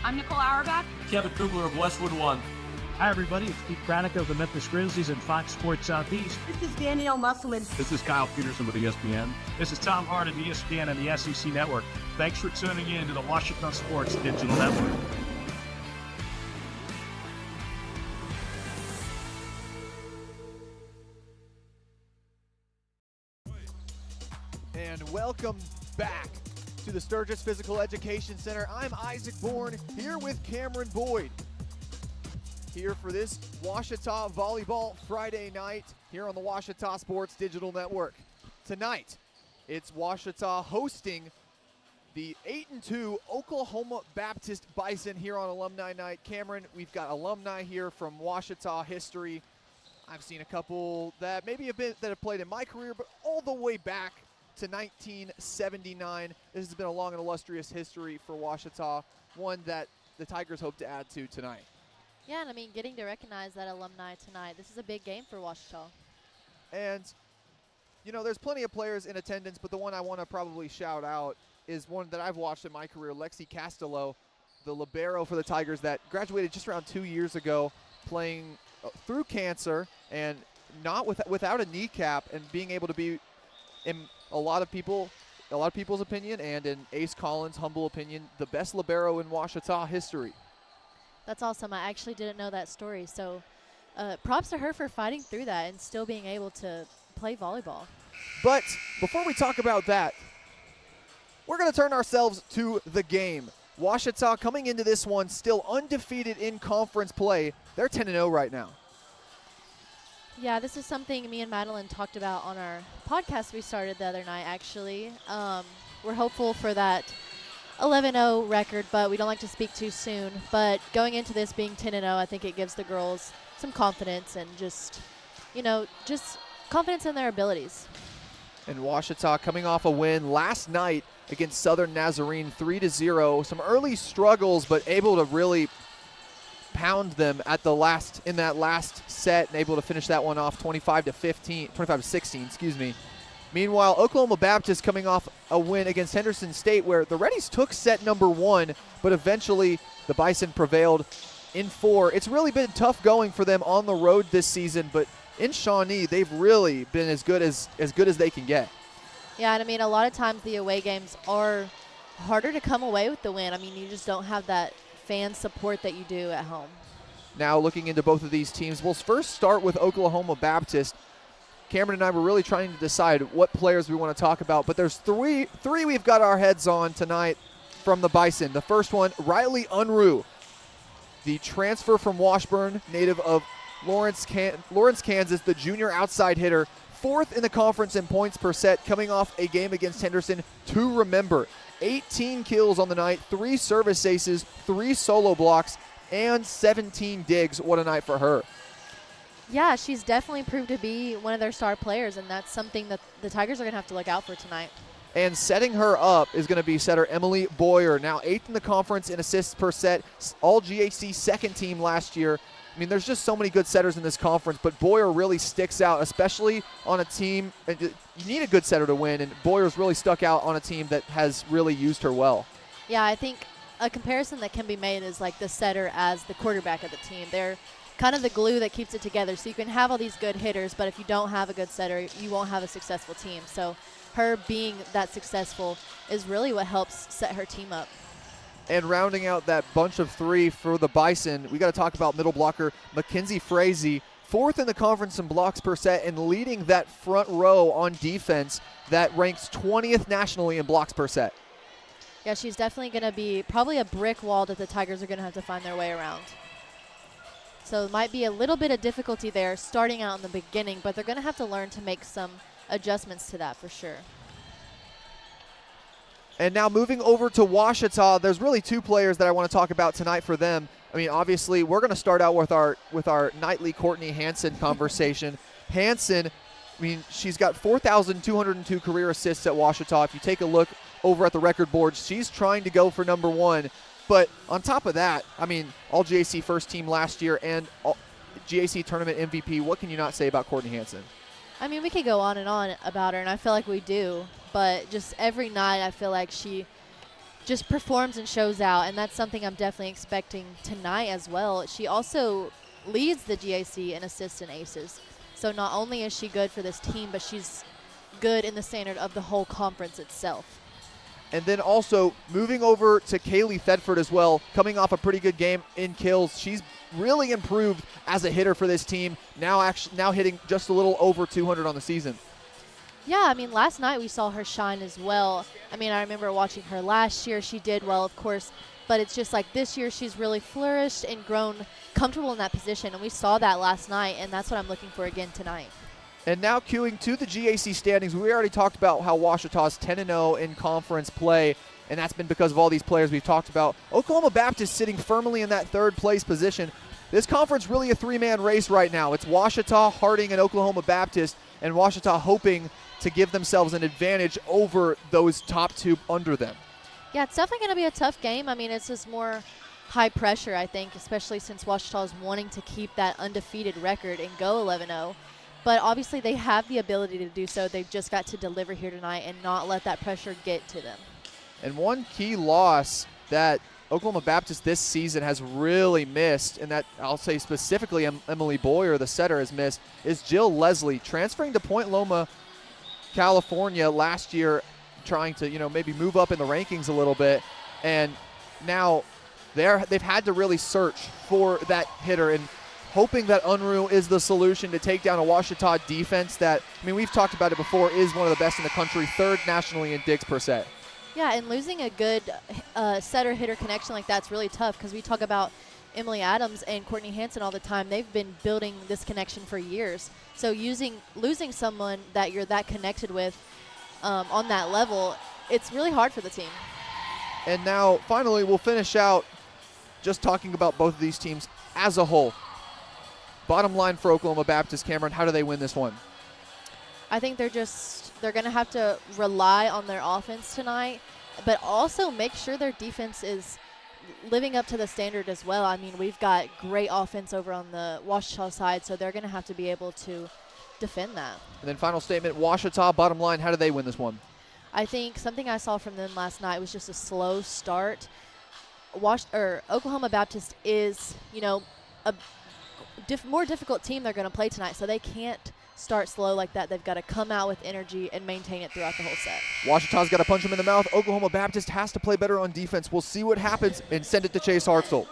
I'm Nicole Auerbach. Kevin Kugler of Westwood One. Hi, everybody. It's Pete Pranica of the Memphis Grizzlies and Fox Sports Southeast. This is Danielle Musselman. This is Kyle Peterson with ESPN. This is Tom Hart of ESPN and the SEC Network. Thanks for tuning in to the Washington Sports Digital Network. And welcome back to the Sturgis Physical Education Center. I'm Isaac Bourne here with Cameron Boyd. Here for this Washita Volleyball Friday night here on the Washita Sports Digital Network. Tonight, it's Washita hosting the 8-2 Oklahoma Baptist Bison here on Alumni Night. Cameron, we've got alumni here from Washita history. I've seen a couple that maybe that have played in my career, but all the way back to 1979. This has been a long and illustrious history for Washita, one that the Tigers hope to add to tonight. Yeah, and I mean, getting to recognize that alumni tonight, this is a big game for Washita. And, you know, there's plenty of players in attendance, but the one I want to probably shout out is one that I've watched in my career, Lexi Castello, the libero for the Tigers that graduated just around 2 years ago, playing through cancer and not without a kneecap, and being able to be, in a lot of people's opinion and in Ace Collins' humble opinion, the best libero in Washita history. That's awesome. I actually didn't know that story. So props to her for fighting through that and still being able to play volleyball. But before we talk about that, we're going to turn ourselves to the game. Washita coming into this one still undefeated in conference play. They're 10-0 right now. Yeah, this is something me and Madeline talked about on our podcast we started the other night, actually. We're hopeful for that 11-0 record, but we don't like to speak too soon. But going into this being 10-0, I think it gives the girls some confidence and just confidence in their abilities. And Washita coming off a win last night against Southern Nazarene 3-0. Some early struggles, but able to really pound them in that last set and able to finish that one off 25-16, excuse me. Meanwhile, Oklahoma Baptist coming off a win against Henderson State where the Reddies took set number 1, but eventually the Bison prevailed in 4. It's really been tough going for them on the road this season, but in Shawnee, they've really been as good as they can get. Yeah, and I mean, a lot of times the away games are harder to come away with the win. I mean, you just don't have that fan support that you do at home. Now looking into both of these teams, we'll first start with Oklahoma Baptist. Cameron and I were really trying to decide what players we want to talk about, but there's three we've got our heads on tonight from the Bison. The first one, Riley Unruh, the transfer from Washburn, native of Lawrence, Kansas, the junior outside hitter, 4th in the conference in points per set, coming off a game against Henderson to remember. 18 kills on the night, 3 service aces, 3 solo blocks, and 17 digs. What a night for her. Yeah, she's definitely proved to be one of their star players, and that's something that the Tigers are going to have to look out for tonight. And setting her up is going to be setter Emily Boyer, now 8th in the conference in assists per set, all GHC second team last year. I mean, there's just so many good setters in this conference, but Boyer really sticks out, especially on a team. You need a good setter to win, and Boyer's really stuck out on a team that has really used her well. Yeah, I think a comparison that can be made is like the setter as the quarterback of the team. They're kind of the glue that keeps it together. So you can have all these good hitters, but if you don't have a good setter, you won't have a successful team. So her being that successful is really what helps set her team up. And rounding out that bunch of 3 for the Bison, we got to talk about middle blocker Mackenzie Frazee, 4th in the conference in blocks per set and leading that front row on defense that ranks 20th nationally in blocks per set. Yeah, she's definitely going to be probably a brick wall that the Tigers are going to have to find their way around. So it might be a little bit of difficulty there starting out in the beginning, but they're going to have to learn to make some adjustments to that for sure. And now moving over to Washita, there's really 2 players that I want to talk about tonight for them. I mean, obviously, we're going to start out with our nightly Courtney Hansen conversation. Hansen, I mean, she's got 4,202 career assists at Washita. If you take a look over at the record board, she's trying to go for number 1. But on top of that, I mean, all GAC first team last year and GAC tournament MVP. What can you not say about Courtney Hansen? I mean, we could go on and on about her, and I feel like we do. But just every night I feel like she just performs and shows out, and that's something I'm definitely expecting tonight as well. She also leads the GAC in assists and aces. So not only is she good for this team, but she's good in the standard of the whole conference itself. And then also moving over to Kaylee Thetford as well, coming off a pretty good game in kills. She's really improved as a hitter for this team, now hitting just a little over 200 on the season. Yeah, I mean, last night we saw her shine as well. I mean, I remember watching her last year. She did well, of course, but it's just like this year she's really flourished and grown comfortable in that position, and we saw that last night, and that's what I'm looking for again tonight. And now queuing to the GAC standings, we already talked about how Ouachita's 10-0 in conference play, and that's been because of all these players we've talked about. Oklahoma Baptist sitting firmly in that third place position. This conference really a three-man race right now. It's Ouachita, Harding, and Oklahoma Baptist, and Ouachita hoping to give themselves an advantage over those top two under them. Yeah, it's definitely going to be a tough game. I mean, it's just more high pressure, I think, especially since Ouachita is wanting to keep that undefeated record and go 11-0. But obviously they have the ability to do so. They've just got to deliver here tonight and not let that pressure get to them. And one key loss that Oklahoma Baptist this season has really missed, and that I'll say specifically Emily Boyer, the setter, has missed, is Jill Leslie, transferring to Point Loma, California last year, trying to maybe move up in the rankings a little bit, and now they've had to really search for that hitter and hoping that Unruh is the solution to take down a Ouachita defense that, I mean, we've talked about it before, is one of the best in the country, third nationally in digs per set. Yeah, and losing a good setter-hitter connection like that's really tough because we talk about Emily Adams and Courtney Hansen all the time. They've been building this connection for years. So losing someone that you're that connected with on that level, it's really hard for the team. And now, finally, we'll finish out just talking about both of these teams as a whole. Bottom line for Oklahoma Baptist, Cameron, how do they win this one? I think they're going to have to rely on their offense tonight, but also make sure their defense is living up to the standard as well. I mean, we've got great offense over on the Ouachita side, so they're going to have to be able to defend that. And then final statement, Ouachita, bottom line, how do they win this one? I think something I saw from them last night was just a slow start. Oklahoma Baptist is, a more difficult team they're going to play tonight, so they can't start slow like that. They've got to come out with energy and maintain it throughout the whole set. Ouachita's got to punch them in the mouth. Oklahoma Baptist has to play better on defense. We'll see what happens and send it to Chase Hartzell.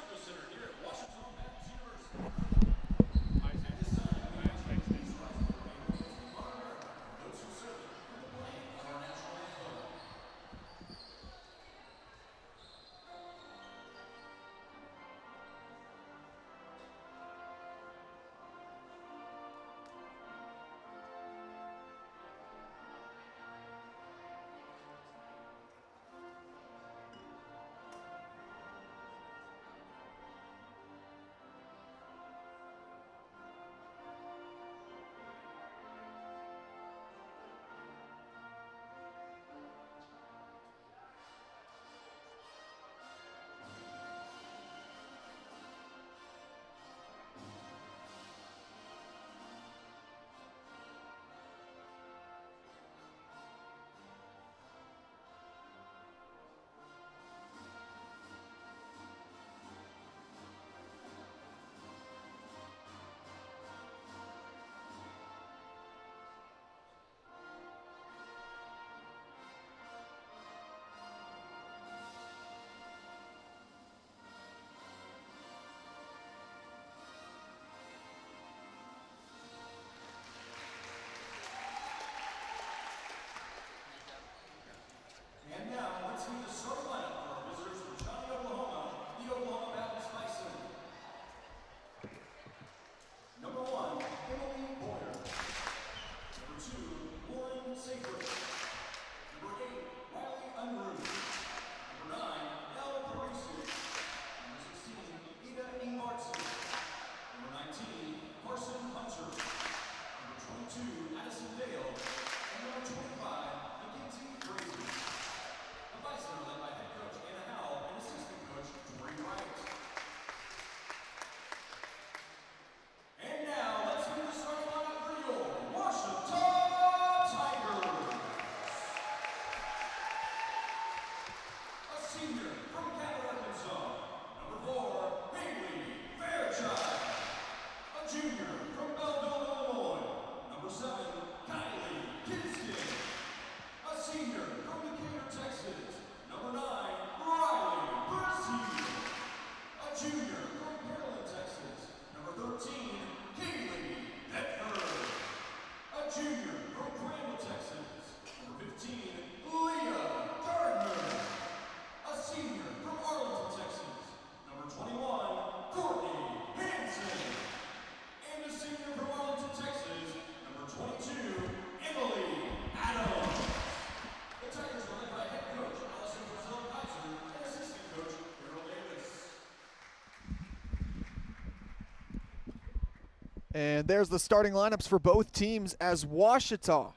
And there's the starting lineups for both teams as Ouachita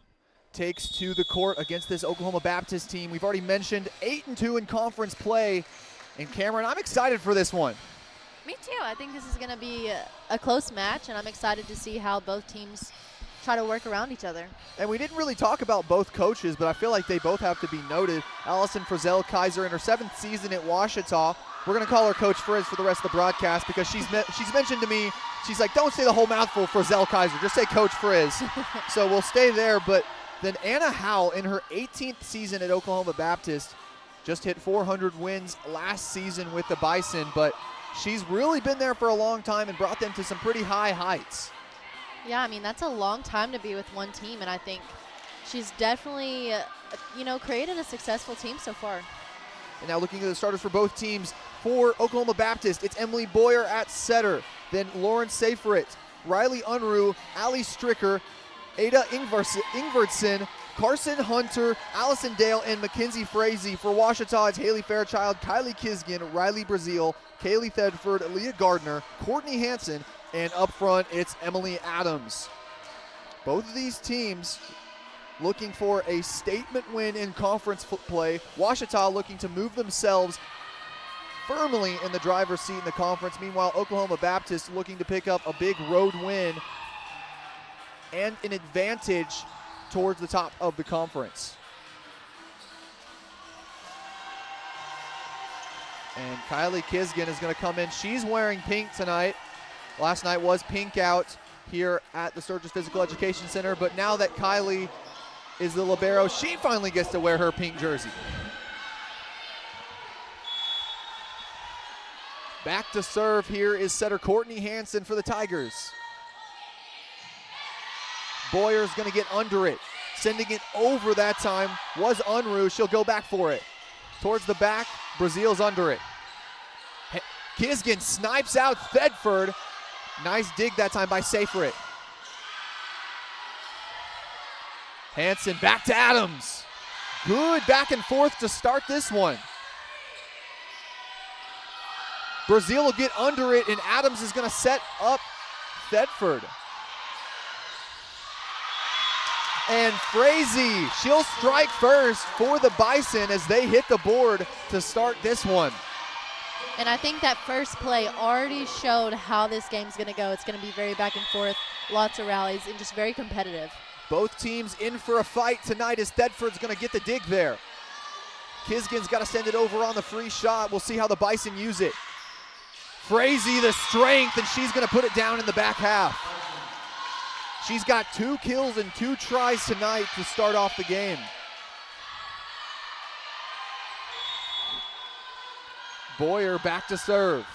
takes to the court against this Oklahoma Baptist team. We've already mentioned 8-2 in conference play. And Cameron, I'm excited for this one. Me too. I think this is going to be a close match, and I'm excited to see how both teams try to work around each other. And we didn't really talk about both coaches, but I feel like they both have to be noted. Allison Frizzell-Kaiser in her 7th season at Ouachita. We're going to call her Coach Frizz for the rest of the broadcast because she's mentioned to me, she's like, don't say the whole mouthful, Frizzell-Kaiser, just say Coach Frizz. So we'll stay there. But then Anna Howell in her 18th season at Oklahoma Baptist just hit 400 wins last season with the Bison, but she's really been there for a long time and brought them to some pretty high heights. Yeah, I mean, that's a long time to be with one team, and I think she's definitely, created a successful team so far. And now looking at the starters for both teams. For Oklahoma Baptist, it's Emily Boyer at setter, then Lauren Seyfried, Riley Unruh, Ali Stricker, Ada Ingvartson, Carson Hunter, Allison Dale, and Mackenzie Frazee. For Ouachita, it's Haley Fairchild, Kylie Kisgan, Riley Brazil, Kaylee Thedford, Leah Gardner, Courtney Hansen, and up front, it's Emily Adams. Both of these teams looking for a statement win in conference play. Ouachita looking to move themselves firmly in the driver's seat in the conference. Meanwhile, Oklahoma Baptist looking to pick up a big road win and an advantage towards the top of the conference. And Kylie Kisgan is going to come in. She's wearing pink tonight. Last night was pink out here at the Sturgis Physical Education Center, but now that Kylie is the libero, she finally gets to wear her pink jersey. Back to serve here is setter Courtney Hansen for the Tigers. Boyer's going to get under it. Sending it over that time was Unruh. She'll go back for it. Towards the back, Brazil's under it. Kisgan snipes out Thedford. Nice dig that time by Seyfried. Hansen back to Adams. Good back and forth to start this one. Brazil will get under it, and Adams is going to set up Thedford. And Frazee, she'll strike first for the Bison as they hit the board to start this one. And I think that first play already showed how this game's going to go. It's going to be very back and forth, lots of rallies, and just very competitive. Both teams in for a fight tonight as Thedford's going to get the dig there. Kisgan's got to send it over on the free shot. We'll see how the Bison use it. Frazee, the strength, and she's going to put it down in the back half. She's got 2 kills and 2 tries tonight to start off the game. Boyer back to serve.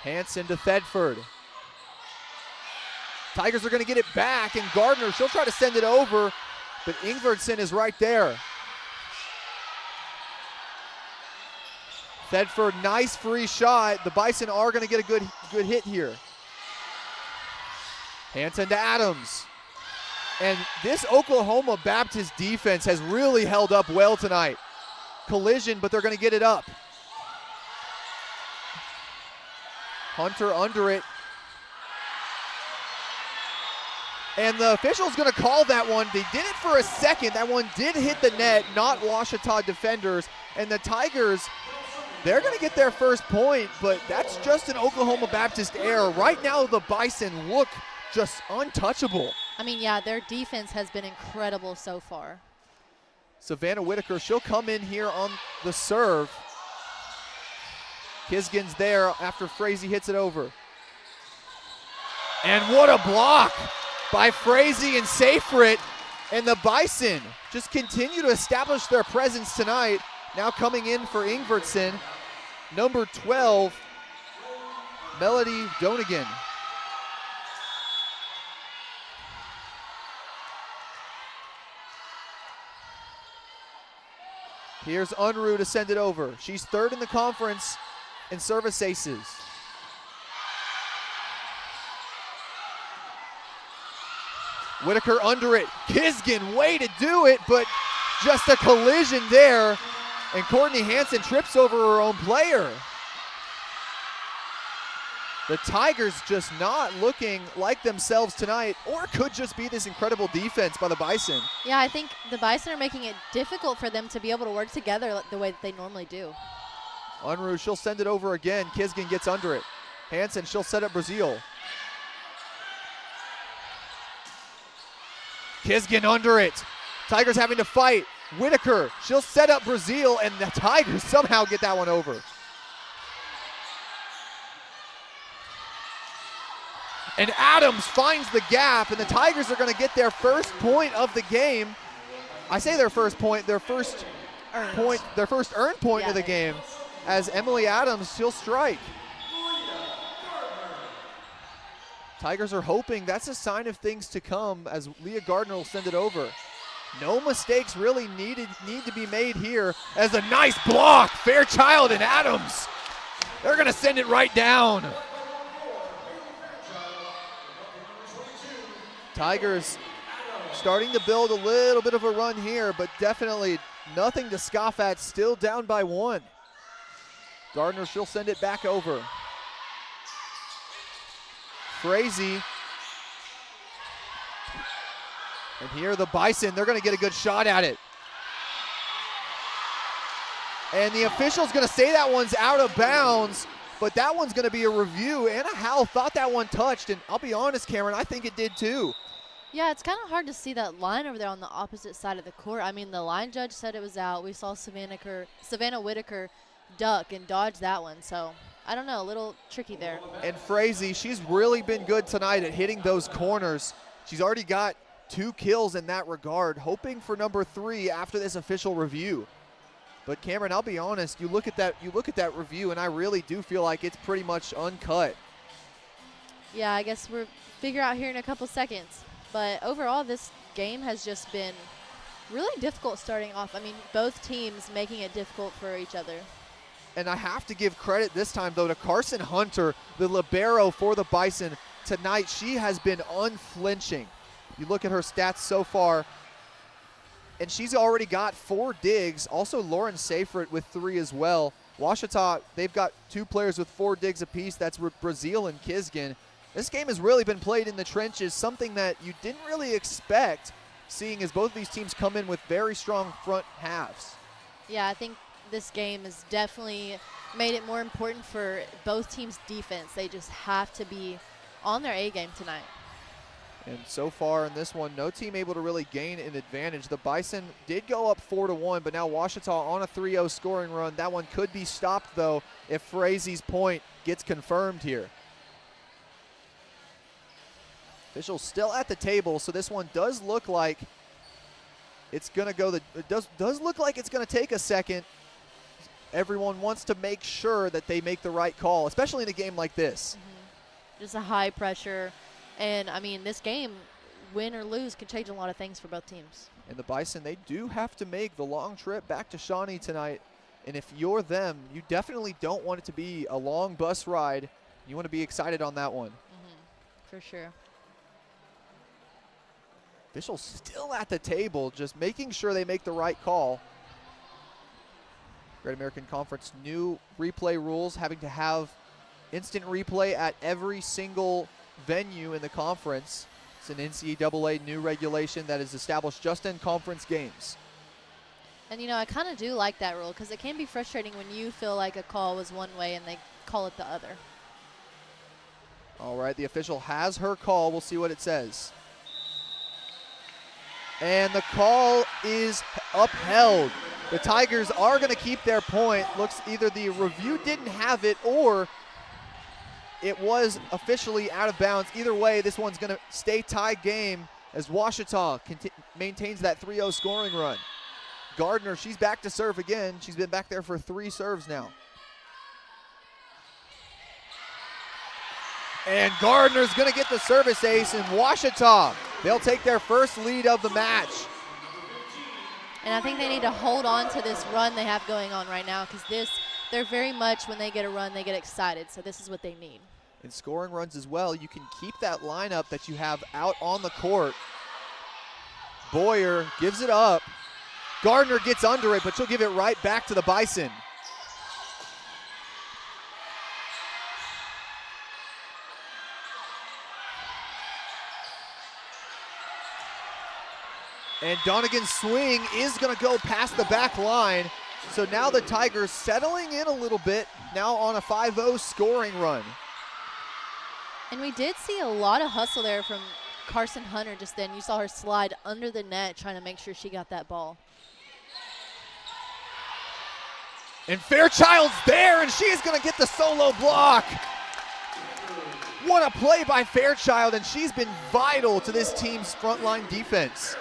Hansen to Thedford. Tigers are going to get it back, and Gardner, she'll try to send it over, but Ingvartson is right there. Thedford, nice free shot. The Bison are going to get a good hit here. Hansen to Adams. And this Oklahoma Baptist defense has really held up well tonight. Collision, but they're going to get it up. Hunter under it. And the official's going to call that one. They did it for a second. That one did hit the net, not Ouachita defenders. And the Tigers, they're going to get their first point, but that's just an Oklahoma Baptist error. Right now, the Bison look just untouchable. I mean, yeah, their defense has been incredible so far. Savannah Whitaker, she'll come in here on the serve. Kisgin's there after Frazee hits it over. And what a block by Frazee and Seyfried. And the Bison just continue to establish their presence tonight. Now coming in for Ingvartsen, number 12, Melody Donegan. Here's Unruh to send it over. She's third in the conference in service aces. Whitaker under it. Kisgin, way to do it, but just a collision there. And Courtney Hansen trips over her own player. The Tigers just not looking like themselves tonight, or it could just be this incredible defense by the Bison. Yeah, I think the Bison are making it difficult for them to be able to work together the way that they normally do. Unruh, she'll send it over again. Kisgin gets under it. Hansen, she'll set up Brazil. Kisgin under it. Tigers having to fight. Whitaker, she'll set up Brazil, and the Tigers somehow get that one over. And Adams finds the gap, and the Tigers are going to get their first point of the game. I say their first point, their first earned point of the game, as Emily Adams, she'll strike. Tigers are hoping that's a sign of things to come, as Leah Gardner will send it over. No mistakes really need to be made here, as a nice block. Fairchild and Adams, they're going to send it right down. Tigers starting to build a little bit of a run here, but definitely nothing to scoff at, still down by one. Gardner, she'll send it back over. Frazee. And here the Bison, they're going to get a good shot at it. And the official's going to say that one's out of bounds, but that one's going to be a review. Anna Howell thought that one touched, and I'll be honest, Cameron, I think it did too. Yeah, it's kind of hard to see that line over there on the opposite side of the court. I mean, the line judge said it was out. We saw Savannah Whitaker duck and dodge that one. So, I don't know, a little tricky there. And Frazee, she's really been good tonight at hitting those corners. She's already got 2 kills in that regard, hoping for number 3 after this official review. But Cameron, I'll be honest, you look at that review, and I really do feel like it's pretty much uncut. Yeah, I guess we'll figure out here in a couple seconds. But overall, this game has just been really difficult starting off. I mean, both teams making it difficult for each other. And I have to give credit this time, though, to Carson Hunter, the libero for the Bison. Tonight, she has been unflinching. You look at her stats so far, and she's already got 4 digs. Also, Lauren Seyfried with 3 as well. Ouachita, they've got 2 players with 4 digs apiece. That's Brazil and Kisgin. This game has really been played in the trenches, something that you didn't really expect, seeing as both of these teams come in with very strong front halves. Yeah, I think this game has definitely made it more important for both teams' defense. They just have to be on their A game tonight. And so far in this one, no team able to really gain an advantage. The Bison did go up 4-1, but now Ouachita on a 3-0 scoring run. That one could be stopped, though, if Frazee's point gets confirmed here. Officials still at the table, so this one does look like it's going to go. It does look like it's going to take a second. Everyone wants to make sure that they make the right call, especially in a game like this. Just a high pressure. And, I mean, this game, win or lose, could change a lot of things for both teams. And the Bison, they do have to make the long trip back to Shawnee tonight. And if you're them, you definitely don't want it to be a long bus ride. You want to be excited on that one. For sure. Officials still at the table, just making sure they make the right call. Great American Conference new replay rules, having to have instant replay at every single venue in the conference. It's an NCAA new regulation that is established just in conference games. And, you know, I kind of do like that rule because it can be frustrating when you feel like a call was one way and they call it the other. All right, the official has her call. We'll see what it says. And the call is upheld. The Tigers are going to keep their point. Looks either the review didn't have it or it was officially out of bounds. Either way, this one's going to stay tied game as Ouachita maintains that 3-0 scoring run. Gardner, she's back to serve again. She's been back there for 3 serves now. And Gardner's going to get the service ace, and Ouachita, they'll take their first lead of the match. And I think they need to hold on to this run they have going on right now, because they're very much, when they get a run, they get excited. So this is what they need. In scoring runs as well, you can keep that lineup that you have out on the court. Boyer gives it up. Gardner gets under it, but she'll give it right back to the Bison. And Donegan's swing is going to go past the back line. So now the Tigers settling in a little bit, now on a 5-0 scoring run. And we did see a lot of hustle there from Carson Hunter just then. You saw her slide under the net trying to make sure she got that ball. And Fairchild's there, and she's going to get the solo block. What a play by Fairchild, and she's been vital to this team's frontline defense.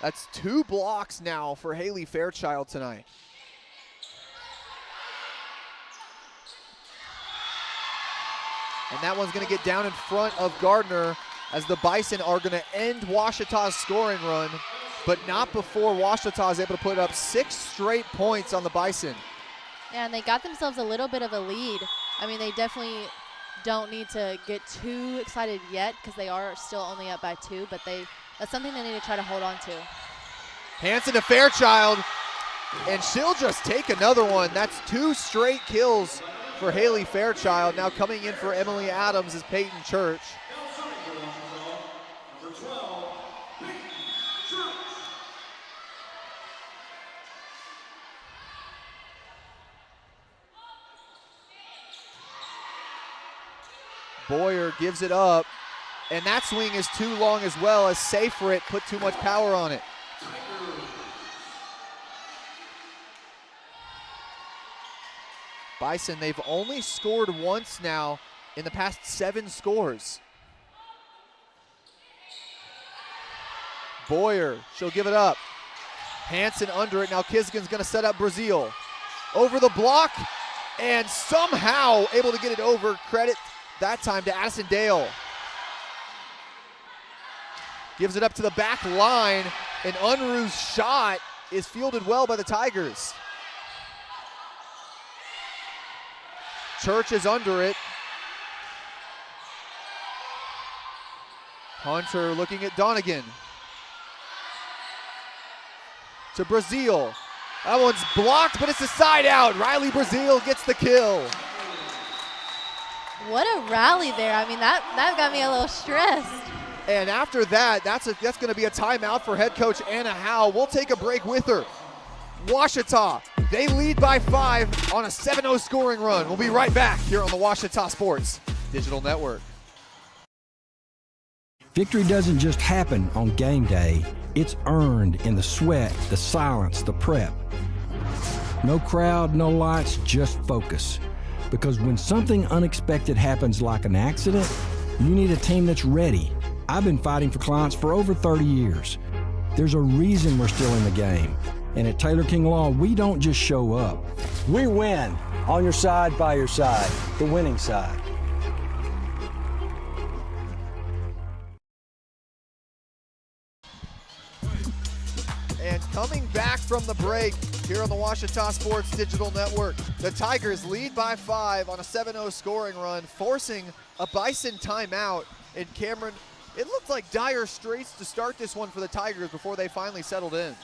That's 2 blocks now for Haley Fairchild tonight. And that one's going to get down in front of Gardner as the Bison are going to end Ouachita's scoring run, but not before Ouachita is able to put up 6 straight points on the Bison. Yeah, and they got themselves a little bit of a lead. I mean, they definitely don't need to get too excited yet because they are still only up by 2, but that's something they need to try to hold on to. Hanson to Fairchild, and she'll just take another one. That's 2 straight kills for Haley Fairchild. Now coming in for Emily Adams is Peyton Church. Boyer gives it up, and that swing is too long as well as Seyfried put too much power on it. Bison, they've only scored once now in the past 7 scores. Boyer, she'll give it up. Hanson under it. Now Kisgan's going to set up Brazil. Over the block, and somehow able to get it over. Credit that time to Addison Dale. Gives it up to the back line, and Unruh's shot is fielded well by the Tigers. Church is under it. Hunter looking at Donegan. To Brazil. That one's blocked, but it's a side out. Riley Brazil gets the kill. What a rally there. I mean, that got me a little stressed. And after that, that's going to be a timeout for head coach Anna Howe. We'll take a break with her. Ouachita, they lead by 5 on a 7-0 scoring run. We'll be right back here on the Ouachita Sports Digital Network. Victory doesn't just happen on game day. It's earned in the sweat, the silence, the prep. No crowd, no lights, just focus. Because when something unexpected happens like an accident, you need a team that's ready. I've been fighting for clients for over 30 years. There's a reason we're still in the game. And at Taylor King Law, we don't just show up. We win. On your side, by your side. The winning side. And coming back from the break here on the Ouachita Sports Digital Network, the Tigers lead by 5 on a 7-0 scoring run, forcing a Bison timeout. And Cameron, it looked like dire straits to start this one for the Tigers before they finally settled in.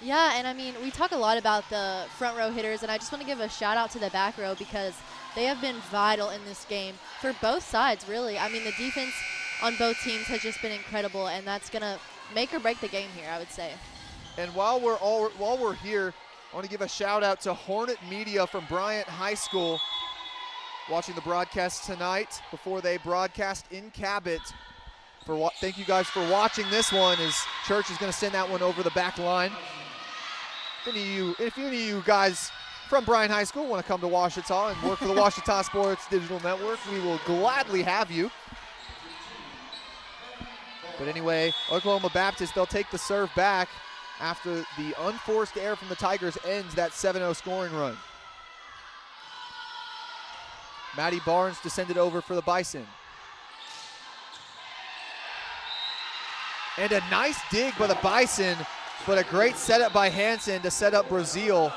Yeah, and I mean, we talk a lot about the front row hitters, and I just want to give a shout out to the back row because they have been vital in this game for both sides, really. I mean, the defense on both teams has just been incredible, and that's going to make or break the game here, I would say. And while we're here, I want to give a shout out to Hornet Media from Bryant High School. watching the broadcast tonight before they broadcast in Cabot. Thank you guys for watching this one, as Church is going to send that one over the back line. If any of you guys from Bryan High School want to come to Ouachita and work for the Ouachita Sports Digital Network, we will gladly have you. But anyway, Oklahoma Baptist, they'll take the serve back after the unforced error from the Tigers ends that 7-0 scoring run. Maddie Barnes to send it over for the Bison. And a nice dig by the Bison, but a great setup by Hansen to set up Brazil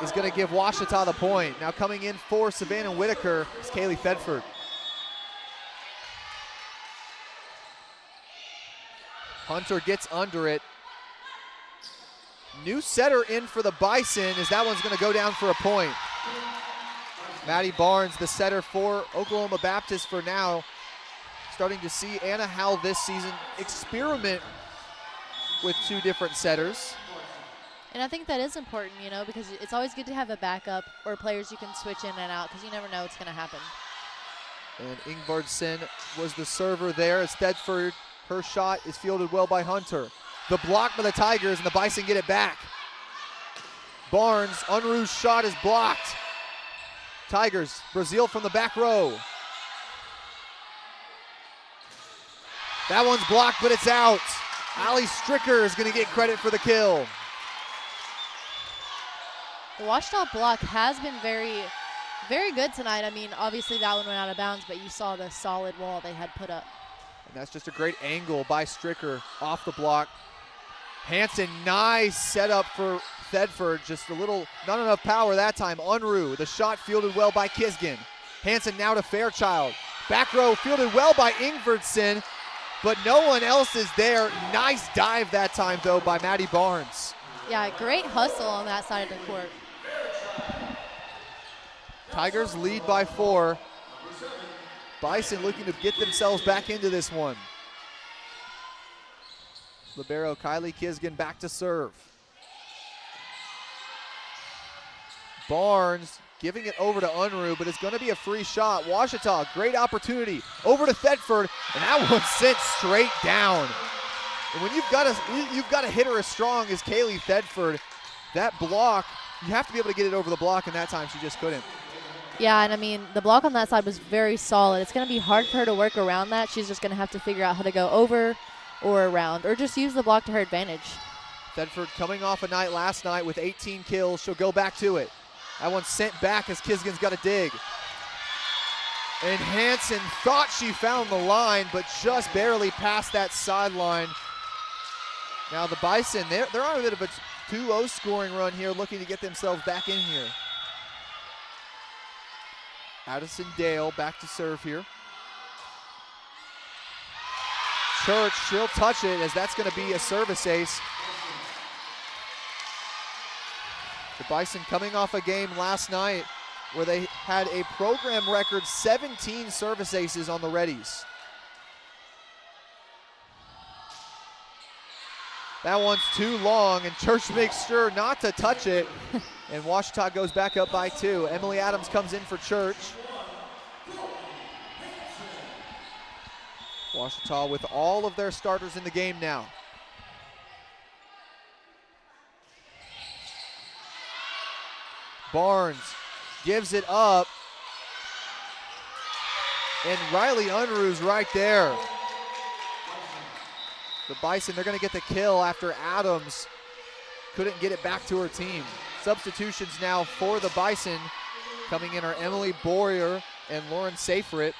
is going to give Ouachita the point. Now coming in for Savannah Whitaker is Kaylee Thedford. Hunter gets under it. New setter in for the Bison, as that one's going to go down for a point. Maddie Barnes, the setter for Oklahoma Baptist for now. Starting to see Anna Howell this season experiment with two different setters. And I think that is important, you know, because it's always good to have a backup or players you can switch in and out, because you never know what's going to happen. And Ingvardsen was the server there as Thedford, her shot is fielded well by Hunter. The block by the Tigers, and the Bison get it back. Barnes, Unruh's shot is blocked. Tigers, Brazil from the back row. That one's blocked, but it's out. Ali Stricker is going to get credit for the kill. The Ouachita block has been very, very good tonight. I mean, obviously that one went out of bounds, but you saw the solid wall they had put up. And that's just a great angle by Stricker off the block. Hansen, nice setup for Thedford. Just a little, not enough power that time. Unruh, the shot fielded well by Kisgan. Hansen now to Fairchild. Back row fielded well by Ingvardsen, but no one else is there. Nice dive that time, though, by Maddie Barnes. Yeah, great hustle on that side of the court. Tigers lead by 4. Bison looking to get themselves back into this one. Libero Kylie Kisgan back to serve. Barnes giving it over to Unruh, but it's going to be a free shot. Ouachita, great opportunity. Over to Thedford, and that one sent straight down. And when you've got a hitter as strong as Kaylee Thedford, that block, you have to be able to get it over the block, and that time she just couldn't. Yeah, and I mean, the block on that side was very solid. It's going to be hard for her to work around that. She's just going to have to figure out how to go over or around, or just use the block to her advantage. Thedford coming off a night last night with 18 kills. She'll go back to it. That one's sent back as Kisgan's got a dig. And Hansen thought she found the line, but just barely past that sideline. Now the Bison, they're on a bit of a 2-0 scoring run here, looking to get themselves back in here. Addison Dale back to serve here. Church, she'll touch it, as that's going to be a service ace. The Bison coming off a game last night where they had a program record 17 service aces on the Reddies. That one's too long, and Church makes sure not to touch it. And Ouachita goes back up by 2. Emily Adams comes in for Church. Ouachita with all of their starters in the game now. Barnes gives it up. And Riley Unruh's right there. The Bison, they're going to get the kill after Adams couldn't get it back to her team. Substitutions now for the Bison. Coming in are Emily Boyer and Lauren Seyfried.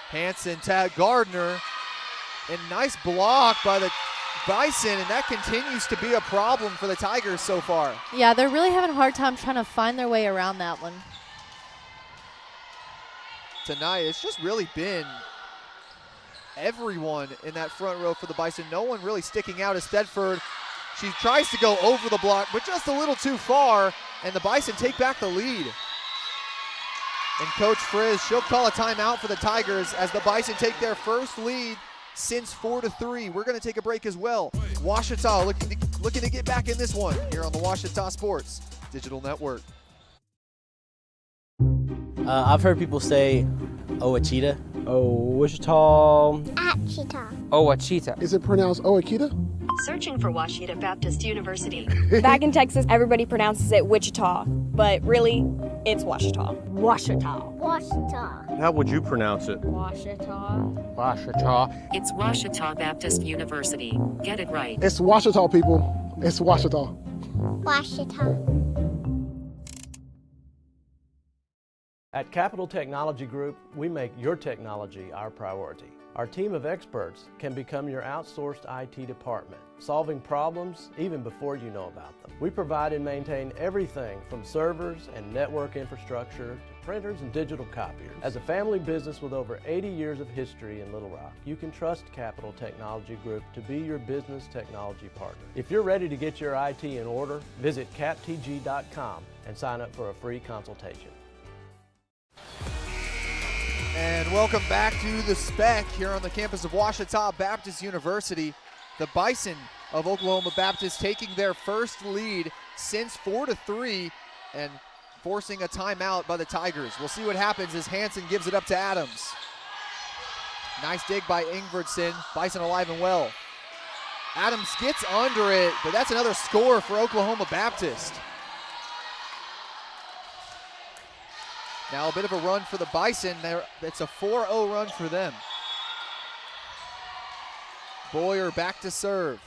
Hansen, Tad Gardner, and nice block by the Bison, and that continues to be a problem for the Tigers so far. Yeah, they're really having a hard time trying to find their way around that one. Tonight, it's just really been everyone in that front row for the Bison. No one really sticking out as Thedford. She tries to go over the block, but just a little too far, and the Bison take back the lead. And Coach Frizz, she'll call a timeout for the Tigers as the Bison take their first lead since 4-3. We're going to take a break as well. Ouachita looking to get back in this one here on the Ouachita Sports Digital Network. I've heard people say Ouachita. Wichita. Ouachita. Is it pronounced Ouachita? Searching for Ouachita Baptist University. Back in Texas, everybody pronounces it Wichita, but really, it's Ouachita. Ouachita. Ouachita. How would you pronounce it? Ouachita. Ouachita. It's Ouachita Baptist University. Get it right. It's Ouachita, people. It's Ouachita. Ouachita. At Capital Technology Group, we make your technology our priority. Our team of experts can become your outsourced IT department, solving problems even before you know about them. We provide and maintain everything from servers and network infrastructure to printers and digital copiers. As a family business with over 80 years of history in Little Rock, you can trust Capital Technology Group to be your business technology partner. If you're ready to get your IT in order, visit captg.com and sign up for a free consultation. And welcome back to the Spec here on the campus of Ouachita Baptist University. The Bison of Oklahoma Baptist taking their first lead since 4-3 and forcing a timeout by the Tigers. We'll see what happens as Hansen gives it up to Adams. Nice dig by Ingvardsson. Bison alive and well. Adams gets under it, but that's another score for Oklahoma Baptist. Now a bit of a run for the Bison. It's a 4-0 run for them. Boyer back to serve.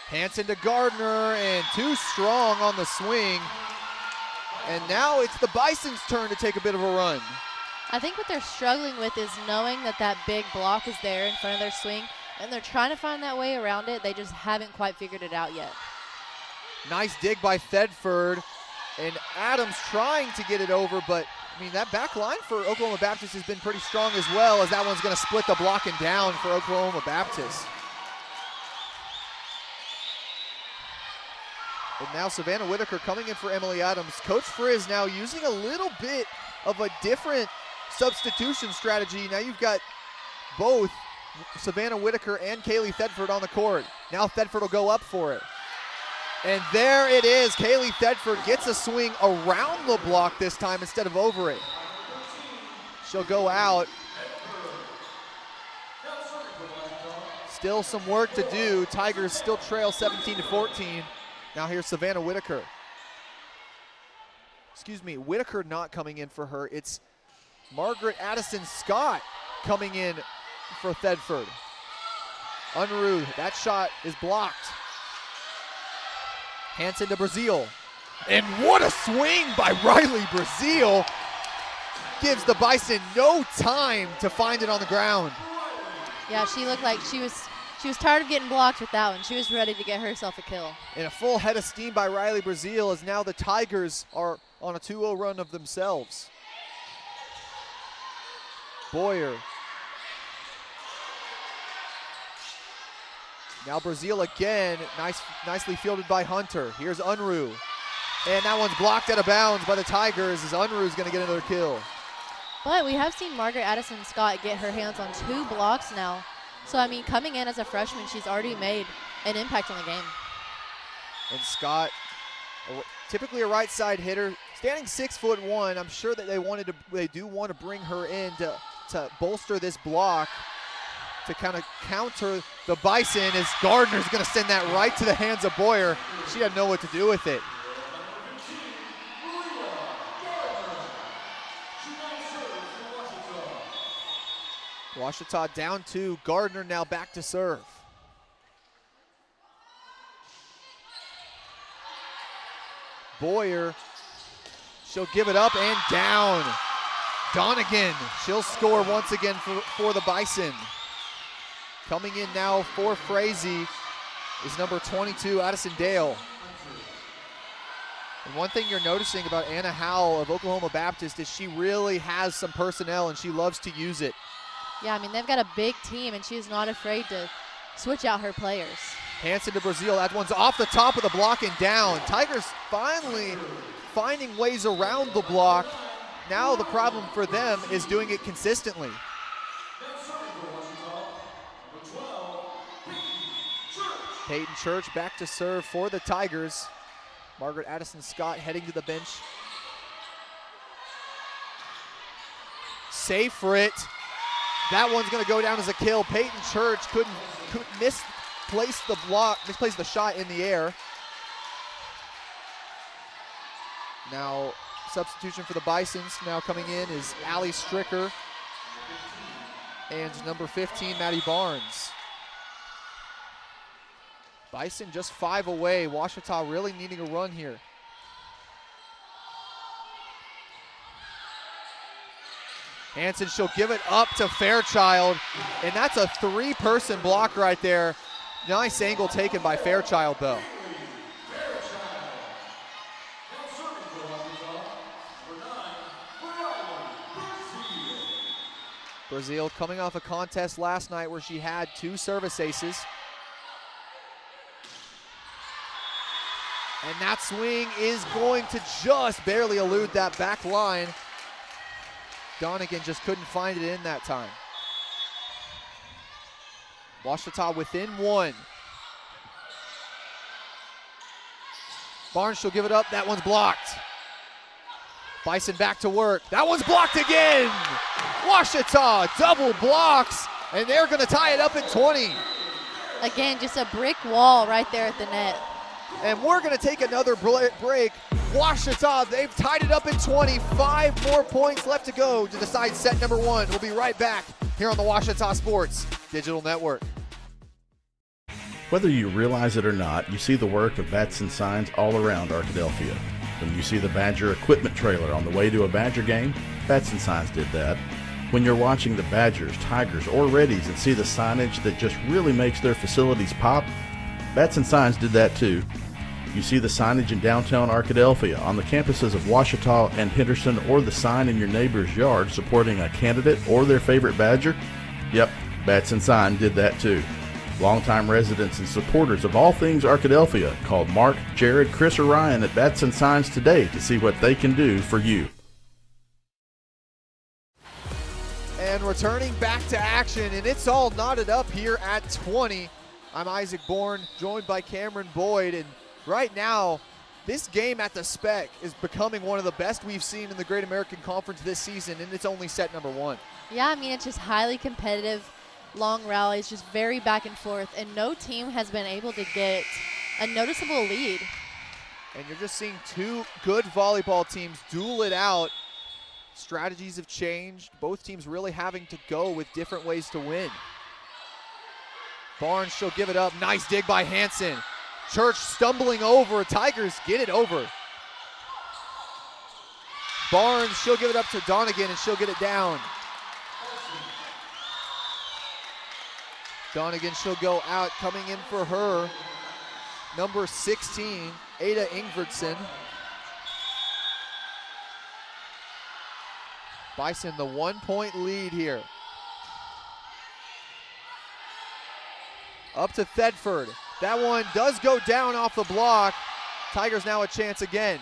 Hansen to Gardner, and too strong on the swing. And now it's the Bison's turn to take a bit of a run. I think what they're struggling with is knowing that that big block is there in front of their swing, and they're trying to find that way around it. They just haven't quite figured it out yet. Nice dig by Thedford. And Adams trying to get it over, but I mean, that back line for Oklahoma Baptist has been pretty strong as well, as that one's going to split the blocking down for Oklahoma Baptist. And now Savannah Whitaker coming in for Emily Adams. Coach Frizz now using a little bit of a different substitution strategy. Now you've got both Savannah Whitaker and Kaylee Thedford on the court. Now Thedford will go up for it. And there it is. Kaylee Thedford gets a swing around the block this time instead of over it. She'll go out. Still some work to do. Tigers still trail 17-14. Now here's Savannah Whitaker. Whitaker not coming in for her. It's Margaret Addison Scott coming in for Thedford. Unruh, that shot is blocked. Hansen to Brazil. And what a swing by Riley Brazil. Gives the Bison no time to find it on the ground. Yeah, she looked like she was tired of getting blocked with that one. She was ready to get herself a kill. And a full head of steam by Riley Brazil, as now the Tigers are on a 2-0 run of themselves. Boyer. Now Brazil again, nicely fielded by Hunter. Here's Unruh. And that one's blocked out of bounds by the Tigers, as Unruh's gonna get another kill. But we have seen Margaret Addison Scott get her hands on 2 blocks now. So, I mean, coming in as a freshman, she's already made an impact on the game. And Scott, typically a right side hitter, standing 6'1". I'm sure that they do want to bring her in to bolster this block, to kind of counter the Bison, as Gardner's going to send that right to the hands of Boyer. She doesn't know what to do with it. Ouachita down 2. Gardner now back to serve. Boyer, she'll give it up and down. Donegan, she'll score once again for the Bison. Coming in now for Frazee is number 22, Addison Dale. And one thing you're noticing about Anna Howell of Oklahoma Baptist is she really has some personnel and she loves to use it. Yeah, I mean, they've got a big team, and she's not afraid to switch out her players. Hansen to Brazil. That one's off the top of the block and down. Tigers finally finding ways around the block. Now the problem for them is doing it consistently. Peyton Church back to serve for the Tigers. Margaret Addison Scott heading to the bench. Safe for it. That one's going to go down as a kill. Peyton Church couldn't misplace the shot in the air. Now, substitution for the Bisons now coming in is Allie Stricker and number 15, Maddie Barnes. Bison just 5 away. Ouachita really needing a run here. Hanson, she'll give it up to Fairchild, and that's a 3-person block right there. Nice angle taken by Fairchild, though. Brazil coming off a contest last night where she had 2 service aces. And that swing is going to just barely elude that back line. Donegan just couldn't find it in that time. Ouachita within 1. Barnes, she'll give it up. That one's blocked. Bison back to work. That one's blocked again. Ouachita double blocks, and they're going to tie it up at 20. Again, just a brick wall right there at the net. And we're going to take another break. Ouachita, they've tied it up at 20. 5 more points left to go to decide set number 1. We'll be right back here on the Ouachita Sports Digital Network. Whether you realize it or not, you see the work of bats and signs all around Arkadelphia. When you see the Badger equipment trailer on the way to a Badger game, Bats and Signs did that. When you're watching the Badgers, Tigers, or Reddies and see the signage that just really makes their facilities pop, Bats and Signs did that too. You see the signage in downtown Arkadelphia, on the campuses of Ouachita and Henderson, or the sign in your neighbor's yard supporting a candidate or their favorite Badger? Yep, Bats and Sign did that too. Longtime residents and supporters of all things Arkadelphia called Mark, Jared, Chris, or Ryan at Bats and Signs today to see what they can do for you. And returning back to action, and it's all knotted up here at 20. I'm Isaac Bourne, joined by Cameron Boyd, and right now, this game at the Spec is becoming one of the best we've seen in the Great American Conference this season, and it's only set number 1. Yeah, I mean, it's just highly competitive, long rallies, just very back and forth, and no team has been able to get a noticeable lead. And you're just seeing 2 good volleyball teams duel it out. Strategies have changed. Both teams really having to go with different ways to win. Barnes, she'll give it up. Nice dig by Hanson. Church stumbling over. Tigers get it over. Barnes, she'll give it up to Donegan, and she'll get it down. Donegan, she'll go out. Coming in for her, number 16, Ada Ingvardsson. Bison, the 1-point lead here. Up to Thedford. That one does go down off the block. Tigers now a chance again.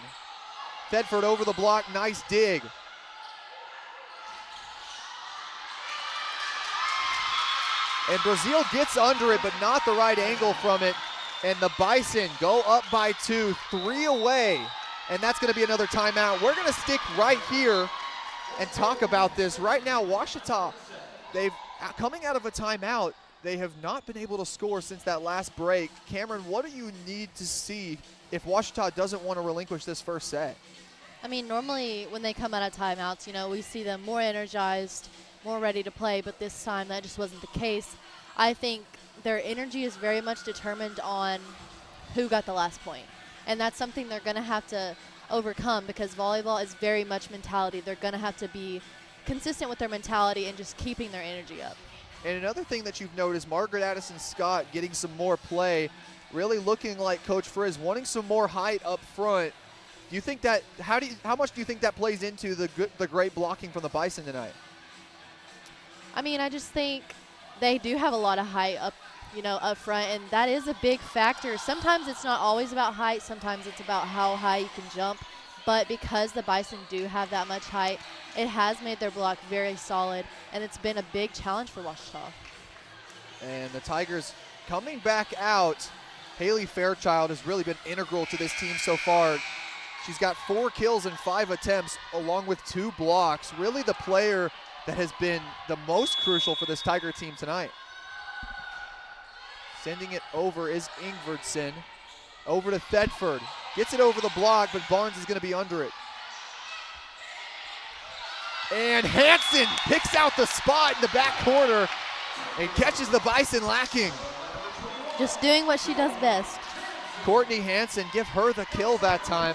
Thedford over the block, nice dig. And Brazil gets under it, but not the right angle from it. And the Bison go up by 2, 3 away. And that's going to be another timeout. We're going to stick right here and talk about this. Right now, Ouachita, they've coming out of a timeout. They have not been able to score since that last break. Cameron, what do you need to see if Ouachita doesn't want to relinquish this first set? I mean, normally when they come out of timeouts, you know, we see them more energized, more ready to play, but this time that just wasn't the case. I think their energy is very much determined on who got the last point. And that's something they're going to have to overcome, because volleyball is very much mentality. They're going to have to be consistent with their mentality and just keeping their energy up. And another thing that you've noticed, Margaret Addison Scott getting some more play, really looking like Coach Frizz, wanting some more height up front. Do you think that, how much do you think that plays into the great blocking from the Bison tonight? I mean, I just think they do have a lot of height up, you know, up front, and that is a big factor. Sometimes it's not always about height, sometimes it's about how high you can jump, but because the Bison do have that much height, it has made their block very solid, and it's been a big challenge for Ouachita. And the Tigers coming back out. Haley Fairchild has really been integral to this team so far. She's got 4 kills in 5 attempts along with 2 blocks. Really the player that has been the most crucial for this Tiger team tonight. Sending it over is Ingvardsson. Over to Thedford. Gets it over the block, but Barnes is going to be under it. And Hansen picks out the spot in the back corner and catches the Bison lacking. Just doing what she does best. Courtney Hansen, give her the kill that time.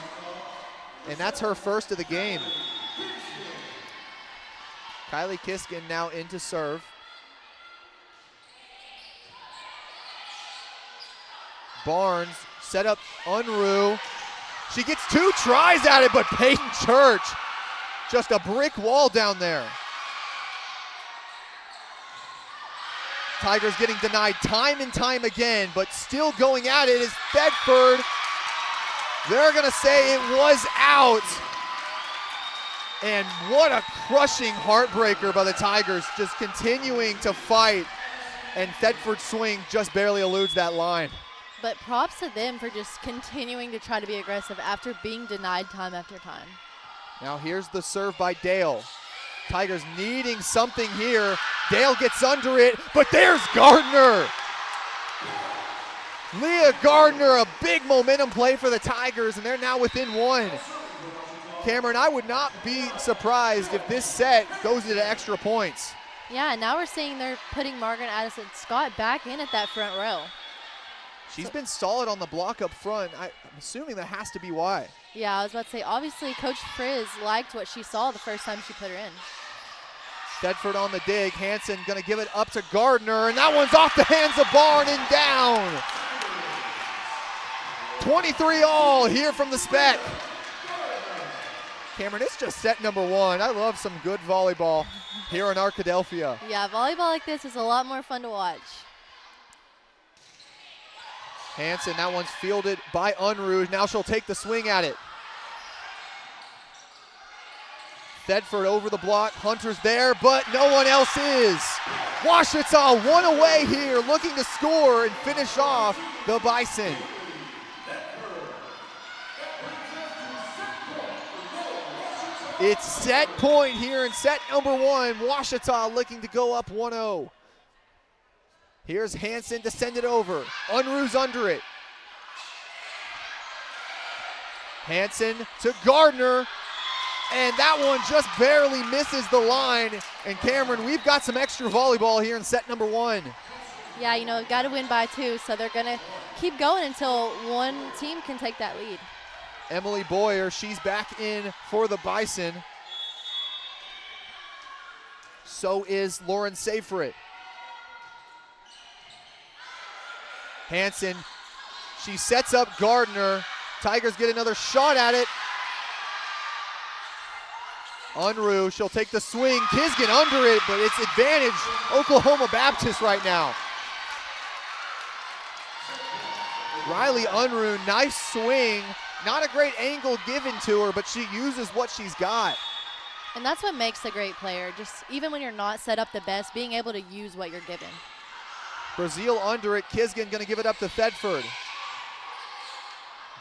And that's her first of the game. Kylie Kiskin now in to serve. Barnes set up Unruh. She gets 2 tries at it, but Peyton Church, just a brick wall down there. Tigers getting denied time and time again, but still going at it is Thedford. They're gonna say it was out. And what a crushing heartbreaker by the Tigers, just continuing to fight. And Thedford's swing just barely eludes that line. But props to them for just continuing to try to be aggressive after being denied time after time. Now here's the serve by Dale. Tigers needing something here. Dale gets under it, but there's Gardner. Leah Gardner, a big momentum play for the Tigers, and they're now within 1. Cameron, I would not be surprised if this set goes into extra points. Yeah, and now we're seeing they're putting Margaret Addison-Scott back in at that front row. She's been solid on the block up front. I'm assuming that has to be why. Yeah, I was about to say, obviously Coach Frizz liked what she saw the first time she put her in. Thedford on the dig. Hansen gonna give it up to Gardner, and that one's off the hands of Barn and down. 23 all here from the Spec. Cameron, it's just set number 1. I love some good volleyball here in Arkadelphia. Yeah, volleyball like this is a lot more fun to watch. Hansen, that one's fielded by Unruh. Now she'll take the swing at it. Thedford over the block. Hunter's there, but no one else is. Washita 1 away here, looking to score and finish off the Bison. It's set point here in set number 1. Washita looking to go up 1-0. Here's Hansen to send it over. Unruh's under it. Hansen to Gardner. And that one just barely misses the line. And Cameron, we've got some extra volleyball here in set number 1. Yeah, you know, got to win by 2, so they're going to keep going until one team can take that lead. Emily Boyer, she's back in for the Bison. So is Lauren Seyfried. Hansen, she sets up Gardner. Tigers get another shot at it. Unruh, she'll take the swing. Kisgan under it, but it's advantage Oklahoma Baptist right now. Riley Unruh, nice swing. Not a great angle given to her, but she uses what she's got. And that's what makes a great player. Just even when you're not set up the best, being able to use what you're given. Brazil under it. Kisgan gonna give it up to Thedford.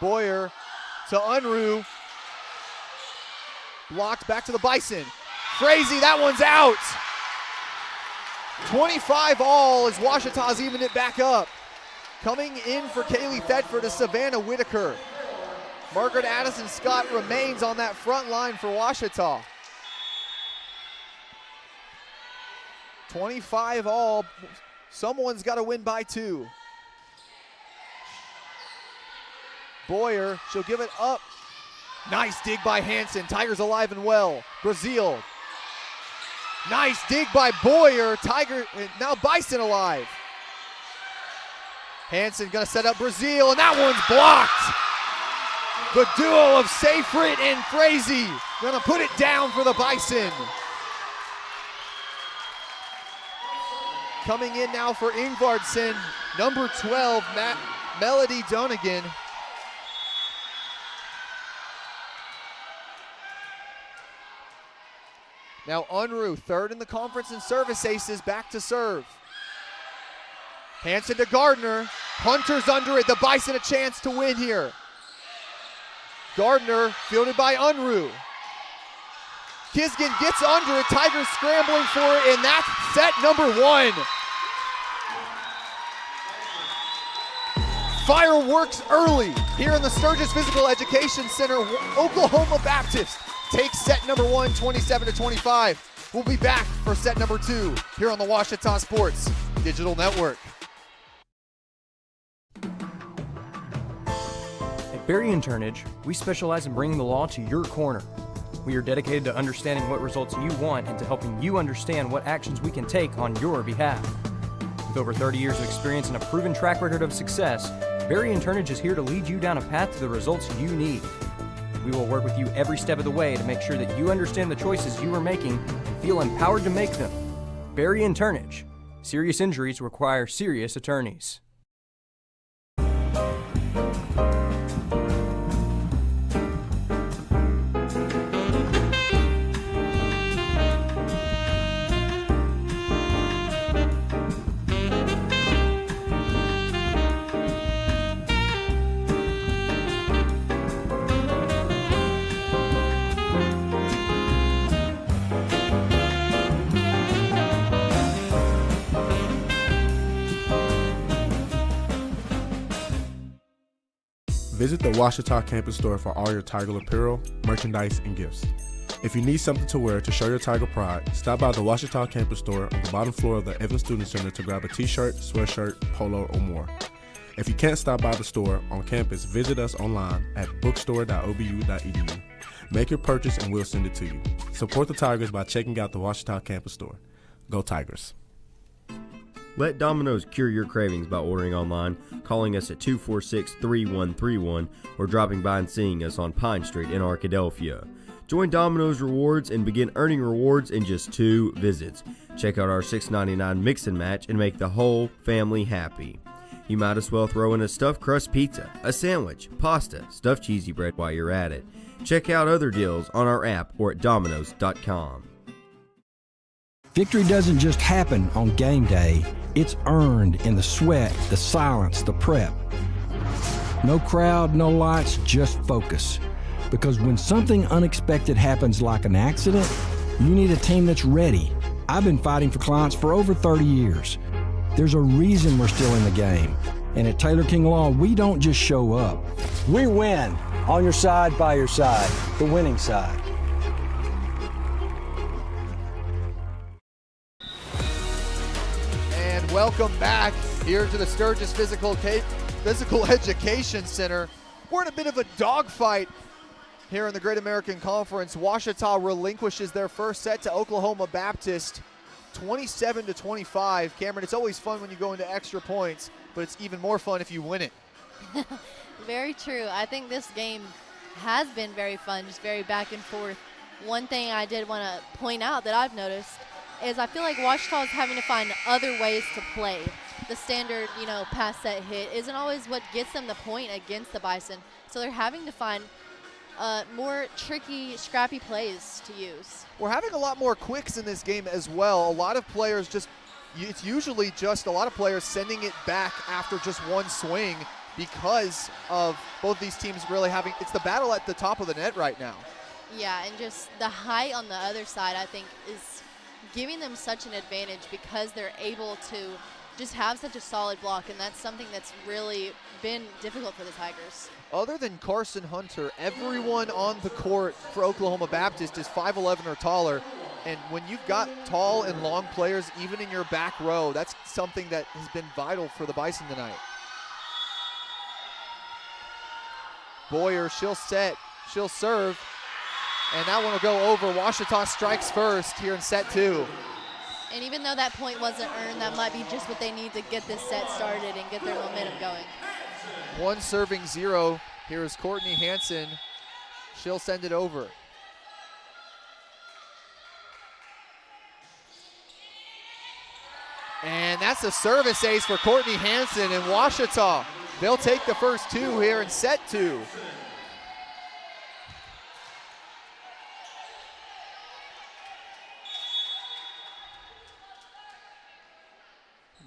Boyer to Unruh. Blocked back to the Bison. Frazee, that one's out. 25 all as Washita's evened it back up. Coming in for Kaylee Thedford is Savannah Whitaker. Margaret Addison-Scott remains on that front line for Washita. 25 all. Someone's got to win by 2. Boyer, she'll give it up. Nice dig by Hansen. Tigers alive and well. Brazil. Nice dig by Boyer. Tiger, now Bison alive. Hansen gonna set up Brazil, and that one's blocked. The duo of Seyfried and Frazee gonna put it down for the Bison. Coming in now for Ingvardsson, number 12, Melody Donegan. Now Unruh, third in the conference in service aces, back to serve. Hansen to Gardner. Hunter's under it. The Bison a chance to win here. Gardner fielded by Unruh. Kisgan gets under it. Tigers scrambling for it, and that's set number 1. Fireworks early here in the Sturgis Physical Education Center. Oklahoma Baptist takes set number 1, 27-25. We'll be back for set number 2 here on the Ouachita Sports Digital Network. At Berry & Turnage, we specialize in bringing the law to your corner. We are dedicated to understanding what results you want and to helping you understand what actions we can take on your behalf. With over 30 years of experience and a proven track record of success, Berry & Turnage is here to lead you down a path to the results you need. We will work with you every step of the way to make sure that you understand the choices you are making and feel empowered to make them. Berry & Turnage. Serious injuries require serious attorneys. Visit the Ouachita campus store for all your Tiger apparel, merchandise, and gifts. If you need something to wear to show your Tiger pride, stop by the Ouachita campus store on the bottom floor of the Evans Student Center to grab a t-shirt, sweatshirt, polo, or more. If you can't stop by the store on campus, visit us online at bookstore.obu.edu. Make your purchase and we'll send it to you. Support the Tigers by checking out the Ouachita campus store. Go Tigers. Let Domino's cure your cravings by ordering online, calling us at 246-3131, or dropping by and seeing us on Pine Street in Arkadelphia. Join Domino's Rewards and begin earning rewards in just 2 visits. Check out our $6.99 mix and match and make the whole family happy. You might as well throw in a stuffed crust pizza, a sandwich, pasta, stuffed cheesy bread while you're at it. Check out other deals on our app or at Domino's.com. Victory doesn't just happen on game day. It's earned in the sweat, the silence, the prep. No crowd, no lights, just focus. Because when something unexpected happens like an accident, you need a team that's ready. I've been fighting for clients for over 30 years. There's a reason we're still in the game. And at Taylor King Law, we don't just show up. We win. On your side, by your side. The winning side. Welcome back here to the Sturgis Physical Education Center. We're in a bit of a dogfight here in the Great American Conference. Ouachita relinquishes their first set to Oklahoma Baptist, 27-25. Cameron, it's always fun when you go into extra points, but it's even more fun if you win it. Very true. I think this game has been very fun, just very back and forth. One thing I did want to point out that I've noticed is I feel like Ouachita is having to find other ways to play. The standard, pass set hit isn't always what gets them the point against the Bison. So they're having to find more tricky, scrappy plays to use. We're having a lot more quicks in this game as well. A lot of players it's usually just a lot of players sending it back after just one swing because of both these teams really it's the battle at the top of the net right now. Yeah, and just the height on the other side, I think, is giving them such an advantage because they're able to just have such a solid block, and that's something that's really been difficult for the Tigers. Other than Carson Hunter, everyone on the court for Oklahoma Baptist is 5'11" or taller, and when you've got tall and long players, even in your back row, that's something that has been vital for the Bison tonight. Boyer, she'll set, she'll serve, and that one will go over. Ouachita strikes first here in set 2. And even though that point wasn't earned, that might be just what they need to get this set started and get their momentum going. 1 serving 0. Here is Courtney Hansen. She'll send it over. And that's a service ace for Courtney Hansen, and Ouachita, they'll take the first 2 here in set 2.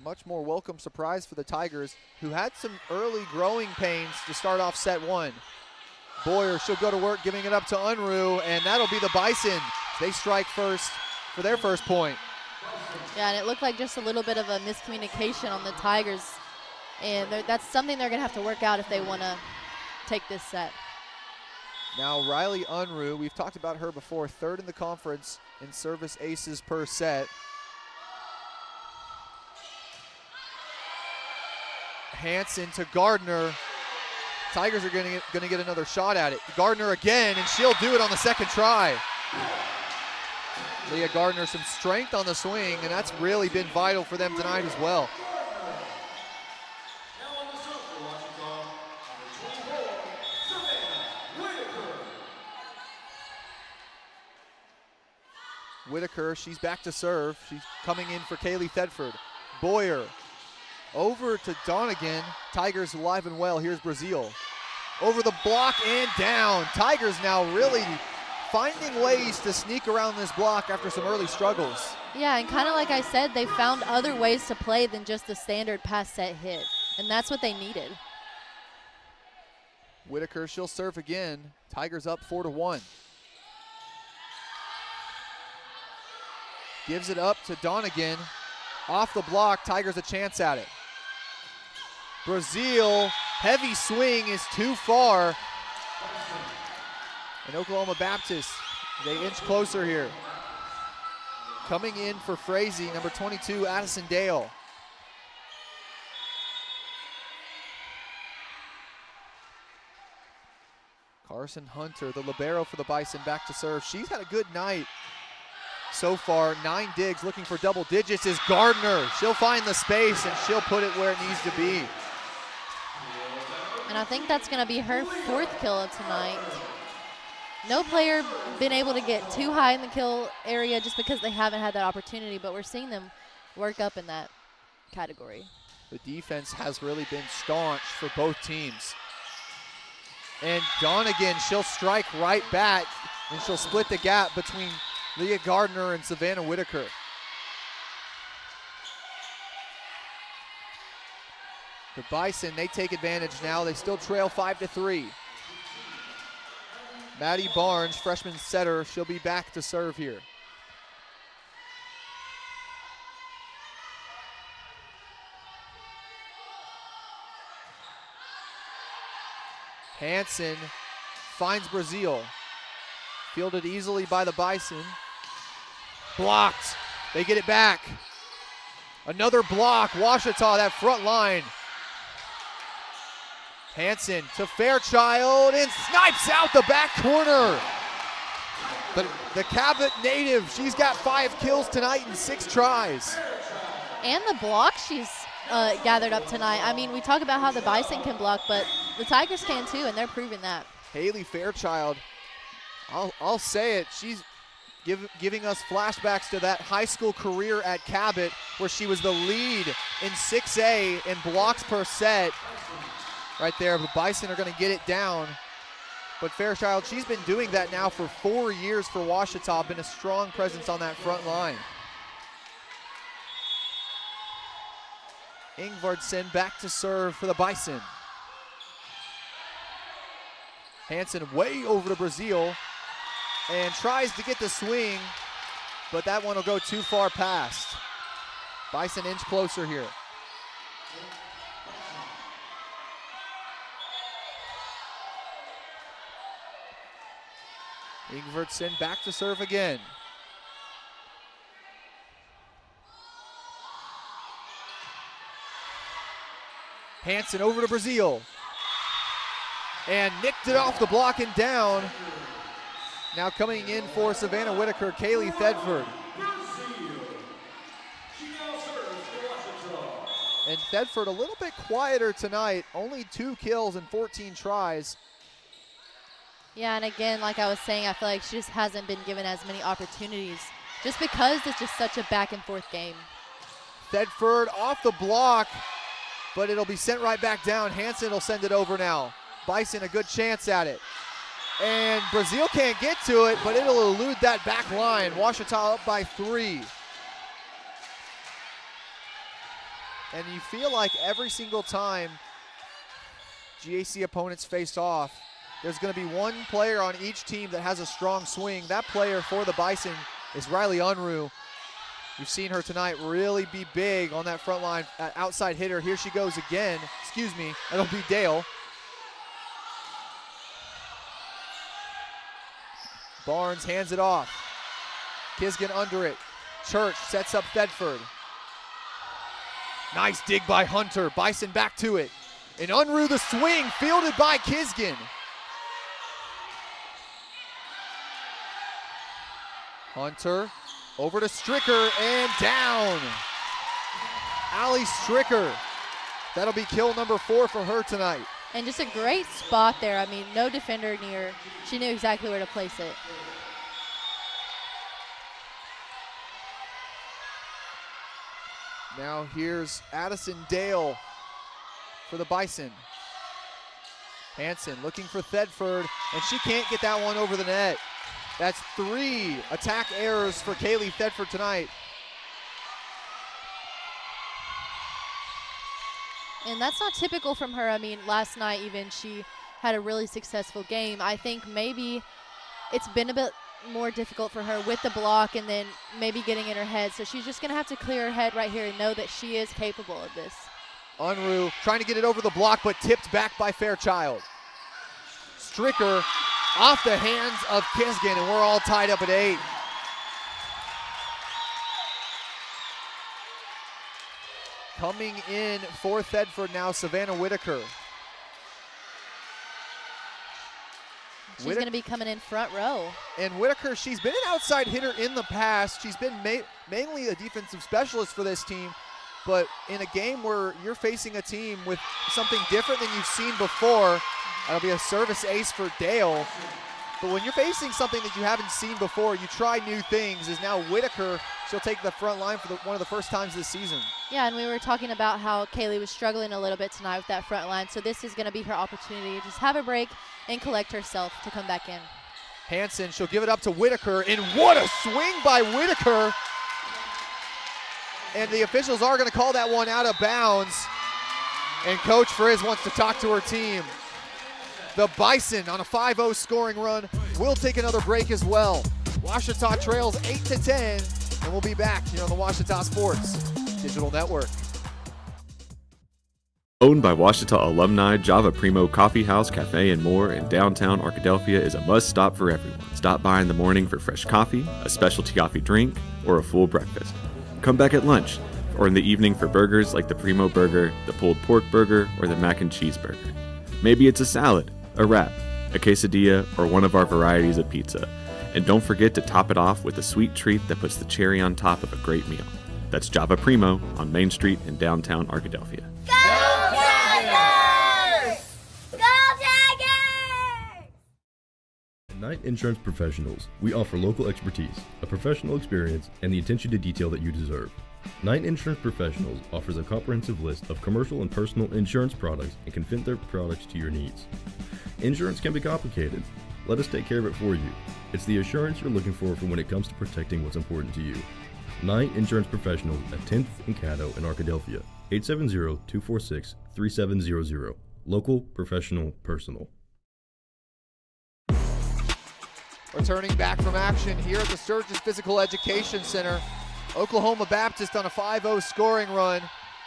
much more welcome surprise for the Tigers, who had some early growing pains to start off set one. Boyer, she'll go to work giving it up to Unruh, and that'll be the Bison. They strike first for their first point. Yeah, and it looked like just a little bit of a miscommunication on the Tigers, and that's something they're going to have to work out if they want to take this set. Now Riley Unruh, we've talked about her before, third in the conference in service aces per set. Hansen to Gardner. Tigers are going to get another shot at it. Gardner again, and she'll do it on the second try. Leah Gardner, some strength on the swing, and that's really been vital for them tonight as well. Whitaker, she's back to serve. She's coming in for Kaylee Thedford. Boyer over to Donegan. Tigers alive and well. Here's Brazil. Over the block and down. Tigers now really finding ways to sneak around this block after some early struggles. Yeah, and kind of like I said, they found other ways to play than just the standard pass set hit, and that's what they needed. Whitaker, she'll serve again. Tigers up 4-1. Gives it up to Donegan. Off the block, Tigers a chance at it. Brazil, heavy swing is too far. And Oklahoma Baptist, they inch closer here. Coming in for Frazee, number 22, Addison Dale. Carson Hunter, the libero for the Bison, back to serve. She's had a good night so far. 9 digs, looking for double digits is Gardner. She'll find the space and she'll put it where it needs to be. And I think that's going to be her 4th kill of tonight. No player been able to get too high in the kill area just because they haven't had that opportunity, but we're seeing them work up in that category. The defense has really been staunch for both teams. And Donegan, she'll strike right back, and she'll split the gap between Leah Gardner and Savannah Whitaker. The Bison, they take advantage now. They still trail 5-3. Maddie Barnes, freshman setter, she'll be back to serve here. Hansen finds Brazil. Fielded easily by the Bison. Blocked. They get it back. Another block. Ouachita, that front line. Hansen to Fairchild and snipes out the back corner. The Cabot native, she's got 5 kills tonight in 6 tries. And the block she's gathered up tonight. I mean, we talk about how the Bison can block, but the Tigers can too, and they're proving that. Haley Fairchild, I'll say it, she's giving us flashbacks to that high school career at Cabot where she was the lead in 6A in blocks per set. Right there, the Bison are going to get it down. But Fairchild, she's been doing that now for 4 years for Ouachita, been a strong presence on that front line. Ingvardsen back to serve for the Bison. Hansen way over to Brazil and tries to get the swing, but that one will go too far past. Bison inch closer here. Ingvardsen back to serve again. Hansen over to Brazil. And nicked it off the block and down. Now coming in for Savannah Whitaker, Kaylee Thedford. And Thedford a little bit quieter tonight, only 2 kills and 14 tries. Yeah, and again, like I was saying, I feel like she just hasn't been given as many opportunities just because it's just such a back and forth game. Thedford off the block, but it'll be sent right back down. Hansen will send it over now. Bison a good chance at it. And Brazil can't get to it, but it'll elude that back line. Ouachita up by 3. And you feel like every single time GAC opponents face off, there's going to be one player on each team that has a strong swing. That player for the Bison is Riley Unruh. You've seen her tonight really be big on that front line, outside hitter. Here she goes again. Excuse me, that'll be Dale. Barnes hands it off. Kisgan under it. Church sets up Thedford. Nice dig by Hunter. Bison back to it. And Unruh the swing, fielded by Kisgan. Hunter over to Stricker and down. Allie Stricker. That'll be kill number 4 for her tonight. And just a great spot there. I mean, no defender near. She knew exactly where to place it. Now here's Addison Dale for the Bison. Hanson looking for Thedford, and she can't get that one over the net. That's 3 attack errors for Kaylee Thedford tonight. And that's not typical from her. I mean, last night even she had a really successful game. I think maybe it's been a bit more difficult for her with the block and then maybe getting in her head. So she's just going to have to clear her head right here and know that she is capable of this. Unruh trying to get it over the block, but tipped back by Fairchild. Stricker off the hands of Kisgan, and we're all tied up at 8. Coming in for Thedford now, Savannah Whitaker. She's going to be coming in front row. And Whitaker, she's been an outside hitter in the past. She's been mainly a defensive specialist for this team. But in a game where you're facing a team with something different than you've seen before, that'll be a service ace for Dale. But when you're facing something that you haven't seen before, you try new things. Is now Whitaker, she'll take the front line for one of the first times this season. Yeah, and we were talking about how Kaylee was struggling a little bit tonight with that front line. So this is going to be her opportunity to just have a break and collect herself to come back in. Hanson, she'll give it up to Whitaker, and what a swing by Whitaker. And the officials are going to call that one out of bounds. And Coach Frizz wants to talk to her team. The Bison on a 5-0 scoring run will take another break as well. Ouachita trails 8-10, and we'll be back here on the Ouachita Sports Digital Network. Owned by Ouachita alumni, Java Primo Coffee House, Cafe, and more in downtown Arkadelphia is a must-stop for everyone. Stop by in the morning for fresh coffee, a specialty coffee drink, or a full breakfast. Come back at lunch, or in the evening for burgers like the Primo Burger, the pulled pork burger, or the mac and cheese burger. Maybe it's a salad, a wrap, a quesadilla, or one of our varieties of pizza. And don't forget to top it off with a sweet treat that puts the cherry on top of a great meal. That's Java Primo on Main Street in downtown Arkadelphia. Go Tigers! Go Tigers! At Knight Insurance Professionals, we offer local expertise, a professional experience, and the attention to detail that you deserve. Knight Insurance Professionals offers a comprehensive list of commercial and personal insurance products and can fit their products to your needs. Insurance can be complicated. Let us take care of it for you. It's the assurance you're looking for when it comes to protecting what's important to you. Knight Insurance Professionals at 10th and Caddo in Arkadelphia. 870-246-3700. Local, professional, personal. Returning back from action here at the Sturgis Physical Education Center. Oklahoma Baptist on a 5-0 scoring run.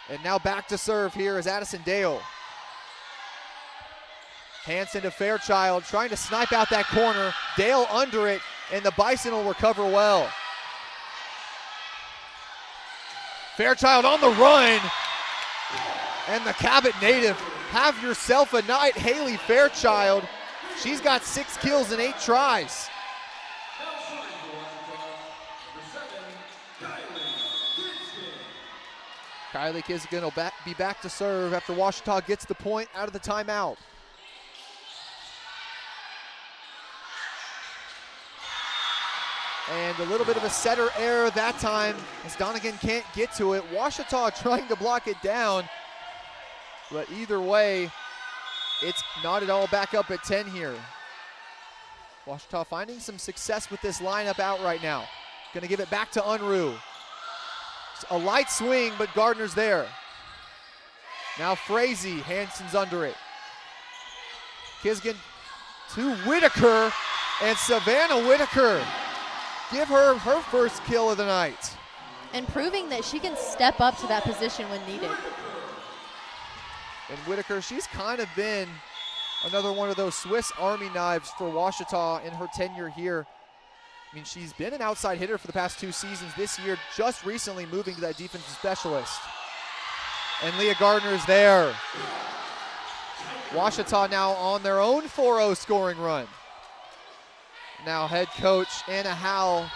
And now back to serve here is Addison Dale. Hanson to Fairchild, trying to snipe out that corner. Dale under it, and the Bison will recover well. Fairchild on the run. And the Cabot native, have yourself a night, Haley Fairchild. She's got 6 kills and 8 tries. Kylie Kisgan will be back to serve after Ouachita gets the point out of the timeout. And a little bit of a setter error that time as Donegan can't get to it. Ouachita trying to block it down. But either way, it's not at all back up at 10 here. Ouachita finding some success with this lineup out right now. Gonna give it back to Unruh. A light swing, but Gardner's there. Now Frazee, Hansen's under it. Kisgan to Whitaker, and Savannah Whitaker give her her first kill of the night. And proving that she can step up to that position when needed. And Whitaker, she's kind of been another one of those Swiss Army knives for Ouachita in her tenure here. I mean, she's been an outside hitter for the past 2 seasons. This year, just recently moving to that defensive specialist. And Leah Gardner's there. Ouachita now on their own 4-0 scoring run. Now head coach Anna Howell,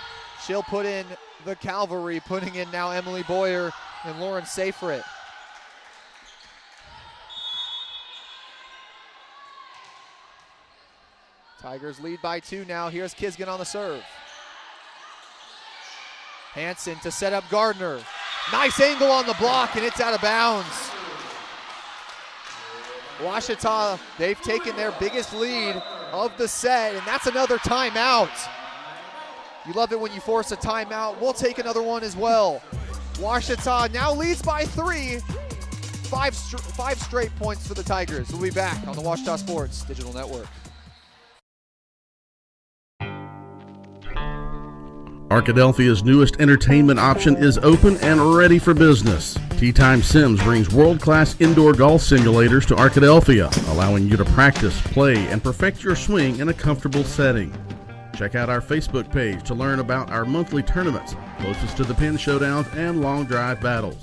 she'll put in the cavalry, putting in now Emily Boyer and Lauren Seyfried. Tigers lead by 2 now. Here's Kisgan on the serve. Hansen to set up Gardner. Nice angle on the block, and it's out of bounds. Ouachita, they've taken their biggest lead of the set, and that's another timeout. You love it when you force a timeout. We'll take another one as well. Ouachita now leads by 3. Five straight points for the Tigers. We'll be back on the Ouachita Sports Digital Network. Arkadelphia's newest entertainment option is open and ready for business. Tea Time Sims brings world-class indoor golf simulators to Arkadelphia, allowing you to practice, play, and perfect your swing in a comfortable setting. Check out our Facebook page to learn about our monthly tournaments, closest to the pin showdowns and long drive battles.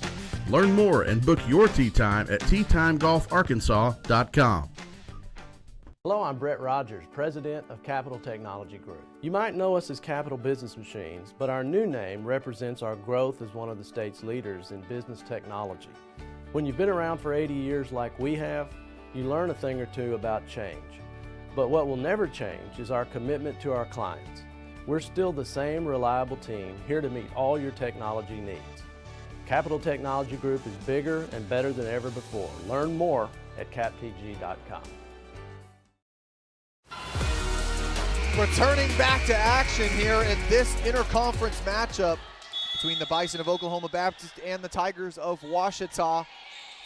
Learn more and book your tee time at teatimegolfarkansas.com. Hello, I'm Brett Rogers, President of Capital Technology Group. You might know us as Capital Business Machines, but our new name represents our growth as one of the state's leaders in business technology. When you've been around for 80 years like we have, you learn a thing or two about change. But what will never change is our commitment to our clients. We're still the same reliable team here to meet all your technology needs. Capital Technology Group is bigger and better than ever before. Learn more at captg.com. Returning back to action here in this interconference matchup between the Bison of Oklahoma Baptist and the Tigers of Ouachita.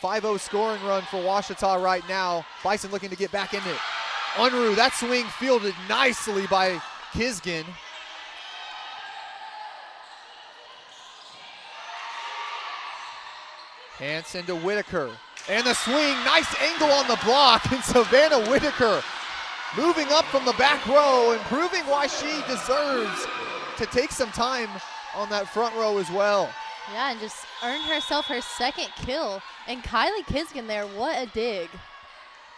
5-0 scoring run for Ouachita right now. Bison looking to get back into it. Unruh, that swing fielded nicely by Kisgan. Hansen to Whitaker. And the swing, nice angle on the block, and Savannah Whitaker moving up from the back row and proving why she deserves to take some time on that front row as well. Yeah, and just earned herself her second kill. And Kylie Kisgan there, what a dig.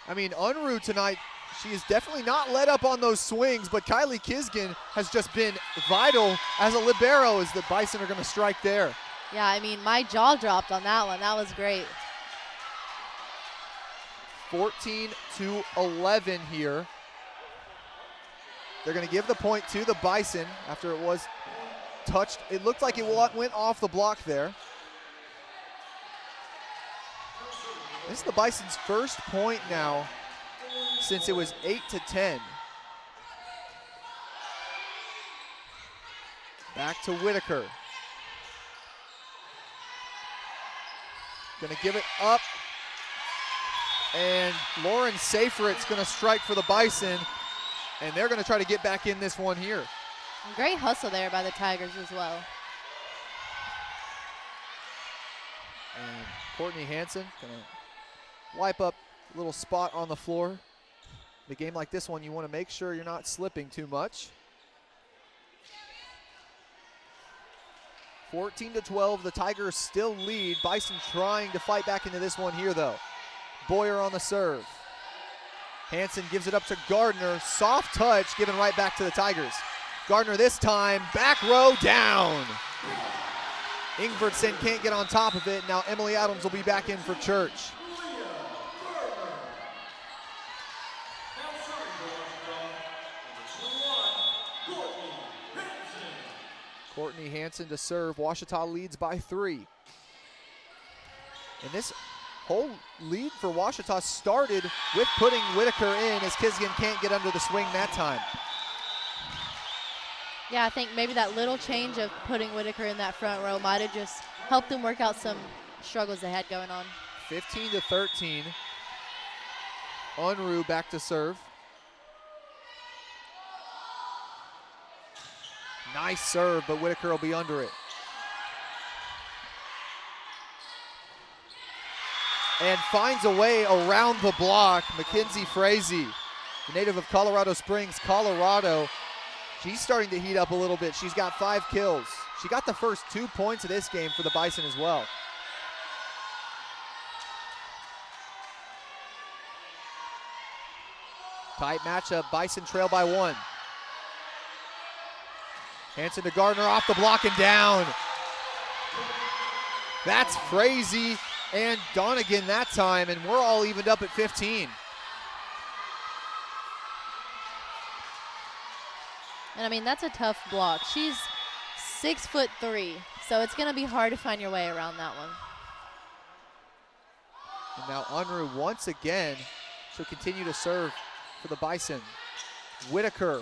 I mean, Unruh tonight, she is definitely not let up on those swings, but Kylie Kisgan has just been vital as a libero as the Bison are going to strike there. Yeah, I mean, my jaw dropped on that one. That was great. 14-11 here. They're going to give the point to the Bison after it was touched. It looked like it went off the block there. This is the Bison's first point now since it was 8-10. Back to Whitaker. Going to give it up. And Lauren Seyfried's going to strike for the Bison. And they're going to try to get back in this one here. Great hustle there by the Tigers as well. And Courtney Hansen going to wipe up a little spot on the floor. In a game like this one, you want to make sure you're not slipping too much. 14-12, the Tigers still lead. Bison trying to fight back into this one here, though. Boyer on the serve. Hansen gives it up to Gardner. Soft touch given right back to the Tigers. Gardner this time, back row down. Ingvartsen can't get on top of it. Now Emily Adams will be back in for Church. Courtney Hansen to serve. Ouachita leads by 3. And this whole lead for Ouachita started with putting Whitaker in as Kisgan can't get under the swing that time. Yeah, I think maybe that little change of putting Whitaker in that front row might have just helped them work out some struggles they had going on. 15-13. Unruh back to serve. Nice serve, but Whitaker will be under it. And finds a way around the block. Mackenzie Frazee, the native of Colorado Springs, Colorado. She's starting to heat up a little bit. She's got 5 kills. She got the first 2 points of this game for the Bison as well. Tight matchup, Bison trail by 1. Hanson to Gardner, off the block and down. That's Frazee and Donegan that time, and we're all evened up at 15. And I mean, that's a tough block. She's 6'3", so it's gonna be hard to find your way around that one. And now Unruh once again, she'll continue to serve for the Bison. Whitaker,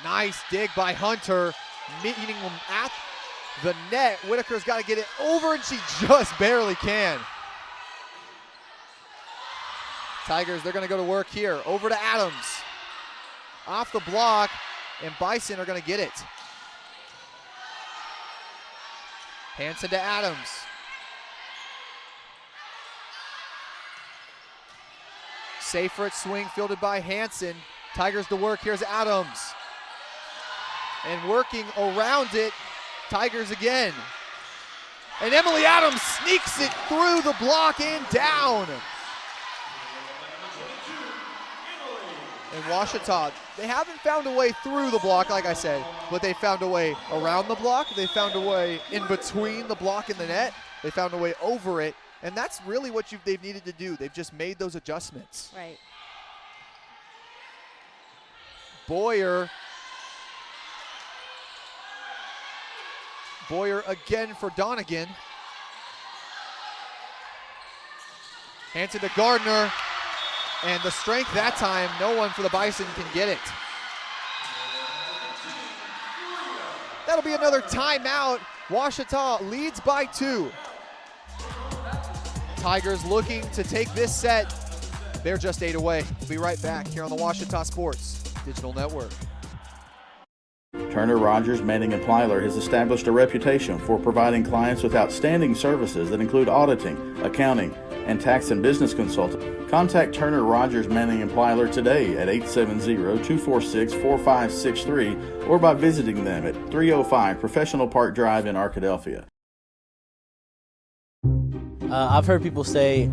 nice dig by Hunter, meeting him at the net. Whitaker's got to get it over, and she just barely can. Tigers, they're going to go to work here. Over to Adams. Off the block, and Bison are going to get it. Hanson to Adams. Seyfried swing fielded by Hanson. Tigers to work. Here's Adams. And working around it, Tigers again. And Emily Adams sneaks it through the block and down. And Ouachita, they haven't found a way through the block, like I said, but they found a way around the block. They found a way in between the block and the net. They found a way over it. And that's really what they've needed to do. They've just made those adjustments. Right. Boyer again for Donegan. Hanson to Gardner. And the strength that time, no one for the Bison can get it. That'll be another timeout. Ouachita leads by 2. Tigers looking to take this set. They're just 8 away. We'll be right back here on the Ouachita Sports Digital Network. Turner, Rogers, Manning & Plyler has established a reputation for providing clients with outstanding services that include auditing, accounting, and tax and business consulting. Contact Turner, Rogers, Manning & Plyler today at 870-246-4563 or by visiting them at 305 Professional Park Drive in Arkadelphia. I've heard people say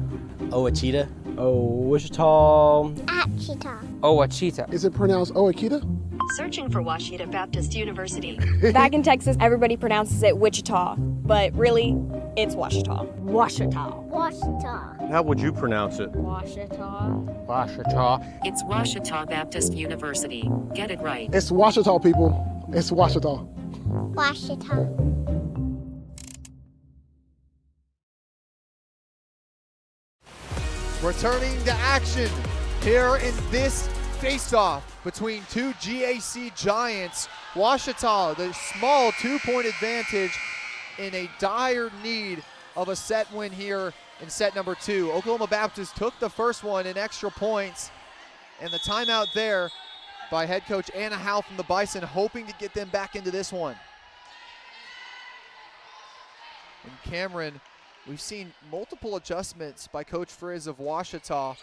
Ouachita. Ouachita. Ouachita. Ouachita. Is it pronounced Ouachita? Searching for Ouachita Baptist University. Back in Texas, everybody pronounces it Wichita, but really, it's Ouachita. Ouachita. Ouachita. How would you pronounce it? Ouachita. Ouachita. It's Ouachita Baptist University. Get it right. It's Ouachita, people. It's Ouachita. Ouachita. Returning to action here in this face-off between two GAC giants. Ouachita, the small 2-point advantage in a dire need of a set win here in set number 2. Oklahoma Baptist took the first one in extra points, and the timeout there by head coach Anna Howe from the Bison, hoping to get them back into this one. And Cameron, we've seen multiple adjustments by Coach Frizz of Ouachita,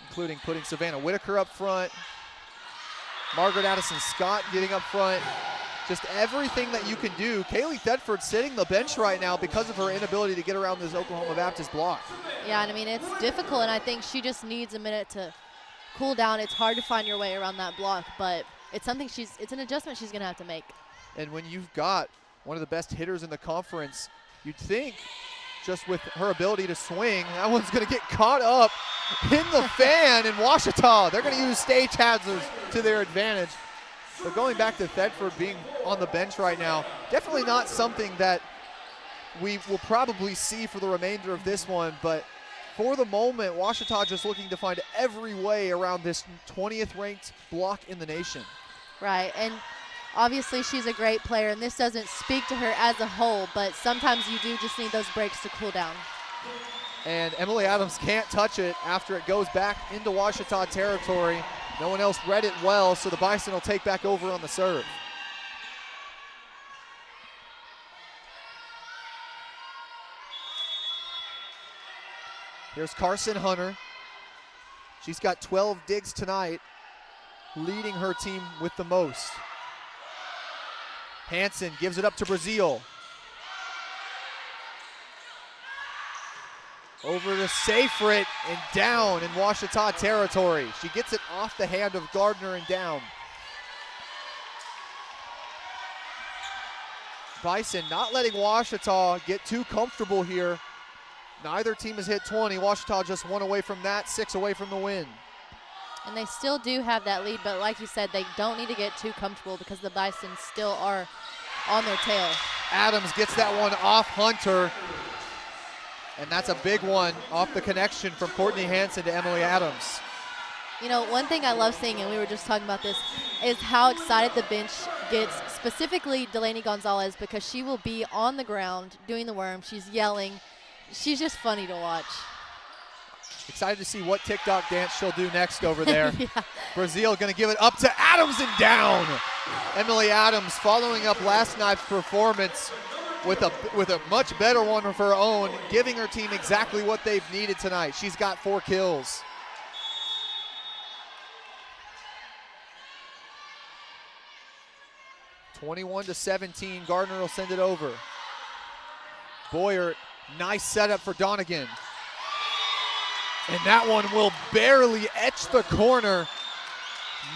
including putting Savannah Whitaker up front, Margaret Addison Scott getting up front, just everything that you can do. Kaylee Thetford sitting the bench right now because of her inability to get around this Oklahoma Baptist block. Yeah, and I mean, it's difficult, and I think she just needs a minute to cool down. It's hard to find your way around that block, but it's something it's an adjustment she's gonna have to make. And when you've got one of the best hitters in the conference, you'd think just with her ability to swing, that one's gonna get caught up in the fan in Ouachita. They're gonna use stage hazards to their advantage. But going back to Thetford being on the bench right now, definitely not something that we will probably see for the remainder of this one, but for the moment, Ouachita just looking to find every way around this 20th ranked block in the nation. Right, and obviously she's a great player, and this doesn't speak to her as a whole, but sometimes you do just need those breaks to cool down. And Emily Adams can't touch it after it goes back into Ouachita territory. No one else read it well, so the Bison will take back over on the serve. Here's Carson Hunter. She's got 12 digs tonight, leading her team with the most. Hansen gives it up to Brazil. Over to Seyfried and down in Ouachita territory. She gets it off the hand of Gardner and down. Bison not letting Ouachita get too comfortable here. Neither team has hit 20. Ouachita just 1 away from that, 6 away from the win. And they still do have that lead, but like you said, they don't need to get too comfortable because the Bison still are on their tail. Adams gets that one off Hunter. And that's a big one off the connection from Courtney Hansen to Emily Adams. You know, one thing I love seeing, and we were just talking about this, is how excited the bench gets, specifically Delaney Gonzalez, because she will be on the ground doing the worm. She's yelling. She's just funny to watch. Excited to see what TikTok dance she'll do next over there. Yeah. Brazil going to give it up to Adams and down. Emily Adams following up last night's performance with a much better one of her own, giving her team exactly what they've needed tonight. She's got 4 kills. (21-17), Gardner will send it over. Boyer, nice setup for Donegan. And that one will barely etch the corner.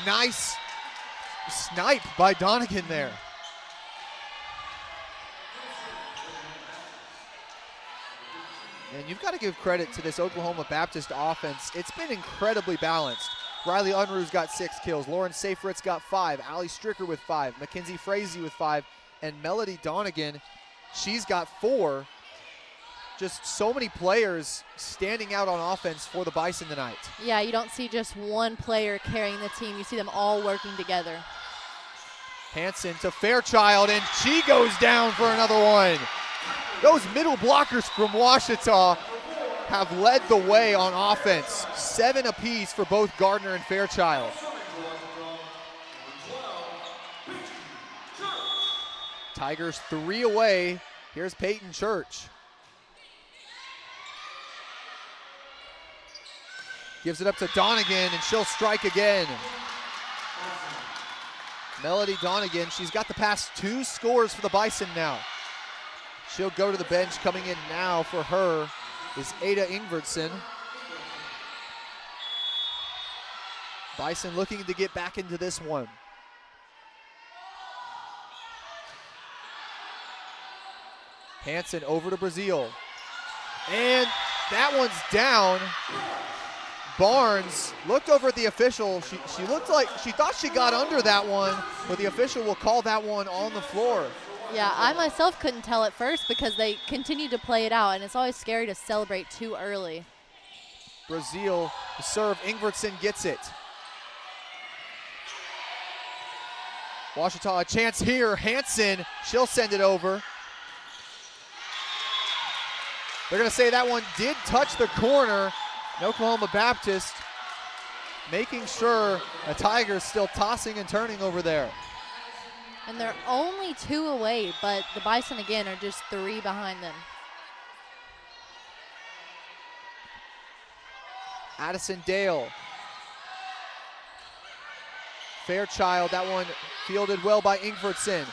Nice snipe by Donegan there. And you've got to give credit to this Oklahoma Baptist offense. It's been incredibly balanced. Riley Unruh's got 6 kills. Lauren Seyfried's got 5. Allie Stricker with 5. Mackenzie Frazee with 5. And Melody Donegan, she's got 4. Just so many players standing out on offense for the Bison tonight. Yeah, you don't see just one player carrying the team. You see them all working together. Hansen to Fairchild, and she goes down for another one. Those middle blockers from Ouachita have led the way on offense. 7 apiece for both Gardner and Fairchild. Tigers 3 away. Here's Peyton Church. Gives it up to Donegan, and she'll strike again. Melody Donegan, she's got the past 2 scores for the Bison now. She'll go to the bench. Coming in now for her is Ada Ingvardsson. Bison looking to get back into this one. Hansen over to Brazil. And that one's down. Barnes looked over at the official. She looked like she thought she got under that one, but the official will call that one on the floor. Yeah, I myself couldn't tell at first because they continued to play it out, and it's always scary to celebrate too early. Brazil serve. Ingvardsson gets it. Ouachita a chance here. Hansen, she'll send it over. They're going to say that one did touch the corner. And Oklahoma Baptist making sure the Tigers still tossing and turning over there. And they're only 2 away, but the Bison again are just 3 behind them. Addison Dale. Fairchild, that one fielded well by Ingvardsson.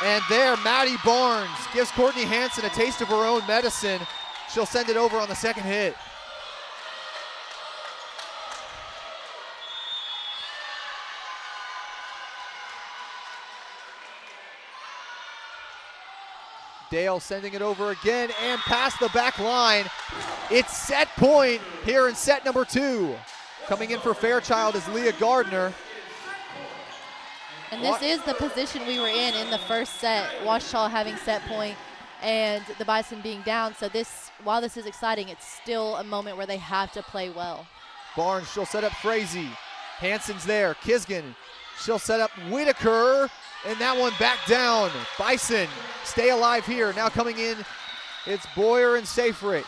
And there, Maddie Barnes gives Courtney Hansen a taste of her own medicine. She'll send it over on the second hit. Dale sending it over again and past the back line. It's set point here in set number 2. Coming in for Fairchild is Leah Gardner. And this is the position we were in the first set. Ouachita having set point and the Bison being down. So this, while this is exciting, it's still a moment where they have to play well. Barnes, she'll set up Frazee. Hansen's there. Kisgan, she'll set up Whitaker. And that one back down. Bison stay alive here. Now coming in, it's Boyer and Seyfried.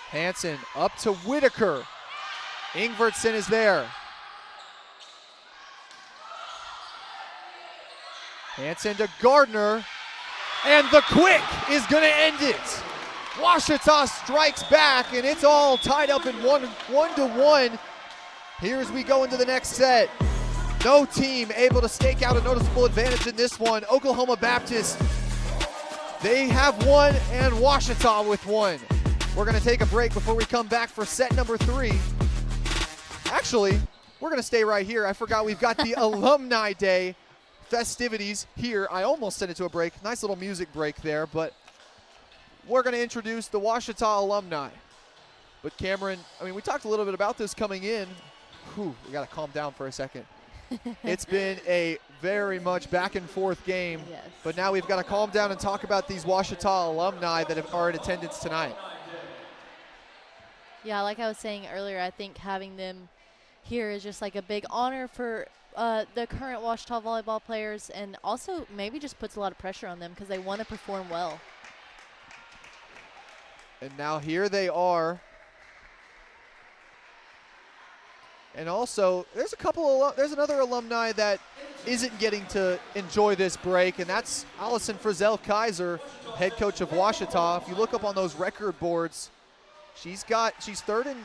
Hansen up to Whitaker. Ingvartsen is there. Hansen to Gardner. And the quick is going to end it. Ouachita strikes back, and it's all tied up in 1-1. Here as we go into the next set. No team able to stake out a noticeable advantage in this one. Oklahoma Baptist, they have one, and Ouachita with one. We're going to take a break before we come back for set number 3. Actually, we're going to stay right here. I forgot we've got the Alumni Day festivities here. I almost sent it to a break. Nice little music break there, but we're going to introduce the Ouachita alumni. But Cameron, I mean, we talked a little bit about this coming in. Whew, we got to calm down for a second. It's been a very much back and forth game, yes. But now we've got to calm down and talk about these Ouachita alumni that are in attendance tonight. Yeah, like I was saying earlier, I think having them here is just like a big honor for the current Ouachita volleyball players, and also maybe just puts a lot of pressure on them because they want to perform well. And now here they are. And also, there's another alumni that isn't getting to enjoy this break, and that's Allison Frizzell-Kaiser, head coach of Ouachita. If you look up on those record boards, she's third in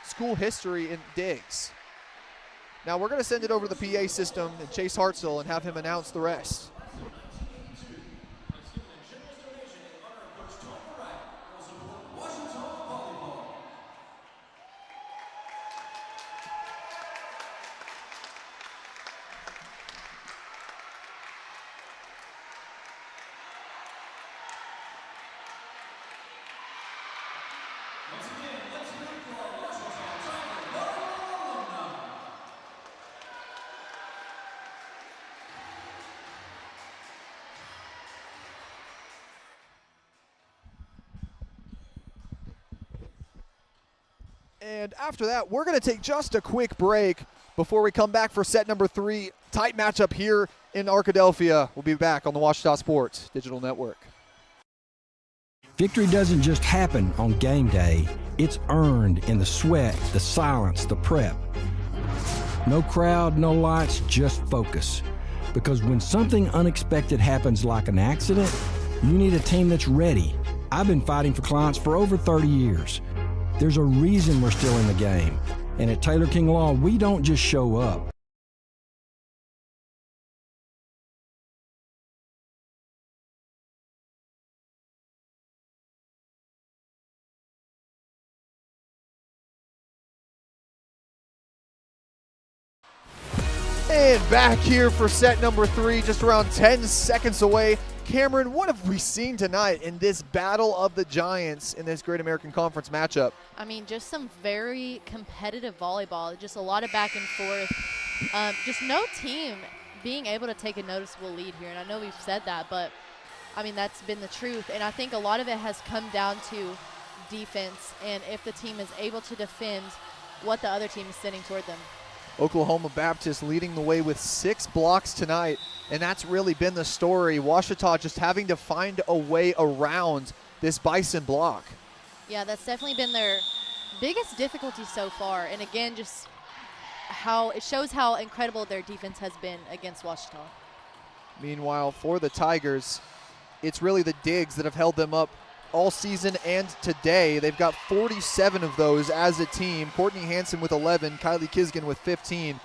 school history in digs. Now we're going to send it over to the PA system and Chase Hartzell and have him announce the rest. And after that, we're going to take just a quick break before we come back for set number 3. Tight matchup here in Arkadelphia. We'll be back on the Ouachita Sports Digital Network. Victory doesn't just happen on game day. It's earned in the sweat, the silence, the prep. No crowd, no lights, just focus. Because when something unexpected happens like an accident, you need a team that's ready. I've been fighting for clients for over 30 years. There's a reason we're still in the game. And at Taylor King Law, we don't just show up. And back here for set number 3, just around 10 seconds away. Cameron, what have we seen tonight in this battle of the Giants in this Great American Conference matchup? I mean, just some very competitive volleyball, just a lot of back and forth. Just no team being able to take a noticeable lead here, and I know we've said that, but I mean, that's been the truth. And I think a lot of it has come down to defense, and if the team is able to defend what the other team is sending toward them. Oklahoma Baptist leading the way with 6 blocks tonight, and that's really been the story. Ouachita just having to find a way around this Bison block. Yeah, that's definitely been their biggest difficulty so far, and again, just how it shows how incredible their defense has been against Ouachita. Meanwhile, for the Tigers, it's really the digs that have held them up all season and today. They've got 47 of those as a team. Courtney Hansen with 11, Kylie Kisgan with 15.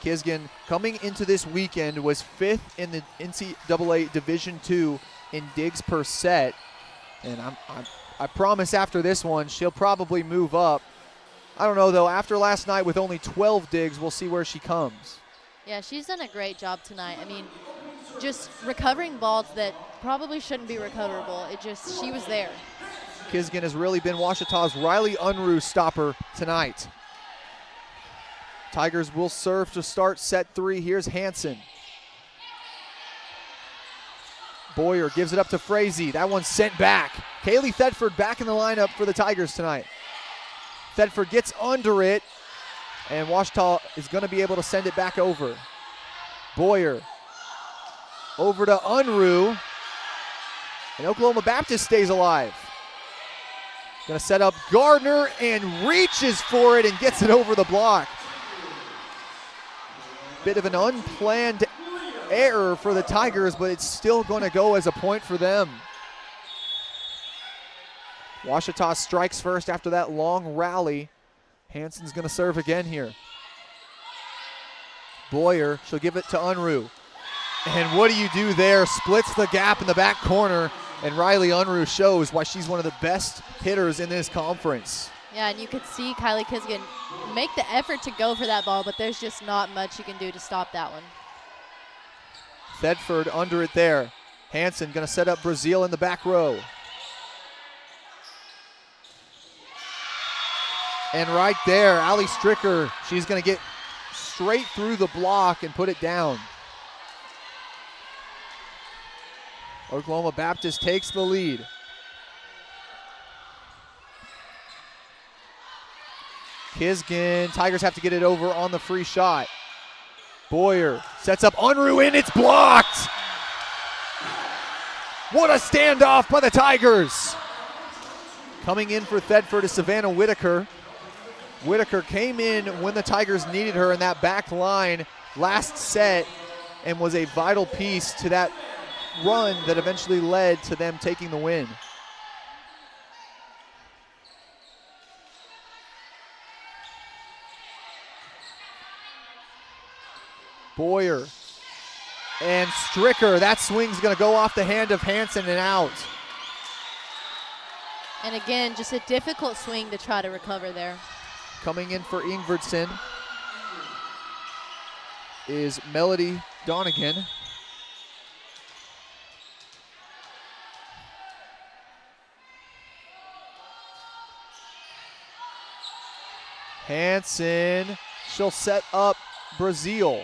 Kisgan coming into this weekend was 5th in the NCAA Division II in digs per set. And I promise after this one, she'll probably move up. I don't know, though. After last night with only 12 digs, we'll see where she comes. Yeah, she's done a great job tonight. I mean, just recovering balls that probably shouldn't be recoverable. She was there. Kisgan has really been Ouachita's Riley Unruh stopper tonight. Tigers will serve to start set 3. Here's Hansen. Boyer gives it up to Frazee. That one's sent back. Kaylee Thetford back in the lineup for the Tigers tonight. Thetford gets under it, and Ouachita is going to be able to send it back over. Boyer over to Unruh, and Oklahoma Baptist stays alive. Gonna set up Gardner and reaches for it and gets it over the block. Bit of an unplanned error for the Tigers, but it's still gonna go as a point for them. Ouachita strikes first after that long rally. Hanson's gonna serve again here. Boyer, she'll give it to Unruh. And what do you do there? Splits the gap in the back corner, and Riley Unruh shows why she's one of the best hitters in this conference. Yeah, and you could see Kylie Kisgan make the effort to go for that ball, but there's just not much you can do to stop that one. Thedford under it there. Hanson gonna set up Brazil in the back row. And right there, Ali Stricker, she's gonna get straight through the block and put it down. Oklahoma Baptist takes the lead. Kisgan, Tigers have to get it over on the free shot. Boyer sets up Unruh and it's blocked. What a standoff by the Tigers. Coming in for Thedford is Savannah Whitaker. Whitaker came in when the Tigers needed her in that back line last set and was a vital piece to that run that eventually led to them taking the win. Boyer and Stricker, that swing's gonna go off the hand of Hanson and out. And again, just a difficult swing to try to recover there. Coming in for Ingvardsson is Melody Donegan. Hanson, she'll set up Brazil.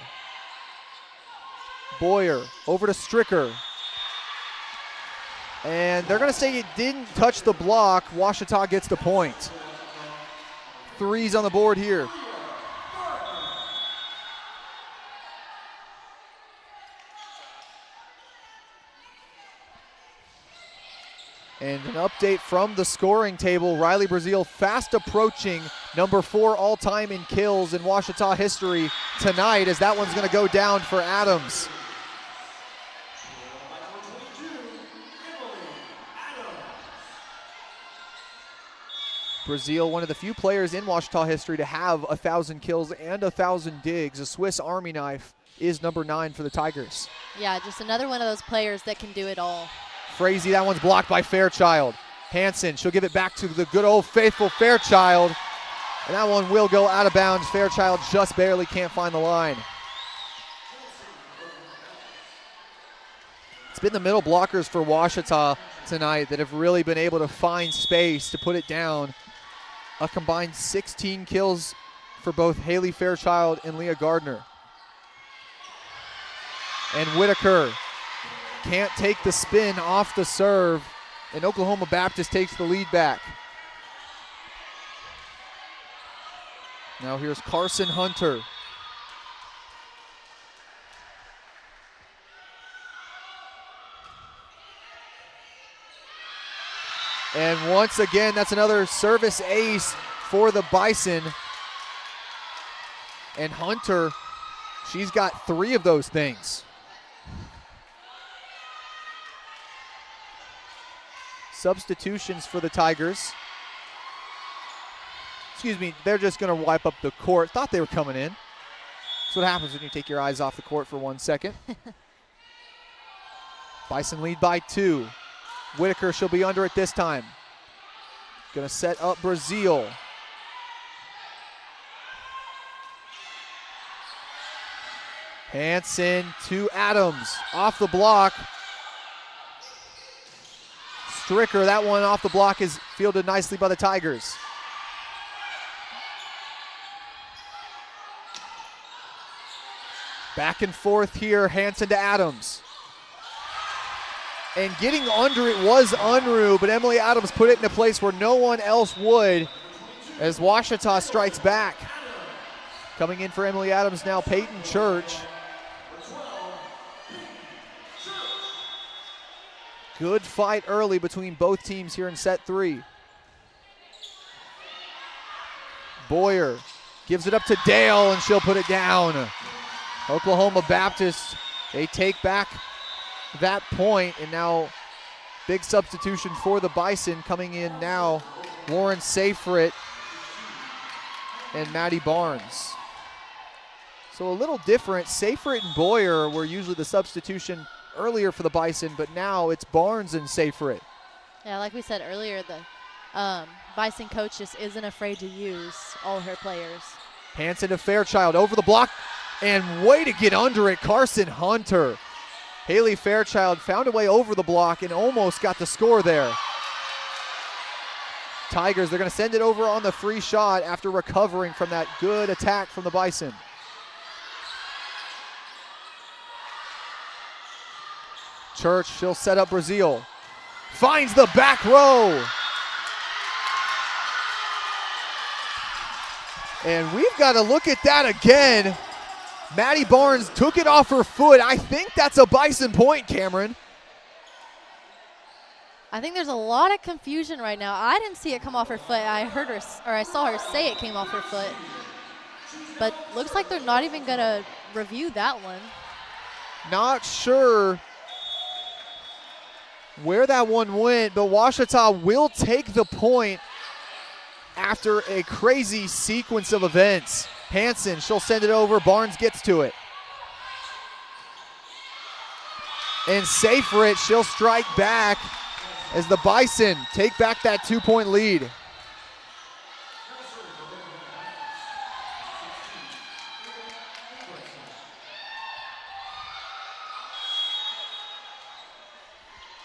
Boyer over to Stricker. And they're gonna say it didn't touch the block. Ouachita gets the point. Threes on the board here. And an update from the scoring table. Riley Brazil fast approaching number 4 all-time in kills in Ouachita history tonight, as that one's gonna go down for Adams. Brazil, one of the few players in Ouachita history to have 1,000 kills and 1,000 digs. A Swiss Army knife, is number 9 for the Tigers. Yeah, just another one of those players that can do it all. Frazee, that one's blocked by Fairchild. Hanson, she'll give it back to the good old faithful Fairchild. And that one will go out of bounds. Fairchild just barely can't find the line. It's been the middle blockers for Ouachita tonight that have really been able to find space to put it down. A combined 16 kills for both Haley Fairchild and Leah Gardner. And Whitaker can't take the spin off the serve, and Oklahoma Baptist takes the lead back. Now here's Carson Hunter. And once again, that's another service ace for the Bison. And Hunter, she's got 3 of those things. Substitutions for the Tigers. Excuse me, they're just gonna wipe up the court. Thought they were coming in. That's what happens when you take your eyes off the court for 1 second. Bison lead by 2. Whitaker, she'll be under it this time. Gonna set up Brazil. Hanson to Adams, off the block. Stricker, that one off the block is fielded nicely by the Tigers. Back and forth here, Hanson to Adams. And getting under it was Unruh, but Emily Adams put it in a place where no one else would, as Ouachita strikes back. Coming in for Emily Adams now, Peyton Church. Good fight early between both teams here in set 3. Boyer gives it up to Dale, and she'll put it down. Oklahoma Baptist, they take back that point, and now big substitution for the Bison coming in now. Lauren Seyfried and Maddie Barnes. So a little different. Seyfried and Boyer were usually the substitution earlier for the Bison, but now it's Barnes and Seyfried. Yeah, like we said earlier, the Bison coach just isn't afraid to use all her players. Hanson to Fairchild over the block, and way to get under it, Carson Hunter. Haley Fairchild found a way over the block and almost got the score there. Tigers, they're going to send it over on the free shot after recovering from that good attack from the Bison. Church, she'll set up Brazil. Finds the back row. And we've got to look at that again. Maddie Barnes took it off her foot. I think that's a Bison point, Cameron. I think there's a lot of confusion right now. I didn't see it come off her foot. I heard her, or I saw her say it came off her foot. But looks like they're not even going to review that one. Not sure where that one went, but Ouachita will take the point after a crazy sequence of events. Hanson, she'll send it over. Barnes gets to it. And Seyfried, she'll strike back as the Bison take back that 2-point lead.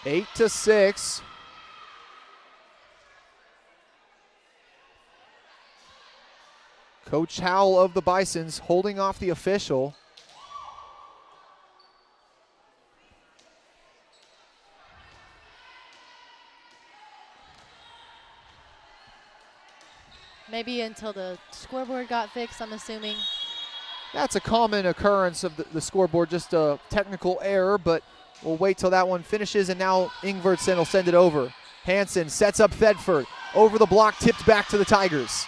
Eight to 6. Coach Howell of the Bisons holding off the official. Maybe until the scoreboard got fixed, I'm assuming. That's a common occurrence of the scoreboard, just a technical error, but we'll wait till that one finishes, and now Ingvartsen will send it over. Hanson sets up Thedford. Over the block, tipped back to the Tigers.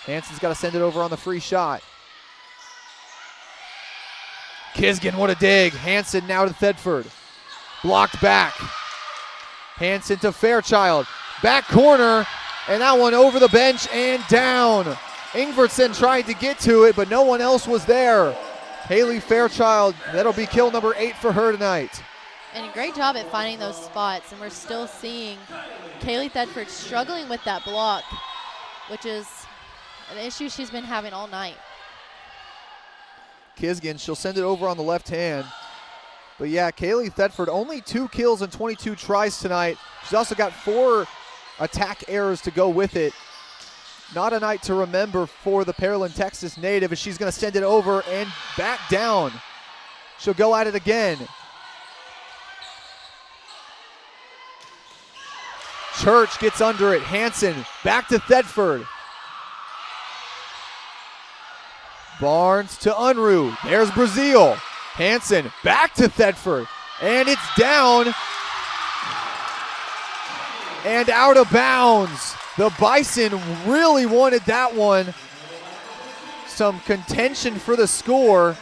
Hanson's got to send it over on the free shot. Kisgan, what a dig. Hanson now to Thedford. Blocked back. Hanson to Fairchild. Back corner, and that one over the bench and down. Ingvartsen tried to get to it, but no one else was there. Haley Fairchild, that'll be kill number 8 for her tonight. And a great job at finding those spots, and we're still seeing Kaylee Thedford struggling with that block, which is an issue she's been having all night. Kisgan, she'll send it over on the left hand. But yeah, Kaylee Thedford, only 2 kills and 22 tries tonight. She's also got 4 attack errors to go with it. Not a night to remember for the Pearland, Texas native, as she's going to send it over and back down. She'll go at it again. Church gets under it. Hanson back to Thedford. Barnes to Unruh. There's Brazil. Hanson back to Thedford. And it's down and out of bounds. The Bison really wanted that one. Some contention for the score,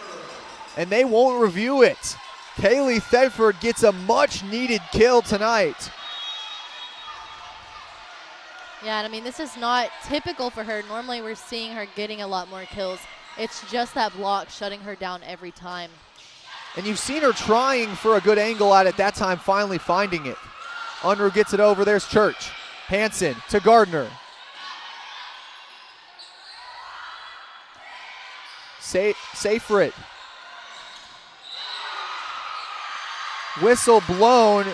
and they won't review it. Kaylee Thedford gets a much-needed kill tonight. Yeah, and I mean, this is not typical for her. Normally we're seeing her getting a lot more kills. It's just that block shutting her down every time. And you've seen her trying for a good angle at it, that time finally finding it. Unruh gets it over. There's Church. Hanson to Gardner. Seyfried. Whistle blown.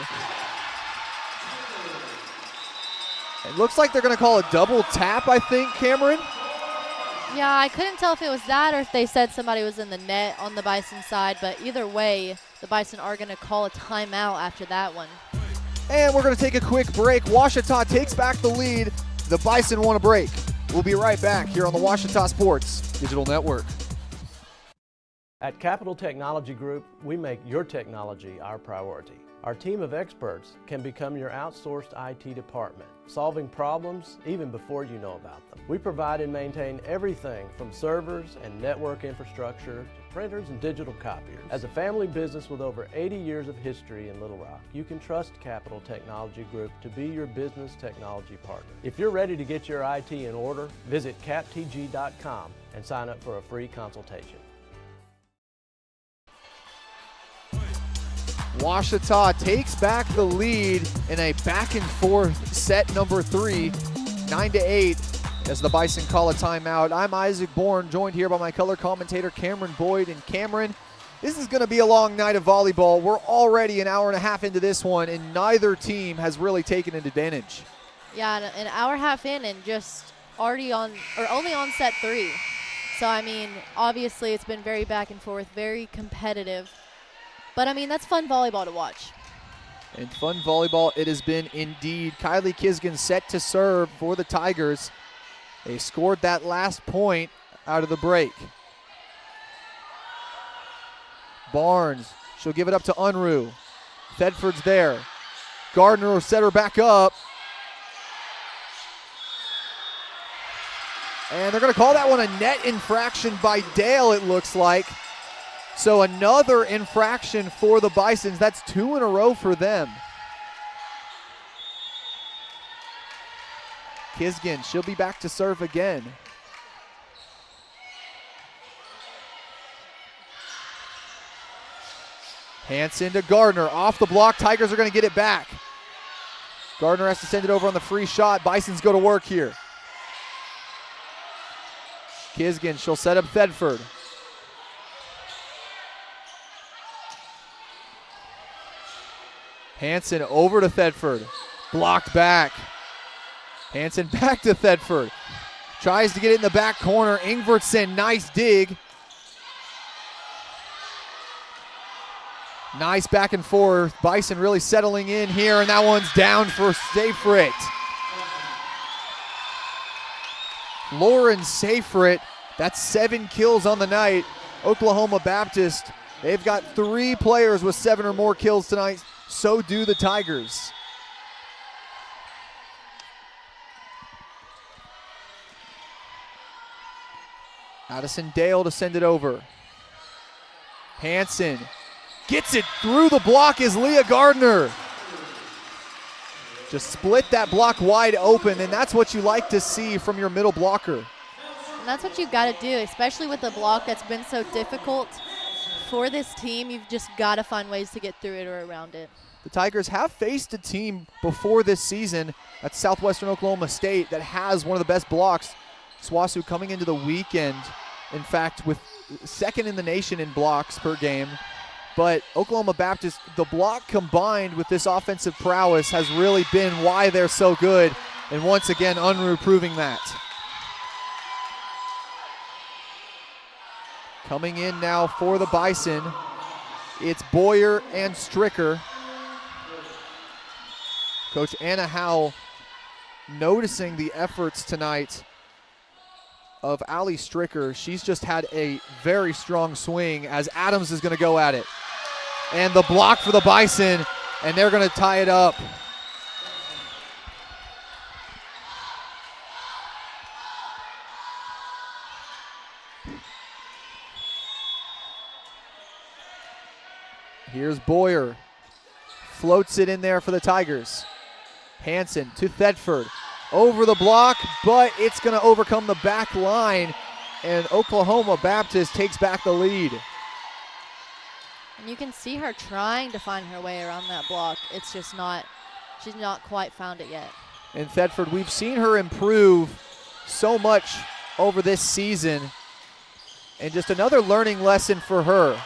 It looks like they're going to call a double tap, I think, Cameron. Yeah, I couldn't tell if it was that or if they said somebody was in the net on the Bison side, but either way, the Bison are going to call a timeout after that one. And we're going to take a quick break. Ouachita takes back the lead. The Bison want a break. We'll be right back here on the Ouachita Sports Digital Network. At Capital Technology Group, we make your technology our priority. Our team of experts can become your outsourced IT department, solving problems even before you know about them. We provide and maintain everything from servers and network infrastructure to printers and digital copiers. As a family business with over 80 years of history in Little Rock, you can trust Capital Technology Group to be your business technology partner. If you're ready to get your IT in order, visit captg.com and sign up for a free consultation. Ouachita takes back the lead in a back and forth set number 3, 9-8, as the Bison call a timeout. I'm Isaac Bourne, joined here by my color commentator Cameron Boyd. And Cameron, this is going to be a long night of volleyball. We're already an hour and a half into this one, and neither team has really taken an advantage. Yeah, an hour and a half in and just already on, or only on set 3. So, I mean, obviously it's been very back and forth, very competitive. But, I mean, that's fun volleyball to watch. And fun volleyball it has been indeed. Kylie Kisgan set to serve for the Tigers. They scored that last point out of the break. Barnes, she'll give it up to Unruh. Thedford's there. Gardner will set her back up. And they're going to call that one a net infraction by Dale, it looks like. So another infraction for the Bisons. That's 2 in a row for them. Kisgan, she'll be back to serve again. Hanson to Gardner, off the block. Tigers are going to get it back. Gardner has to send it over on the free shot. Bisons go to work here. Kisgan, she'll set up Thedford. Hanson over to Thedford. Blocked back. Hanson back to Thedford. Tries to get it in the back corner. Ingvartsen, nice dig. Nice back and forth. Bison really settling in here, and that one's down for Seyfried. Lauren Seyfried, that's 7 kills on the night. Oklahoma Baptist, they've got 3 players with 7 or more kills tonight. So do the Tigers. Addison Dale to send it over. Hanson gets it through the block is Leah Gardner. Just split that block wide open, and that's what you like to see from your middle blocker. And that's what you've got to do, especially with the block that's been so difficult for this team. You've just got to find ways to get through it or around it. The Tigers have faced a team before this season at Southwestern Oklahoma State that has one of the best blocks. SWOSU coming into the weekend, in fact, with 2nd in the nation in blocks per game. But Oklahoma Baptist, the block combined with this offensive prowess has really been why they're so good. And once again, Unruh proving that. Coming in now for the Bison, it's Boyer and Stricker. Coach Anna Howell noticing the efforts tonight of Allie Stricker. She's just had a very strong swing as Adams is going to go at it. And the block for the Bison, and they're going to tie it up. Here's Boyer. Floats it in there for the Tigers. Hanson to Thedford. Over the block, but it's going to overcome the back line, and Oklahoma Baptist takes back the lead. And you can see her trying to find her way around that block. It's just not, she's not quite found it yet. And Thedford, we've seen her improve so much over this season, and just another learning lesson for her.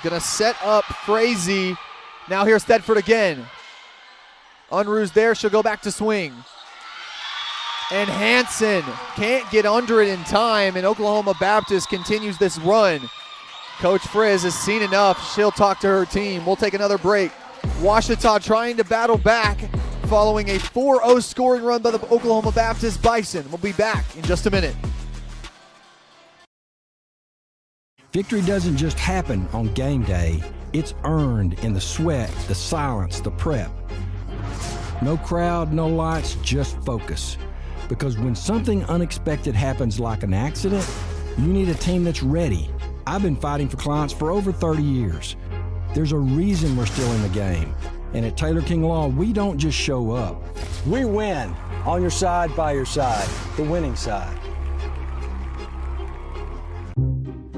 Gonna set up Frazee. Now here's Thedford again. Unruh's there, she'll go back to swing. And Hanson can't get under it in time, and Oklahoma Baptist continues this run. Coach Friz has seen enough. She'll talk to her team. We'll take another break. Ouachita trying to battle back following a 4-0 scoring run by the Oklahoma Baptist Bison. We'll be back in just a minute. Victory doesn't just happen on game day. It's earned in the sweat, the silence, the prep. No crowd, no lights, just focus. Because when something unexpected happens like an accident, you need a team that's ready. I've been fighting for clients for over 30 years. There's a reason we're still in the game. And at Taylor King Law, we don't just show up. We win. On your side, by your side. The winning side.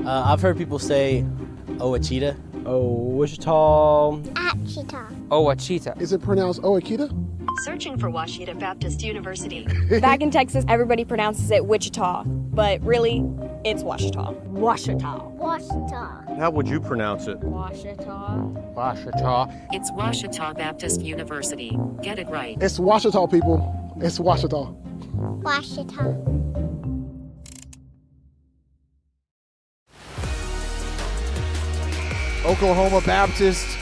I've heard people say, oh, a cheetah. Oh, Wichita. Achita. Oh, a cheetah. Is it pronounced Oakita? Searching for Washita Baptist University. Back in Texas, everybody pronounces it Wichita, but really, it's Washita. Washita. Washita. How would you pronounce it? Washita. Washita. It's Washita Baptist University. Get it right. It's Washita, people. It's Washita. Washita. Oklahoma Baptist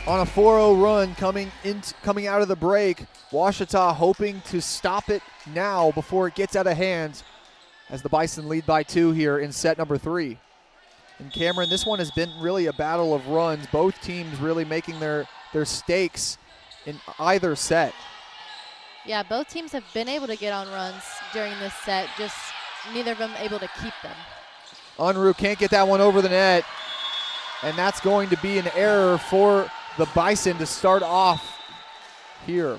on a 4-0 run coming out of the break. Washita hoping to stop it now before it gets out of hand as the Bison lead by 2 here in set number 3. And Cameron, this one has been really a battle of runs. Both teams really making their stakes in either set. Yeah, both teams have been able to get on runs during this set, just neither of them able to keep them. Unruh can't get that one over the net. And that's going to be an error for the Bison to start off here.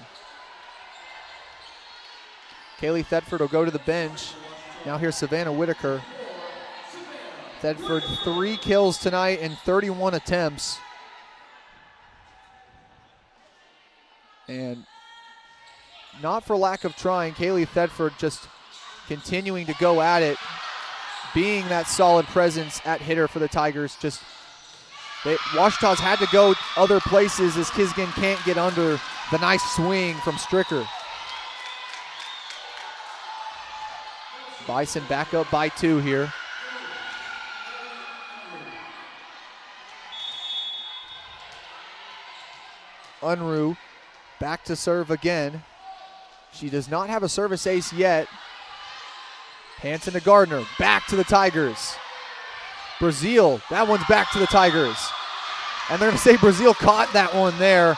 Kaylee Thetford will go to the bench. Now here's Savannah Whitaker. Thetford 3 kills tonight in 31 attempts. And not for lack of trying, Kaylee Thetford just continuing to go at it, being that solid presence at hitter for the Tigers. Washita's had to go other places as Kisgan can't get under the nice swing from Stricker. Bison back up by 2 here. Unruh back to serve again. She does not have a service ace yet. Hanson to Gardner, back to the Tigers. Brazil, that one's back to the Tigers. And they're going to say Brazil caught that one there.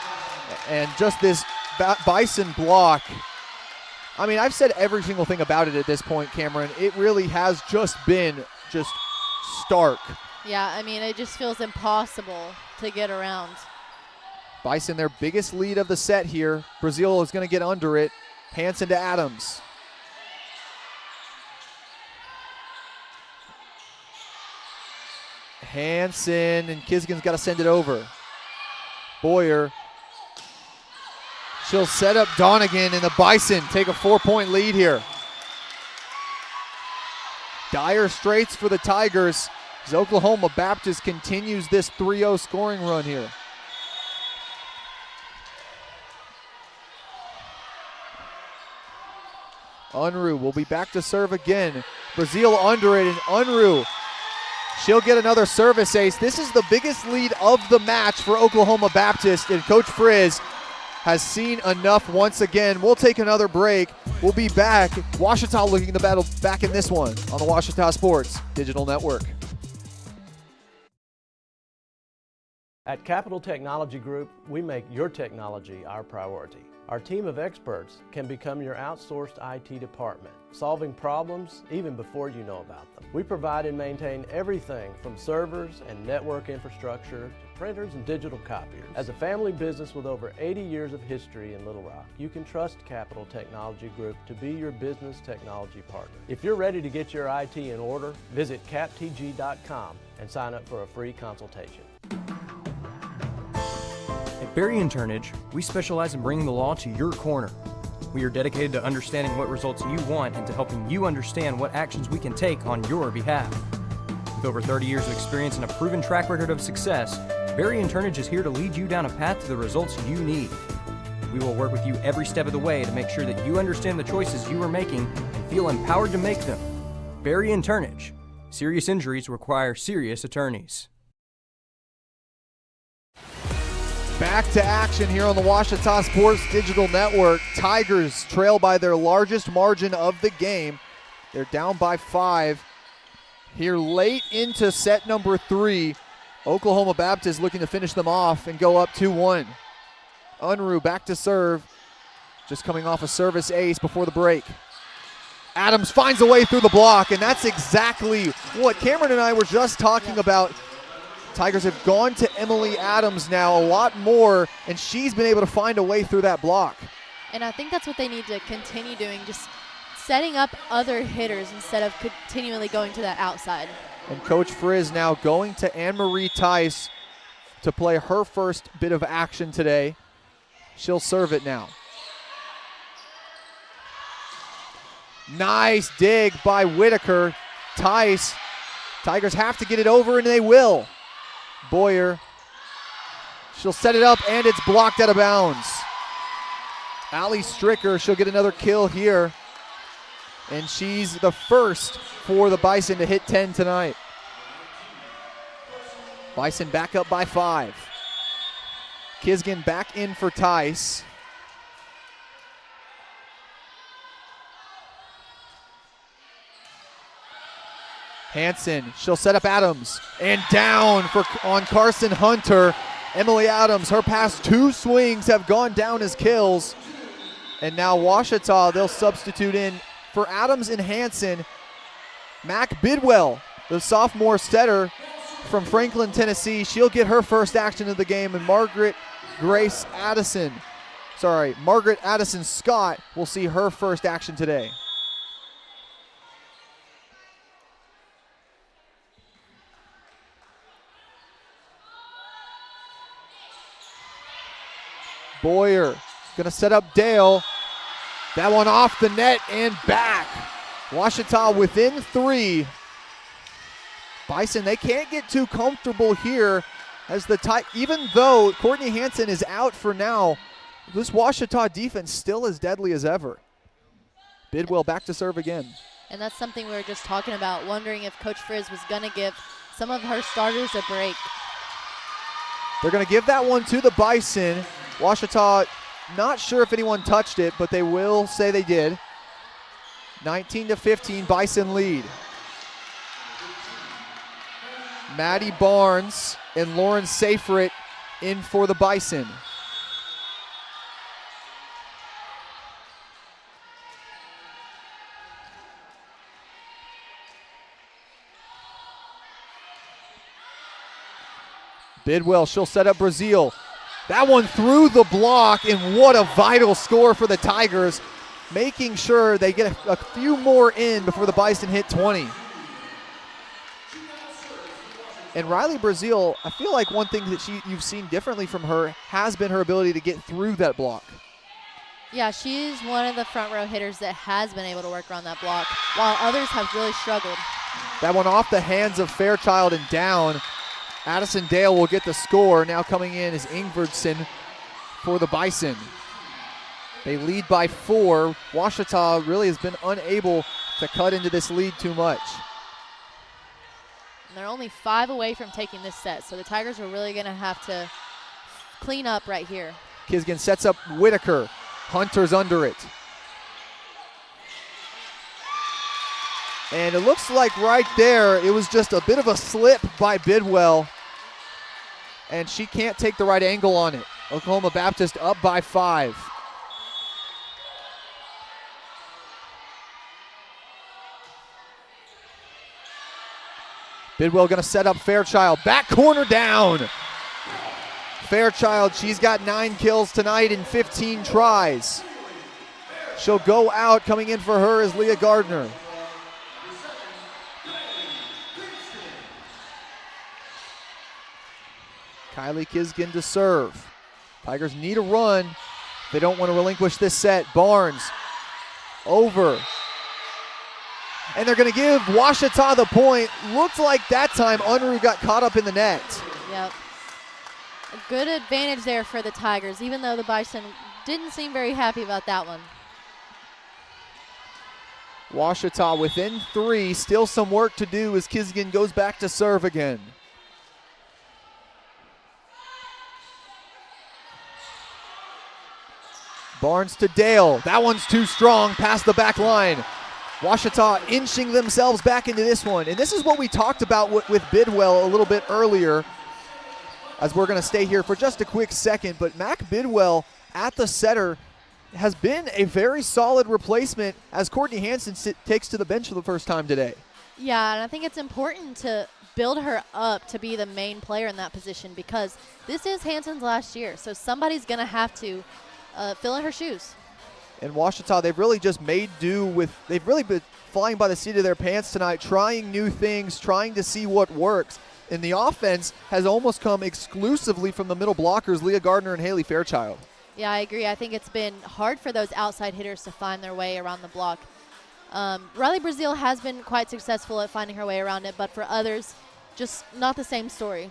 And just this Bison block. I mean, I've said every single thing about it at this point, Cameron. It really has just been stark. Yeah, I mean, it just feels impossible to get around. Bison, their biggest lead of the set here. Brazil is going to get under it. Hanson to Adams. Hanson, and Kisgan's got to send it over. Boyer. She'll set up Donegan, and the Bison take a 4-point lead here. Dire straits for the Tigers as Oklahoma Baptist continues this 3-0 scoring run here. Unruh will be back to serve again. Brazil under it, and Unruh, she'll get another service ace. This is the biggest lead of the match for Oklahoma Baptist, and Coach Frizz has seen enough once again. We'll take another break. We'll be back. Washita looking to battle back in this one on the Washita Sports Digital Network. At Capital Technology Group, we make your technology our priority. Our team of experts can become your outsourced IT department, solving problems even before you know about them. We provide and maintain everything from servers and network infrastructure to printers and digital copiers. As a family business with over 80 years of history in Little Rock, you can trust Capital Technology Group to be your business technology partner. If you're ready to get your IT in order, visit captg.com and sign up for a free consultation. At Berry & Turnage, we specialize in bringing the law to your corner. We are dedicated to understanding what results you want and to helping you understand what actions we can take on your behalf. With over 30 years of experience and a proven track record of success, Berry & Turnage is here to lead you down a path to the results you need. We will work with you every step of the way to make sure that you understand the choices you are making and feel empowered to make them. Berry & Turnage. Serious injuries require serious attorneys. Back to action here on the Washita Sports Digital Network. Tigers trail by their largest margin of the game. They're down by 5 here late into set number 3. Oklahoma Baptist looking to finish them off and go up 2-1. Unruh back to serve, just coming off a service ace before the break. Adams finds a way through the block, and that's exactly what Cameron and I were just talking about. Tigers have gone to Emily Adams now a lot more, and she's been able to find a way through that block. And I think that's what they need to continue doing, just setting up other hitters instead of continually going to that outside. And Coach Frizz now going to Anne-Marie Tice to play her first bit of action today. She'll serve it now. Nice dig by Whitaker. Tice. Tigers have to get it over, and they will. Boyer. She'll set it up, and it's blocked out of bounds. Allie Stricker, she'll get another kill here. And she's the first for the Bison to hit 10 tonight. Bison back up by 5. Kisgan back in for Tice. Hanson, she'll set up Adams, and down on Carson Hunter. Emily Adams, her past 2 swings have gone down as kills. And now Ouachita, they'll substitute in for Adams and Hanson. Mac Bidwell, the sophomore setter from Franklin, Tennessee, she'll get her first action of the game, and Margaret Addison Scott will see her first action today. Boyer gonna set up Dale. That one off the net and back. Ouachita within 3. Bison, they can't get too comfortable here as even though Courtney Hanson is out for now, this Ouachita defense still as deadly as ever. Bidwell back to serve again. And that's something we were just talking about, wondering if Coach Frizz was going to give some of her starters a break. They're going to give that one to the Bison. Ouachita, not sure if anyone touched it, but they will say they did. 19-15, Bison lead. Maddie Barnes and Lauren Seyfried in for the Bison. Bidwell, she'll set up Brazil. That one through the block, and what a vital score for the Tigers, making sure they get a few more in before the Bison hit 20. And Riley Brazil, I feel like one thing that you've seen differently from her has been her ability to get through that block. Yeah, she's one of the front row hitters that has been able to work around that block, while others have really struggled. That one off the hands of Fairchild and down. Addison Dale will get the score. Now coming in is Ingvardson for the Bison. They lead by 4. Ouachita really has been unable to cut into this lead too much. And they're only 5 away from taking this set, so the Tigers are really going to have to clean up right here. Kisgan sets up Whitaker. Hunter's under it. And it looks like right there, it was just a bit of a slip by Bidwell, and she can't take the right angle on it. Oklahoma Baptist up by 5. Bidwell gonna set up Fairchild. Back corner down. Fairchild, she's got 9 kills tonight in 15 tries. She'll go out. Coming in for her is Leah Gardner. Kylie Kisgan to serve. Tigers need a run. They don't want to relinquish this set. Barnes over. And they're going to give Ouachita the point. Looked like that time Unruh got caught up in the net. Yep. A good advantage there for the Tigers, even though the Bison didn't seem very happy about that one. Ouachita within 3. Still some work to do as Kisgan goes back to serve again. Barnes to Dale. That one's too strong past the back line. Washita inching themselves back into this one. And this is what we talked about with Bidwell a little bit earlier, as we're going to stay here for just a quick second. But Mac Bidwell at the setter has been a very solid replacement as Courtney Hansen takes to the bench for the first time today. Yeah, and I think it's important to build her up to be the main player in that position, because this is Hansen's last year. So somebody's going to have to fill in her shoes. And Washita, they've really just made do with, they've really been flying by the seat of their pants tonight, trying new things, trying to see what works. And the offense has almost come exclusively from the middle blockers, Leah Gardner and Haley Fairchild. Yeah, I agree. I think it's been hard for those outside hitters to find their way around the block. Riley Brazil has been quite successful at finding her way around it, but for others, just not the same story.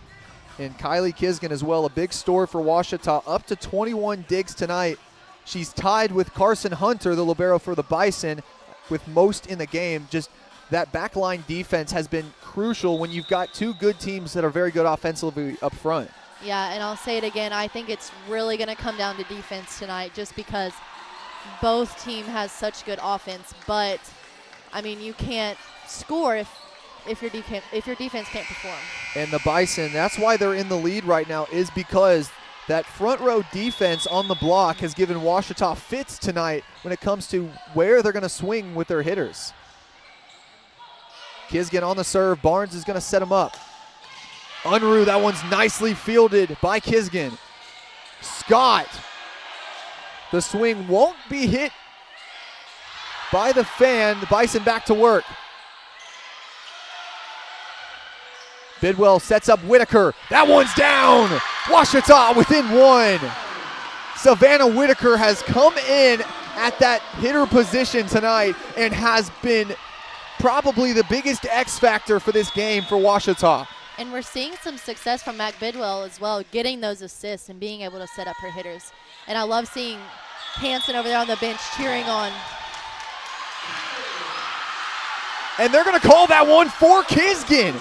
And Kylie Kisgan as well, a big story for Washita, up to 21 digs tonight. She's tied with Carson Hunter, the libero for the Bison, with most in the game. Just that backline defense has been crucial when you've got two good teams that are very good offensively up front. Yeah, and I'll say it again, I think it's really going to come down to defense tonight, just because both team has such good offense. But, I mean, you can't score if your defense can't perform. And the Bison, that's why they're in the lead right now, is because that front row defense on the block has given Washita fits tonight when it comes to where they're going to swing with their hitters. Kisgan on the serve. Barnes is going to set him up. Unruh, that one's nicely fielded by Kisgan. Scott. The swing won't be hit by the fan. The Bison back to work. Bidwell sets up Whitaker. That one's down. Washita within one. Savannah Whitaker has come in at that hitter position tonight and has been probably the biggest X factor for this game for Washita. And we're seeing some success from Mac Bidwell as well, getting those assists and being able to set up her hitters. And I love seeing Hansen over there on the bench cheering on. And they're going to call that one for Kisgan.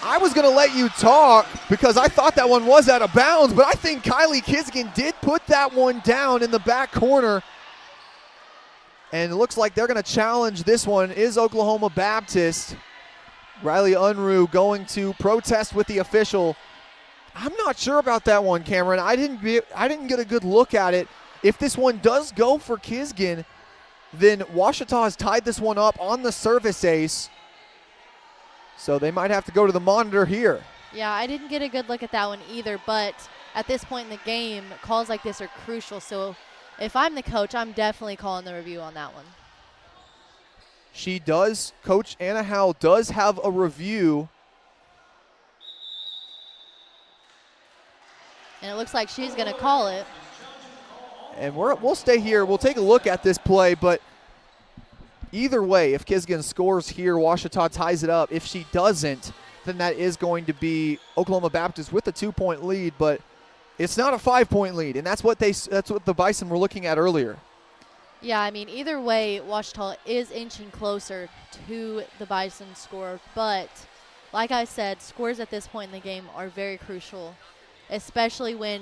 I was going to let you talk because I thought that one was out of bounds, but I think Kylie Kisgan did put that one down in the back corner. And it looks like they're going to challenge this one. Is Oklahoma Baptist. Riley Unruh going to protest with the official. I'm not sure about that one, Cameron. I didn't get a good look at it. If this one does go for Kisgan, then Washita has tied this one up on the service ace. So they might have to go to the monitor here. Yeah, I didn't get a good look at that one either, but at this point in the game, calls like this are crucial. So if I'm the coach, I'm definitely calling the review on that one. She does. Coach Anna Howell does have a review. And it looks like she's going to call it. And we'll stay here. We'll take a look at this play, but either way, if Kisgan scores here, Washita ties it up. If she doesn't, then that is going to be Oklahoma Baptist with a 2-point lead, but it's not a 5-point lead, and that's what the Bison were looking at earlier. Yeah, I mean, either way, Washita is inching closer to the Bison score, but like I said, scores at this point in the game are very crucial, especially when,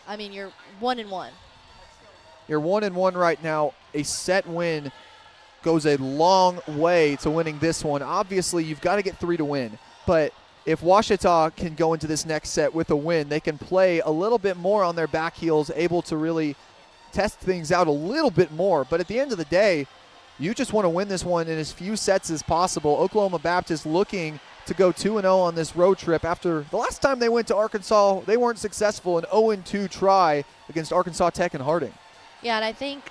I mean, you're 1-1. You're 1-1 right now. A set win goes a long way to winning this one. Obviously, you've got to get 3 to win, but if Washita can go into this next set with a win, they can play a little bit more on their back heels, able to really test things out a little bit more. But at the end of the day, you just want to win this one in as few sets as possible. Oklahoma Baptist looking to go 2-0 on this road trip after the last time they went to Arkansas, they weren't successful. An 0-2 try against Arkansas Tech and Harding. Yeah, and I think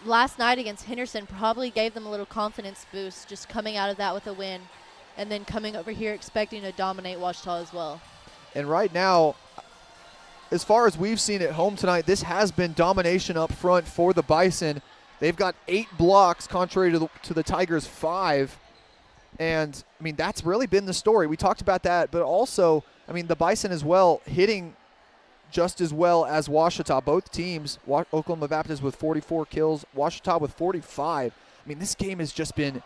last night against Henderson probably gave them a little confidence boost, just coming out of that with a win and then coming over here expecting to dominate Washita as well. And right now, as far as we've seen at home tonight, this has been domination up front for the Bison. They've got 8 blocks, contrary to the Tigers' 5. And, I mean, that's really been the story. We talked about that, but also, I mean, the Bison as well hitting just as well as Washita. Both teams, Oklahoma Baptist with 44 kills, Washita with 45. I mean, this game has just been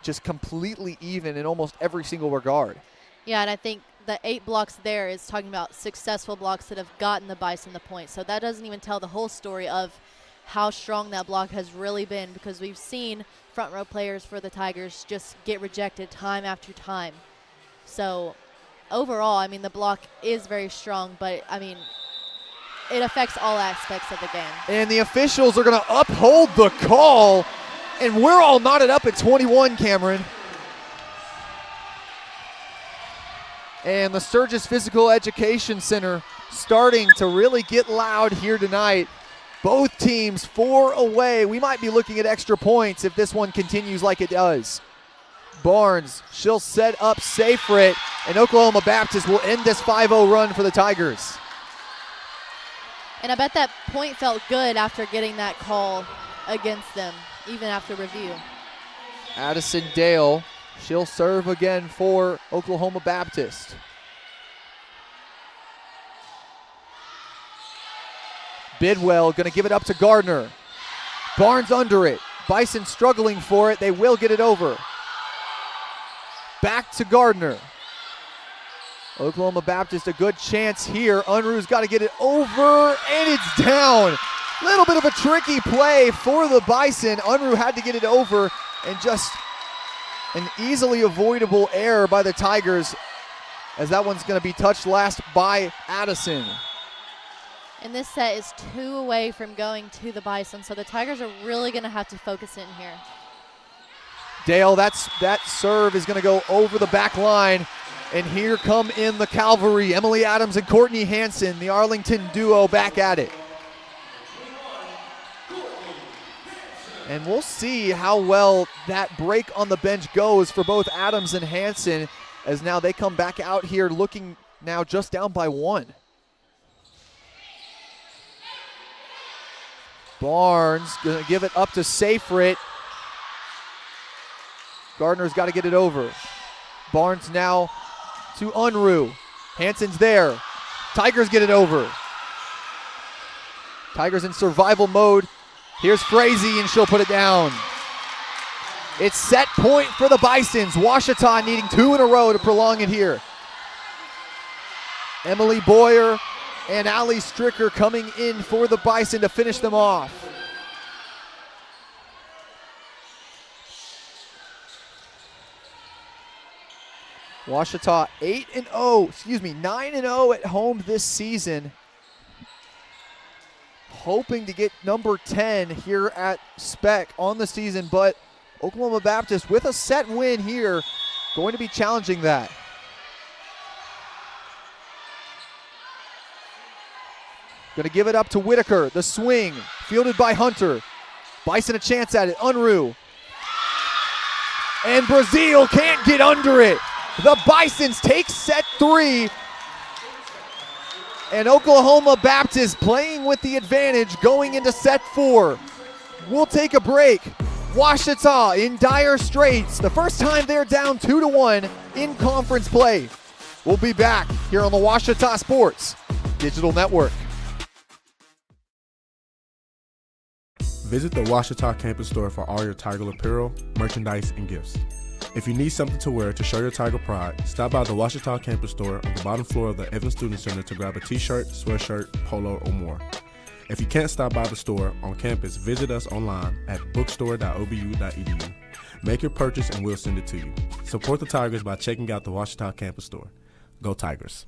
just completely even in almost every single regard. Yeah, and I think the 8 blocks there is talking about successful blocks that have gotten the Bison the point. So that doesn't even tell the whole story of how strong that block has really been, because we've seen front row players for the Tigers just get rejected time after time. So overall, I mean, the block is very strong, but I mean, it affects all aspects of the game. And the officials are going to uphold the call, and we're all knotted up at 21, Cameron. And the Sturgis Physical Education Center starting to really get loud here tonight. Both teams 4 away. We might be looking at extra points if this one continues like it does. Barnes, she'll set up Seyfried, and Oklahoma Baptist will end this 5-0 run for the Tigers. And I bet that point felt good after getting that call against them, even after review. Addison Dale, she'll serve again for Oklahoma Baptist. Bidwell going to give it up to Gardner. Barnes under it. Bison struggling for it. They will get it over. Back to Gardner. Oklahoma Baptist a good chance here. Unruh's got to get it over, and it's down. Little bit of a tricky play for the Bison. Unruh had to get it over, and just an easily avoidable error by the Tigers, as that one's going to be touched last by Addison. And this set is 2 away from going to the Bison, so the Tigers are really going to have to focus in here. Dale, that serve is going to go over the back line, and here come in the cavalry. Emily Adams and Courtney Hansen, the Arlington duo, back at it. And we'll see how well that break on the bench goes for both Adams and Hansen, as now they come back out here looking now just down by 1. Barnes gonna give it up to Seyfried. Gardner's got to get it over. Barnes now to Unruh. Hansen's there. Tigers get it over. Tigers in survival mode. Here's Frazee, and she'll put it down. It's set point for the Bisons. Ouachita needing 2 in a row to prolong it here. Emily Boyer and Allie Stricker coming in for the Bison to finish them off. Ouachita 9-0 at home this season. Hoping to get number 10 here at Spec on the season, but Oklahoma Baptist with a set win here, going to be challenging that. Going to give it up to Whitaker. The swing, fielded by Hunter. Bison a chance at it. Unruh. And Brazil can't get under it. The Bisons take set 3. And Oklahoma Baptist playing with the advantage going into set 4. We'll take a break. Ouachita in dire straits. The first time they're down 2-1 in conference play. We'll be back here on the Ouachita Sports Digital Network. Visit the Ouachita campus store for all your Tiger apparel, merchandise, and gifts. If you need something to wear to show your Tiger pride, stop by the Ouachita campus store on the bottom floor of the Evans Student Center to grab a t-shirt, sweatshirt, polo, or more. If you can't stop by the store on campus, visit us online at bookstore.obu.edu. Make your purchase and we'll send it to you. Support the Tigers by checking out the Ouachita campus store. Go Tigers.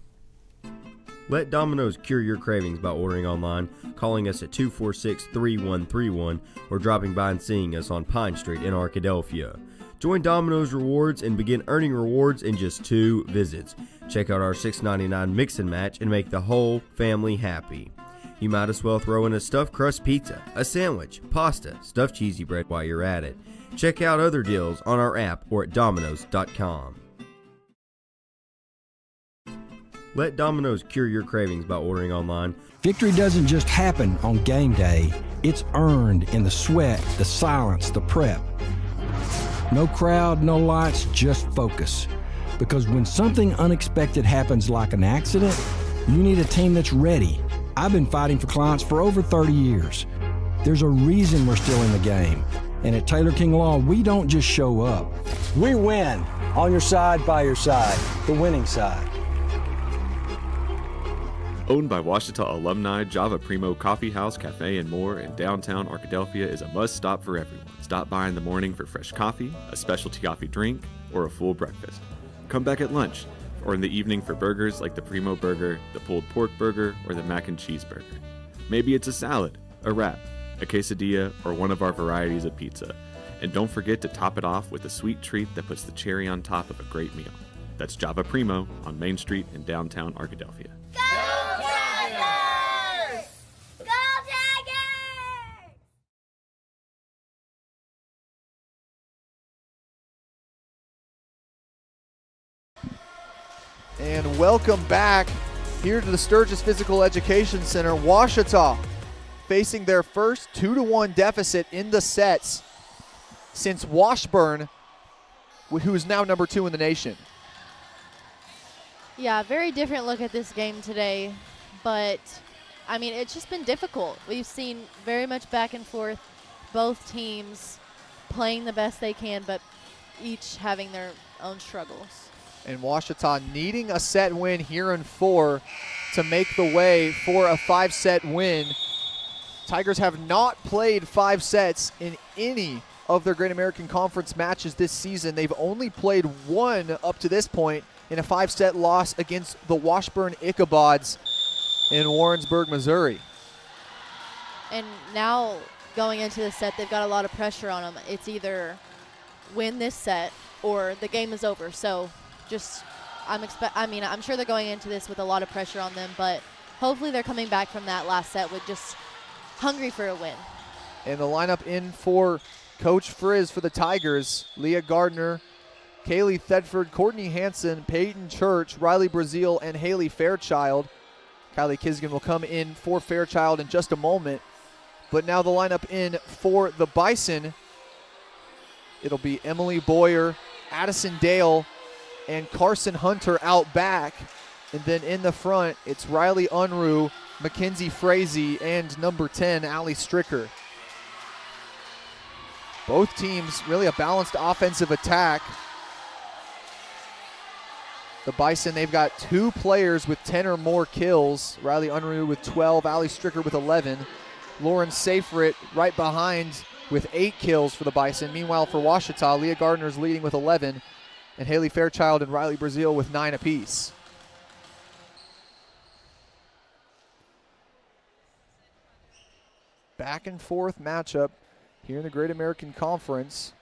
Let Domino's cure your cravings by ordering online, calling us at 246-3131, or dropping by and seeing us on Pine Street in Arkadelphia. Join Domino's Rewards and begin earning rewards in just 2 visits. Check out our $6.99 mix and match and make the whole family happy. You might as well throw in a stuffed crust pizza, a sandwich, pasta, stuffed cheesy bread while you're at it. Check out other deals on our app or at Domino's.com. Let Domino's cure your cravings by ordering online. Victory doesn't just happen on game day. It's earned in the sweat, the silence, the prep. No crowd, no lights, just focus. Because when something unexpected happens like an accident, you need a team that's ready. I've been fighting for clients for over 30 years. There's a reason we're still in the game. And at Taylor King Law, we don't just show up. We win. On your side, by your side. The winning side. Owned by Washita alumni, Java Primo Coffee House, Cafe, and more in downtown Arkadelphia is a must-stop for everyone. Stop by in the morning for fresh coffee, a specialty coffee drink, or a full breakfast. Come back at lunch, or in the evening for burgers like the Primo Burger, the pulled pork burger, or the mac and cheese burger. Maybe it's a salad, a wrap, a quesadilla, or one of our varieties of pizza. And don't forget to top it off with a sweet treat that puts the cherry on top of a great meal. That's Java Primo on Main Street in downtown Arkadelphia. And welcome back here to the Sturgis Physical Education Center. Washita facing their first 2-1 deficit in the sets since Washburn, who is now number 2 in the nation. Yeah, very different look at this game today, but I mean, it's just been difficult. We've seen very much back and forth, both teams playing the best they can, but each having their own struggles. And Washita needing a set win here in 4 to make the way for a 5-set win. Tigers have not played 5 sets in any of their Great American Conference matches this season. They've only played 1 up to this point in a 5-set loss against the Washburn Ichabods in Warrensburg, Missouri. And now going into the set, they've got a lot of pressure on them. It's either win this set or the game is over. So just, I'm sure they're going into this with a lot of pressure on them, but hopefully they're coming back from that last set with just hungry for a win. And the lineup in for Coach Frizz for the Tigers: Leah Gardner, Kaylee Thedford, Courtney Hansen, Peyton Church, Riley Brazil, and Haley Fairchild. Kylie Kisgan will come in for Fairchild in just a moment. But now the lineup in for the Bison, it'll be Emily Boyer, Addison Dale, and Carson Hunter out back. And then in the front, it's Riley Unruh, Mackenzie Frazee, and number 10, Allie Stricker. Both teams really a balanced offensive attack. The Bison, they've got 2 players with 10 or more kills. Riley Unruh with 12, Allie Stricker with 11. Lauren Safrit right behind with 8 kills for the Bison. Meanwhile, for Washita, Leah Gardner is leading with 11, and Haley Fairchild and Riley Brazil with 9 apiece. Back and forth matchup here in the Great American Conference.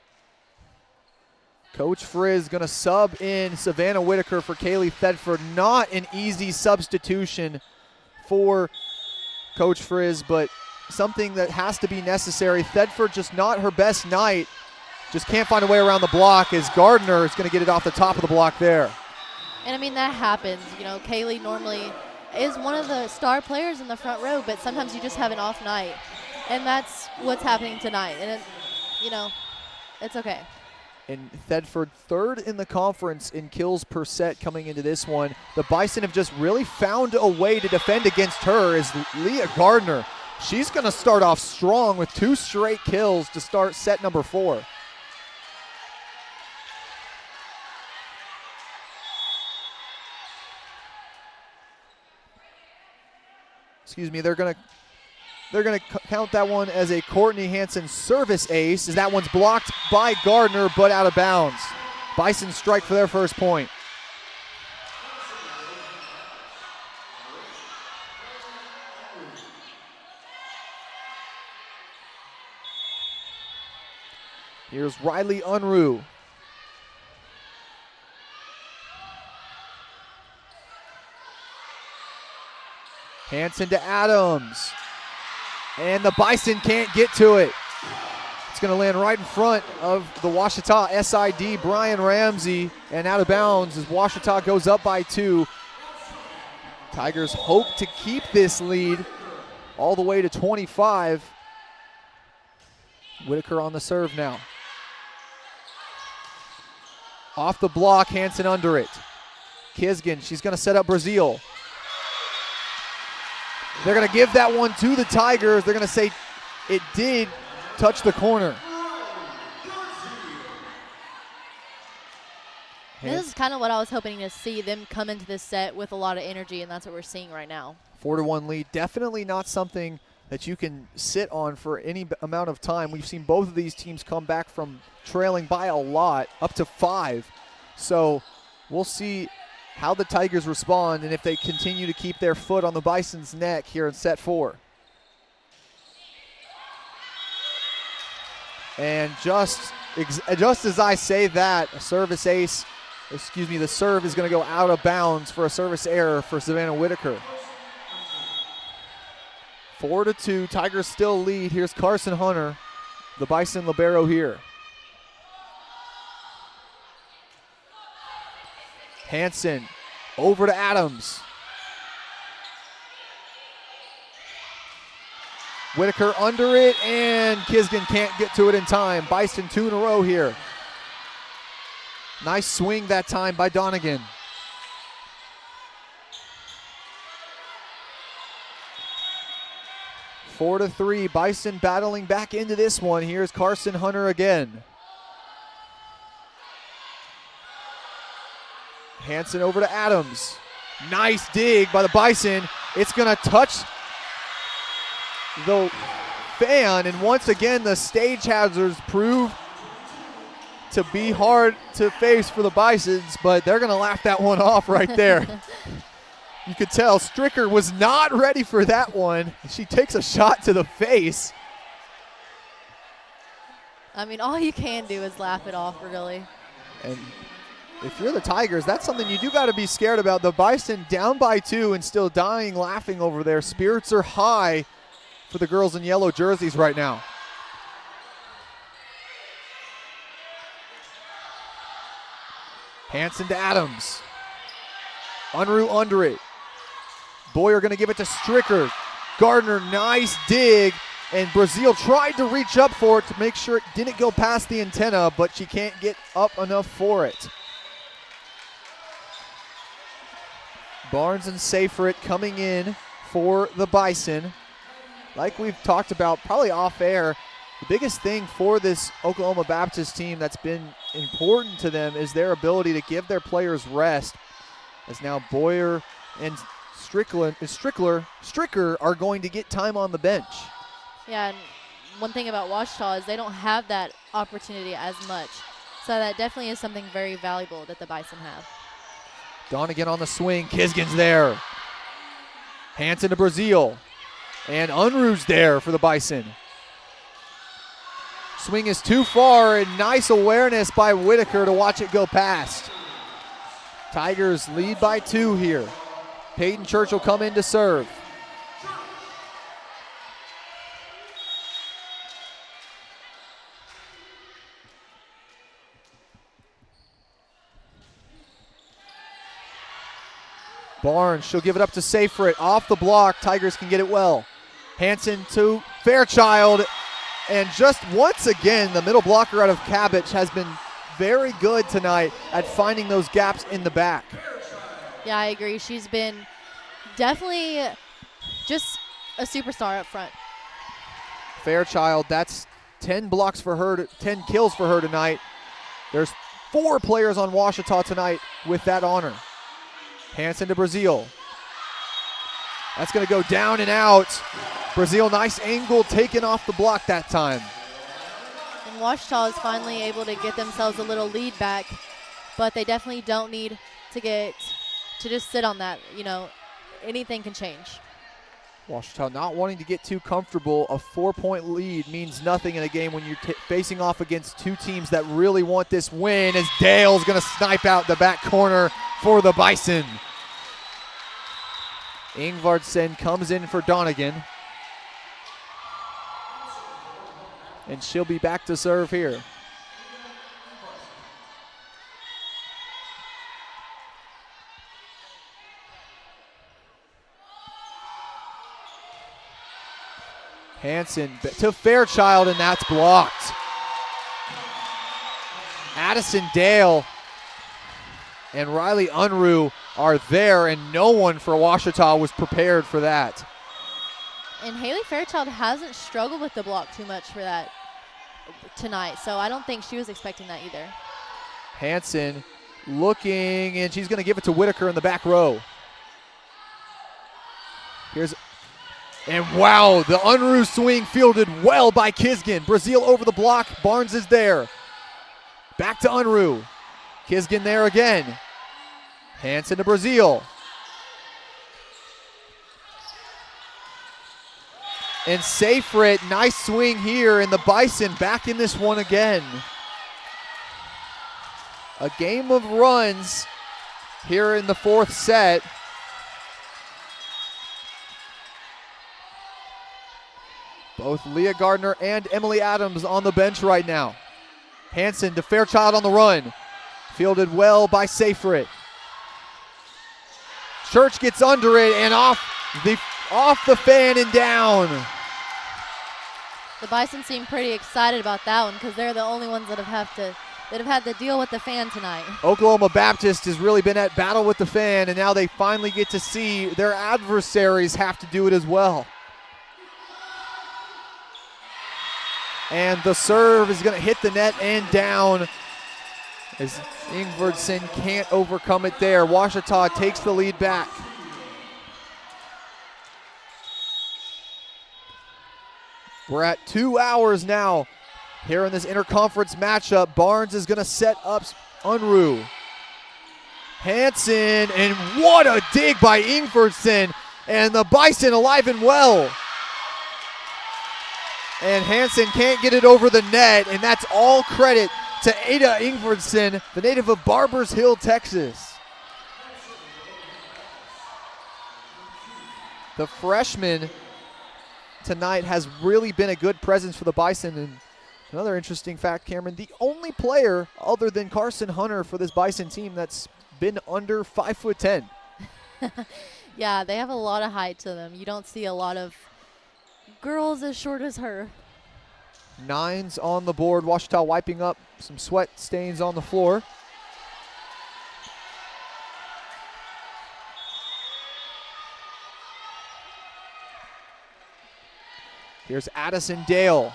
Coach Frizz going to sub in Savannah Whitaker for Kaylee Thedford. Not an easy substitution for Coach Frizz, but something that has to be necessary. Thedford just not her best night. Just can't find a way around the block as Gardner is going to get it off the top of the block there. And I mean, that happens. You know, Kaylee normally is one of the star players in the front row, but sometimes you just have an off night. And that's what's happening tonight. And, it's okay. And Thedford 3rd in the conference in kills per set coming into this one. The Bison have just really found a way to defend against her as Leah Gardner. She's going to start off strong with 2 straight kills to start set number 4. Excuse me, they're going to count that one as a Courtney Hansen service ace, as that one's blocked by Gardner but out of bounds. Bison strike for their first point. Here's Riley Unruh. Hansen to Adams. And the Bison can't get to it. It's going to land right in front of the Washita SID, Brian Ramsey, and out of bounds as Washita goes up by 2. Tigers hope to keep this lead all the way to 25. Whitaker on the serve now. Off the block, Hansen under it. Kisgan, she's going to set up Brazil. They're going to give that one to the Tigers. They're going to say it did touch the corner. This is kind of what I was hoping to see, them come into this set with a lot of energy, and that's what we're seeing right now. 4-1 lead, definitely not something that you can sit on for any amount of time. We've seen both of these teams come back from trailing by a lot, up to 5. So we'll see how the Tigers respond and if they continue to keep their foot on the Bison's neck here in set 4. And just as I say that, the serve is going to go out of bounds for a service error for Savannah Whitaker. 4-2, Tigers still lead. Here's Carson Hunter, the Bison libero here. Hanson over to Adams. Whitaker under it, and Kisgan can't get to it in time. Bison 2 in a row here. Nice swing that time by Donegan. Four to 3, Bison battling back into this one. Here's Carson Hunter again. Hanson over to Adams. Nice dig by the Bison. It's gonna touch the fan, and once again the stage hazards prove to be hard to face for the Bisons, but they're gonna laugh that one off right there. You could tell Stricker was not ready for that one. She takes a shot to the face. I mean, all you can do is laugh it off, really. And if you're the Tigers, that's something you do got to be scared about. The Bison down by 2 and still dying laughing over there. Spirits are high for the girls in yellow jerseys right now. Hanson to Adams. Unruh under it. Boyer going to give it to Stricker. Gardner, nice dig. And Brazil tried to reach up for it to make sure it didn't go past the antenna, but she can't get up enough for it. Barnes and Seyfried coming in for the Bison. Like we've talked about probably off air, the biggest thing for this Oklahoma Baptist team that's been important to them is their ability to give their players rest, as now Boyer and Stricker are going to get time on the bench. Yeah, and one thing about Ouachita is they don't have that opportunity as much. So that definitely is something very valuable that the Bison have. Donegan on the swing. Kisgan's there. Hanson to Brazil. And Unruh's there for the Bison. Swing is too far, and nice awareness by Whitaker to watch it go past. Tigers lead by 2 here. Peyton Church will come in to serve. Barnes, she'll give it up to Seyfried. Off the block, Tigers can get it well. Hanson to Fairchild. And just once again, the middle blocker out of Cabbage has been very good tonight at finding those gaps in the back. Yeah, I agree. She's been definitely just a superstar up front. Fairchild, that's 10 blocks for her, 10 kills for her tonight. There's 4 players on Ouachita tonight with that honor. Hanson to Brazil. That's going to go down and out. Brazil, nice angle taken off the block that time. And Ouachita is finally able to get themselves a little lead back, but they definitely don't need to just sit on that. You know, anything can change. Ouachita not wanting to get too comfortable. A 4-point lead means nothing in a game when you're facing off against 2 teams that really want this win, as Dale's going to snipe out the back corner for the Bison. Ingvardsen comes in for Donegan. And she'll be back to serve here. Hanson to Fairchild, and that's blocked. Addison Dale and Riley Unruh are there, and no one for Ouachita was prepared for that. And Haley Fairchild hasn't struggled with the block too much for that tonight, so I don't think she was expecting that either. Hanson looking, and she's going to give it to Whitaker in the back row. And wow, the Unruh swing fielded well by Kisgan. Brazil over the block. Barnes is there. Back to Unruh. Kisgan there again. Hansen to Brazil. And Seyfried, nice swing here, and the Bison back in this one again. A game of runs here in the fourth set. Both Leah Gardner and Emily Adams on the bench right now. Hansen to Fairchild on the run. Fielded well by Seyfried. Church gets under it and off the fan and down. The Bison seem pretty excited about that one because they're the only ones that have had to deal with the fan tonight. Oklahoma Baptist has really been at battle with the fan, and now they finally get to see their adversaries have to do it as well. And the serve is going to hit the net and down as Ingvardsson can't overcome it there. Ouachita takes the lead back. We're at 2 hours now here in this interconference matchup. Barnes is going to set up Unruh. Hansen, and what a dig by Ingvardsson, and the Bison alive and well. And Hansen can't get it over the net, and that's all credit to Ada Ingvardsson, the native of Barbers Hill, Texas. The freshman tonight has really been a good presence for the Bison. And another interesting fact, Cameron, the only player other than Carson Hunter for this Bison team that's been under 5'10". Yeah, they have a lot of height to them. You don't see a lot of girls as short as her. 9s on the board. Ouachita wiping up some sweat stains on the floor. Here's Addison Dale.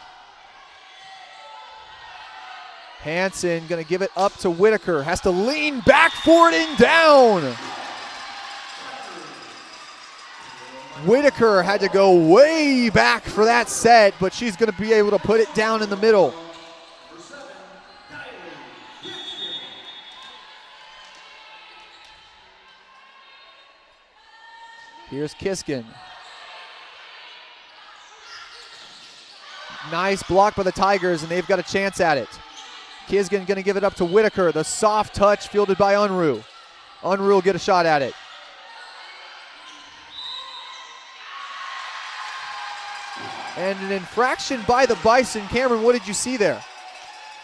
Hansen going to give it up to Whitaker. Has to lean back for it and down. Whitaker had to go way back for that set, but she's going to be able to put it down in the middle. Here's Kisgan. Nice block by the Tigers, and they've got a chance at it. Kisgan going to give it up to Whitaker. The soft touch fielded by Unruh. Unruh will get a shot at it. And an infraction by the Bison. Cameron, what did you see there?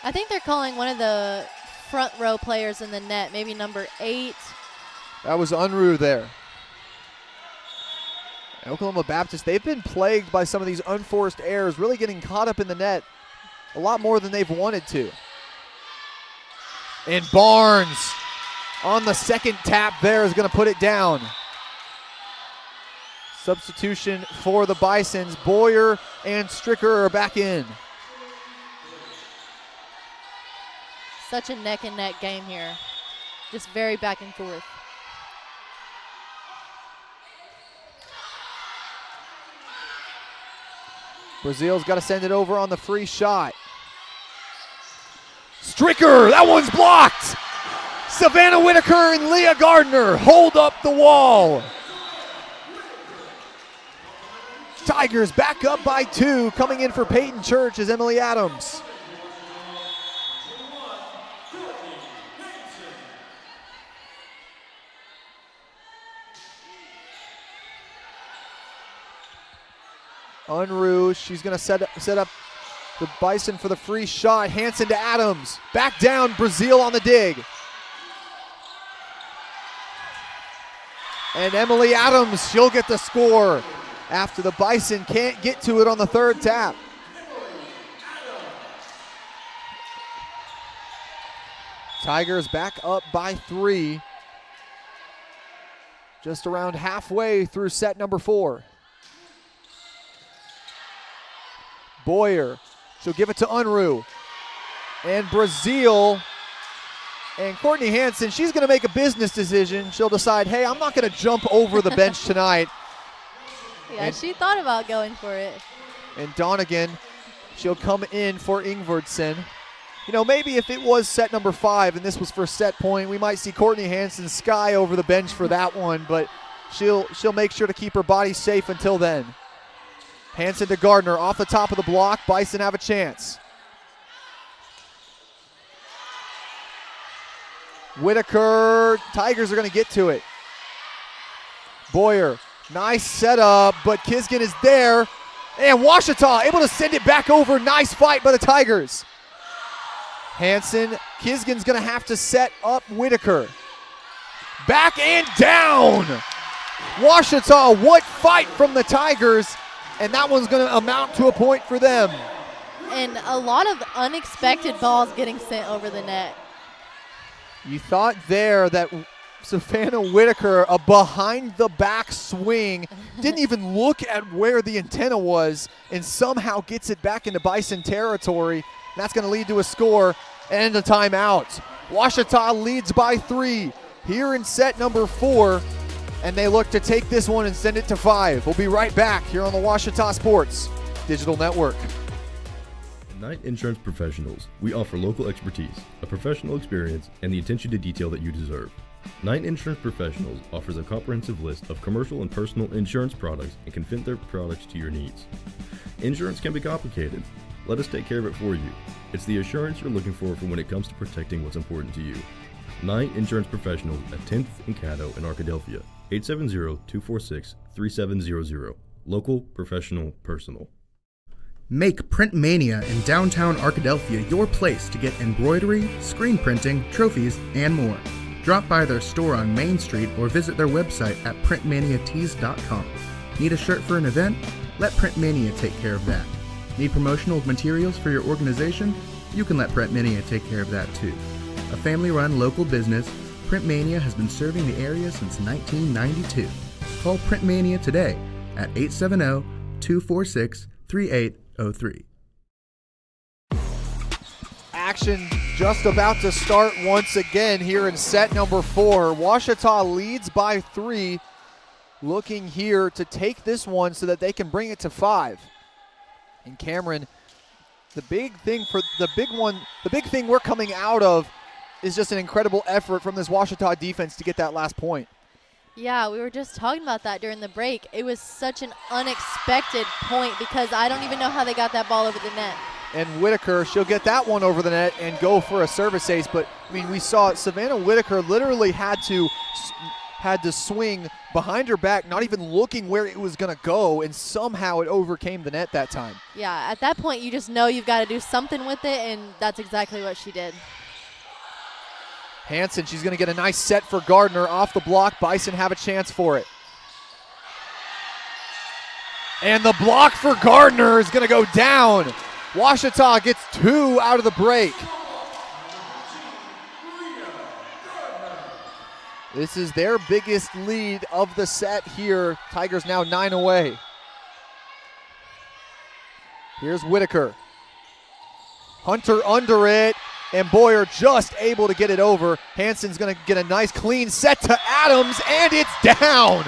I think they're calling one of the front row players in the net, maybe number 8. That was Unruh there. Oklahoma Baptist, they've been plagued by some of these unforced errors, really getting caught up in the net a lot more than they've wanted to. And Barnes on the second tap there is going to put it down. Substitution for the Bisons. Boyer and Stricker are back in. Such a neck and neck game here. Just very back and forth. Brazil's got to send it over on the free shot. Stricker, that one's blocked. Savannah Whitaker and Leah Gardner hold up the wall. Tigers back up by 2. Coming in for Peyton Church is Emily Adams. Unruh, she's going to set up the Bison for the free shot. Hansen to Adams. Back down, Brazil on the dig. And Emily Adams, she'll get the score after the Bison can't get to it on the third tap. Tigers back up by 3. Just around halfway through set number 4. Boyer, she'll give it to Unruh. And Brazil and Courtney Hansen, she's going to make a business decision. She'll decide, hey, I'm not going to jump over the bench tonight. Yeah, she thought about going for it. And Donegan, she'll come in for Ingvardsson. You know, maybe if it was set number 5 and this was for set point, we might see Courtney Hansen sky over the bench for that one, but she'll make sure to keep her body safe until then. Hansen to Gardner off the top of the block. Bison have a chance. Whitaker, Tigers are going to get to it. Boyer, nice setup, but Kisgan is there. And Washita able to send it back over. Nice fight by the Tigers. Hansen, Kisgan's going to have to set up Whitaker. Back and down. Washita, what fight from the Tigers. And that one's going to amount to a point for them. And a lot of unexpected balls getting sent over the net. You thought there that Savannah Whitaker, a behind-the-back swing, didn't even look at where the antenna was and somehow gets it back into Bison territory. That's going to lead to a score and a timeout. Washita leads by 3 here in set number 4, and they look to take this one and send it to 5. We'll be right back here on the Washita Sports Digital Network. At Knight Insurance Professionals, we offer local expertise, a professional experience, and the attention to detail that you deserve. Knight Insurance Professionals offers a comprehensive list of commercial and personal insurance products and can fit their products to your needs. Insurance can be complicated. Let us take care of it for you. It's the assurance you're looking for when it comes to protecting what's important to you. Knight Insurance Professionals at 10th and Caddo in Arkadelphia, 870-246-3700. Local, professional, personal. Make Print Mania in downtown Arkadelphia your place to get embroidery, screen printing, trophies, and more. Drop by their store on Main Street or visit their website at printmaniatees.com. Need a shirt for an event? Let Print Mania take care of that. Need promotional materials for your organization? You can let Print Mania take care of that too. A family-run local business, Print Mania has been serving the area since 1992. Call Print Mania today at 870-246-3803. Action just about to start once again here in set number 4. Washita leads by 3, looking here to take this one so that they can bring it to 5. And Cameron, the big thing we're coming out of is just an incredible effort from this Washita defense to get that last point. Yeah, we were just talking about that during the break. It was such an unexpected point because I don't even know how they got that ball over the net. And Whitaker, she'll get that one over the net and go for a service ace. But, I mean, we saw Savannah Whitaker literally had to swing behind her back, not even looking where it was going to go, and somehow it overcame the net that time. Yeah, at that point, you just know you've got to do something with it, and that's exactly what she did. Hansen, she's going to get a nice set for Gardner off the block. Bison have a chance for it. And the block for Gardner is going to go down. Washita gets 2 out of the break. This is their biggest lead of the set here. Tigers now 9 away. Here's Whitaker. Hunter under it, and Boyer just able to get it over. Hansen's going to get a nice clean set to Adams, and it's down.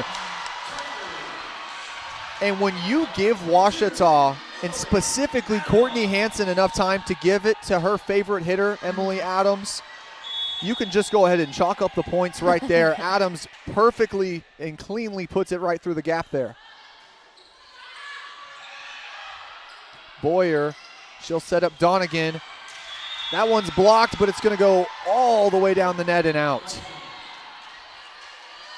And when you give Washita, and specifically Courtney Hansen, enough time to give it to her favorite hitter, Emily Adams, you can just go ahead and chalk up the points right there. Adams perfectly and cleanly puts it right through the gap there. Boyer, she'll set up Donegan. That one's blocked, but it's going to go all the way down the net and out.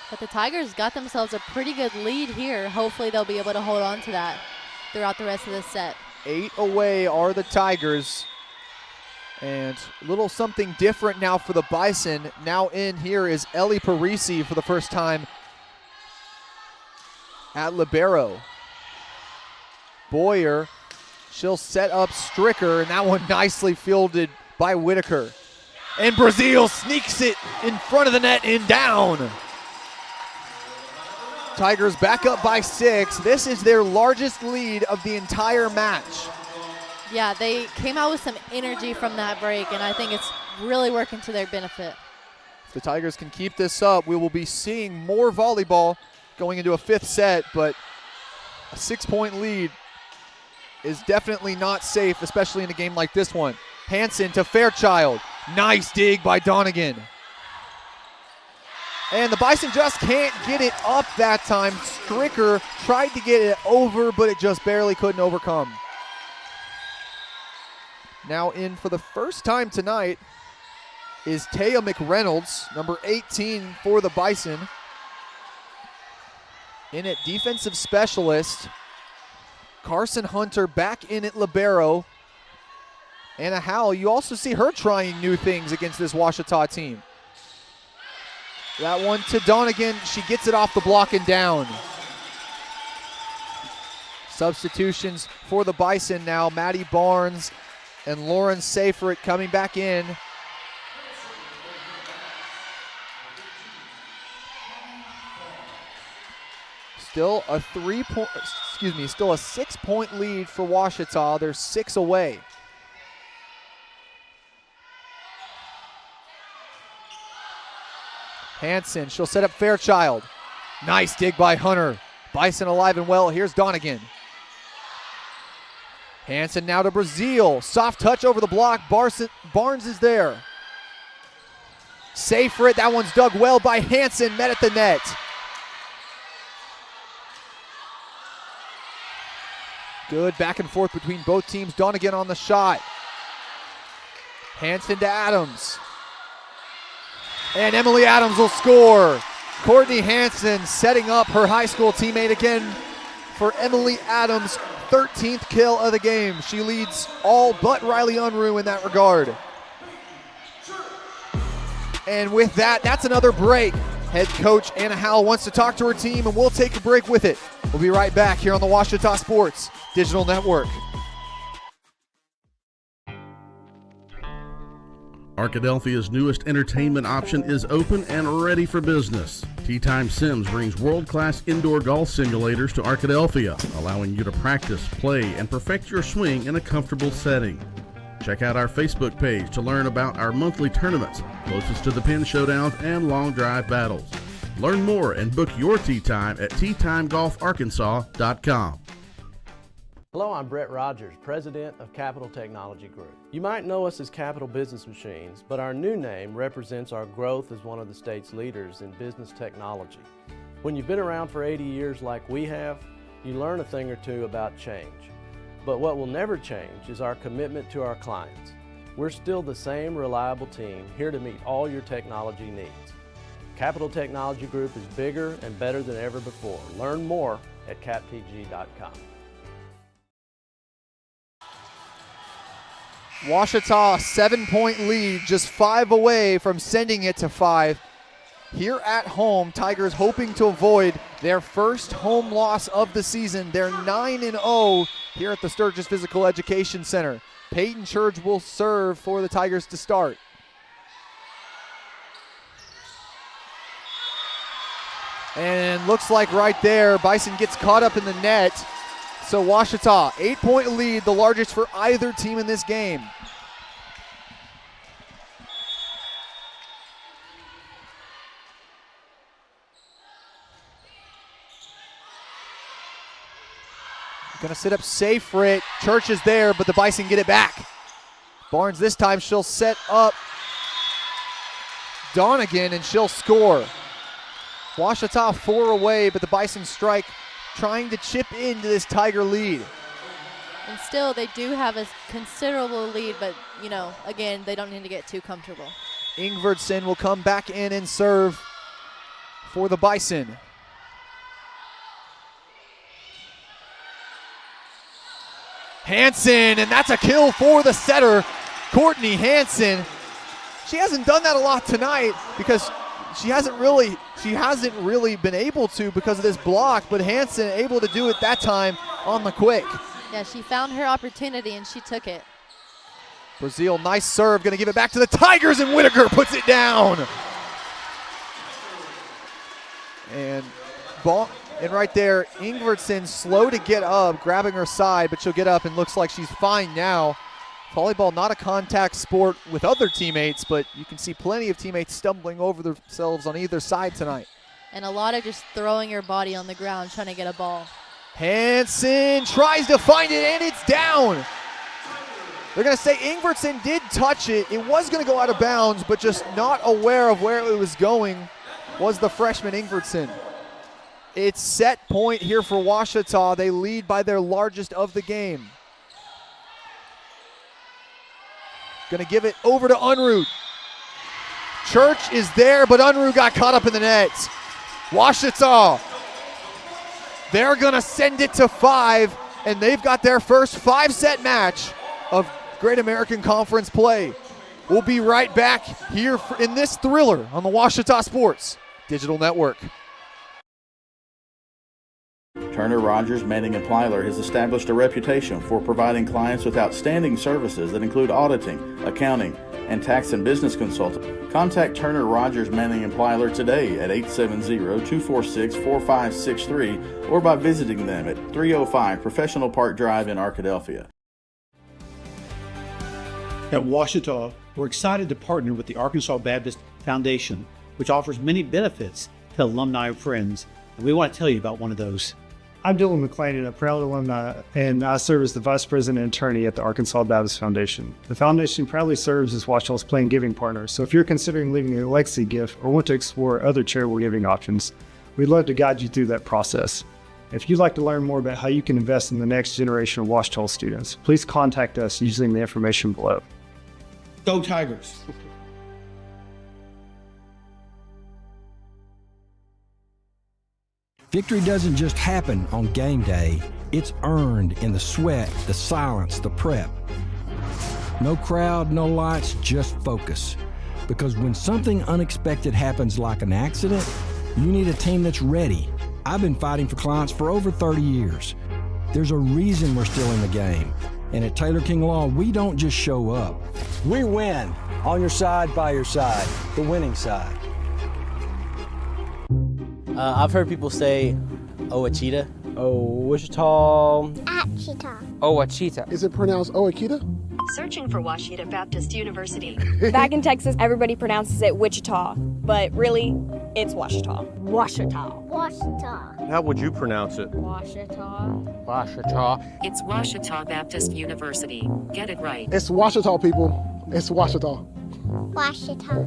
But the Tigers got themselves a pretty good lead here. Hopefully they'll be able to hold on to that throughout the rest of this set. 8 away are the Tigers. And a little something different now for the Bison. Now in here is Ellie Parisi for the first time at libero. Boyer, she'll set up Stricker, and that one nicely fielded by Whitaker. And Brazil sneaks it in front of the net and down. Tigers back up by 6. This is their largest lead of the entire match. Yeah, they came out with some energy from that break, and I think it's really working to their benefit. If the Tigers can keep this up, we will be seeing more volleyball going into a 5th set, but A 6-point lead is definitely not safe, especially in a game like this one. Hansen to Fairchild. Nice dig by Donegan. And the Bison just can't get it up that time. Stricker tried to get it over, but it just barely couldn't overcome. Now in for the first time tonight is Taya McReynolds, number 18 for the Bison. In at defensive specialist. Carson Hunter back in at libero. Anna Howell, you also see her trying new things against this Ouachita team. That one to Donegan. She gets it off the block and down. Substitutions for the Bison now. Maddie Barnes and Lauren Seyfried coming back in. Still a 6-point lead for Ouachita. They're 6 away. Hansen, she'll set up Fairchild. Nice dig by Hunter. Bison alive and well. Here's Donegan. Hansen now to Brazil. Soft touch over the block. Barnes is there. Seyfried, that one's dug well by Hansen, met at the net. Good back and forth between both teams. Donegan on the shot. Hansen to Adams. And Emily Adams will score. Courtney Hansen setting up her high school teammate again for Emily Adams' 13th kill of the game. She leads all but Riley Unruh in that regard. And with that, that's another break. Head coach Anna Howell wants to talk to her team, and we'll take a break with it. We'll be right back here on the Ouachita Sports Digital Network. Arkadelphia's newest entertainment option is open and ready for business. Tea Time Sims brings world-class indoor golf simulators to Arkadelphia, allowing you to practice, play, and perfect your swing in a comfortable setting. Check out our Facebook page to learn about our monthly tournaments, closest to the pin showdowns and long drive battles. Learn more and book your tee time at teatimegolfarkansas.com. Hello, I'm Brett Rogers, President of Capital Technology Group. You might know us as Capital Business Machines, but our new name represents our growth as one of the state's leaders in business technology. When you've been around for 80 years like we have, you learn a thing or two about change. But what will never change is our commitment to our clients. We're still the same reliable team here to meet all your technology needs. Capital Technology Group is bigger and better than ever before. Learn more at captg.com. Ouachita, 7-point lead, just 5 away from sending it to 5. Here at home, Tigers hoping to avoid their first home loss of the season. They're 9-0 here at the Sturgis Physical Education Center. Peyton Church will serve for the Tigers to start. And looks like right there, Bison gets caught up in the net. So Ouachita, 8-point lead, the largest for either team in this game. Gonna sit up Seyfried. Church is there, but the Bison get it back. Barnes this time, she'll set up Donegan and she'll score. Ouachita 4 away, but the Bison strike, trying to chip into this Tiger lead. And still, they do have a considerable lead, but, you know, again, they don't need to get too comfortable. Ingvardsson will come back in and serve for the Bison. Hansen, and that's a kill for the setter, Courtney Hansen. She hasn't done that a lot tonight because she hasn't really been able to because of this block, but Hansen able to do it that time on the quick. Yeah, she found her opportunity and she took it. Brazil, nice serve, gonna give it back to the Tigers, and Whitaker puts it down. And right there, Ingvardsson slow to get up, grabbing her side, but she'll get up and looks like she's fine now. Volleyball not a contact sport with other teammates, but you can see plenty of teammates stumbling over themselves on either side tonight. And a lot of just throwing your body on the ground trying to get a ball. Hansen tries to find it, and it's down. They're going to say Ingvartsen did touch it. It was going to go out of bounds, but just not aware of where it was going was the freshman Ingvartsen. It's set point here for Ouachita. They lead by their largest of the game. Going to give it over to Unruh. Church is there, but Unruh got caught up in the net. Ouachita, they're going to send it to 5, and they've got their first 5-set match of Great American Conference play. We'll be right back here in this thriller on the Ouachita Sports Digital Network. Turner, Rogers, Manning & Plyler has established a reputation for providing clients with outstanding services that include auditing, accounting, and tax and business consulting. Contact Turner, Rogers, Manning & Plyler today at 870-246-4563 or by visiting them at 305 Professional Park Drive in Arkadelphia. At Ouachita, we're excited to partner with the Arkansas Baptist Foundation, which offers many benefits to alumni and friends, and we want to tell you about one of those. I'm Dylan McClain, a proud alumni, and I serve as the Vice President and Attorney at the Arkansas Baptist Foundation. The foundation proudly serves as Ouachita's planned giving partner, so if you're considering leaving a legacy gift or want to explore other charitable giving options, we'd love to guide you through that process. If you'd like to learn more about how you can invest in the next generation of Ouachita students, please contact us using the information below. Go Tigers! Victory doesn't just happen on game day. It's earned in the sweat, the silence, the prep. No crowd, no lights, just focus. Because when something unexpected happens like an accident, you need a team that's ready. I've been fighting for clients for over 30 years. There's a reason we're still in the game. And at Taylor King Law, we don't just show up. We win. On your side, by your side. The winning side. I've heard people say, Ouachita. Ouachita. Ouachita. Ouachita. Is it pronounced Ouachita? Searching for Ouachita Baptist University. Back in Texas, everybody pronounces it Wichita, but really, it's Ouachita. Ouachita. Ouachita. How would you pronounce it? Ouachita. Ouachita. It's Ouachita Baptist University. Get it right. It's Ouachita, people. It's Ouachita. Ouachita.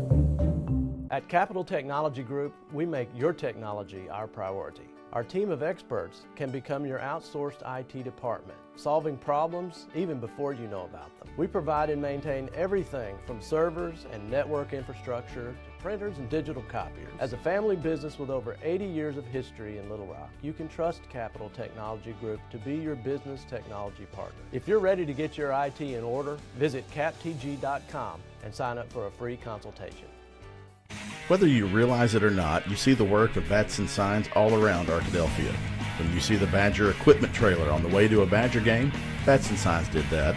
At Capital Technology Group, we make your technology our priority. Our team of experts can become your outsourced IT department, solving problems even before you know about them. We provide and maintain everything from servers and network infrastructure to printers and digital copiers. As a family business with over 80 years of history in Little Rock, you can trust Capital Technology Group to be your business technology partner. If you're ready to get your IT in order, visit captg.com and sign up for a free consultation. Whether you realize it or not, you see the work of Bats and Signs all around Arkadelphia. When you see the Badger equipment trailer on the way to a Badger game, Bats and Signs did that.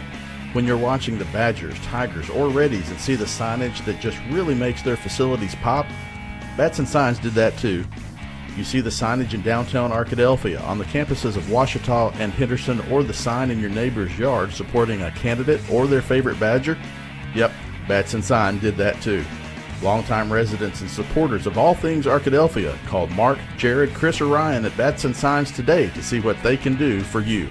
When you're watching the Badgers, Tigers, or Reddies and see the signage that just really makes their facilities pop, Bats and Signs did that too. You see the signage in downtown Arkadelphia, on the campuses of Ouachita and Henderson, or the sign in your neighbor's yard supporting a candidate or their favorite Badger? Yep, Bats and Sign did that too. Longtime residents and supporters of all things Arkadelphia called Mark, Jared, Chris, or Ryan at Bats and Signs today to see what they can do for you.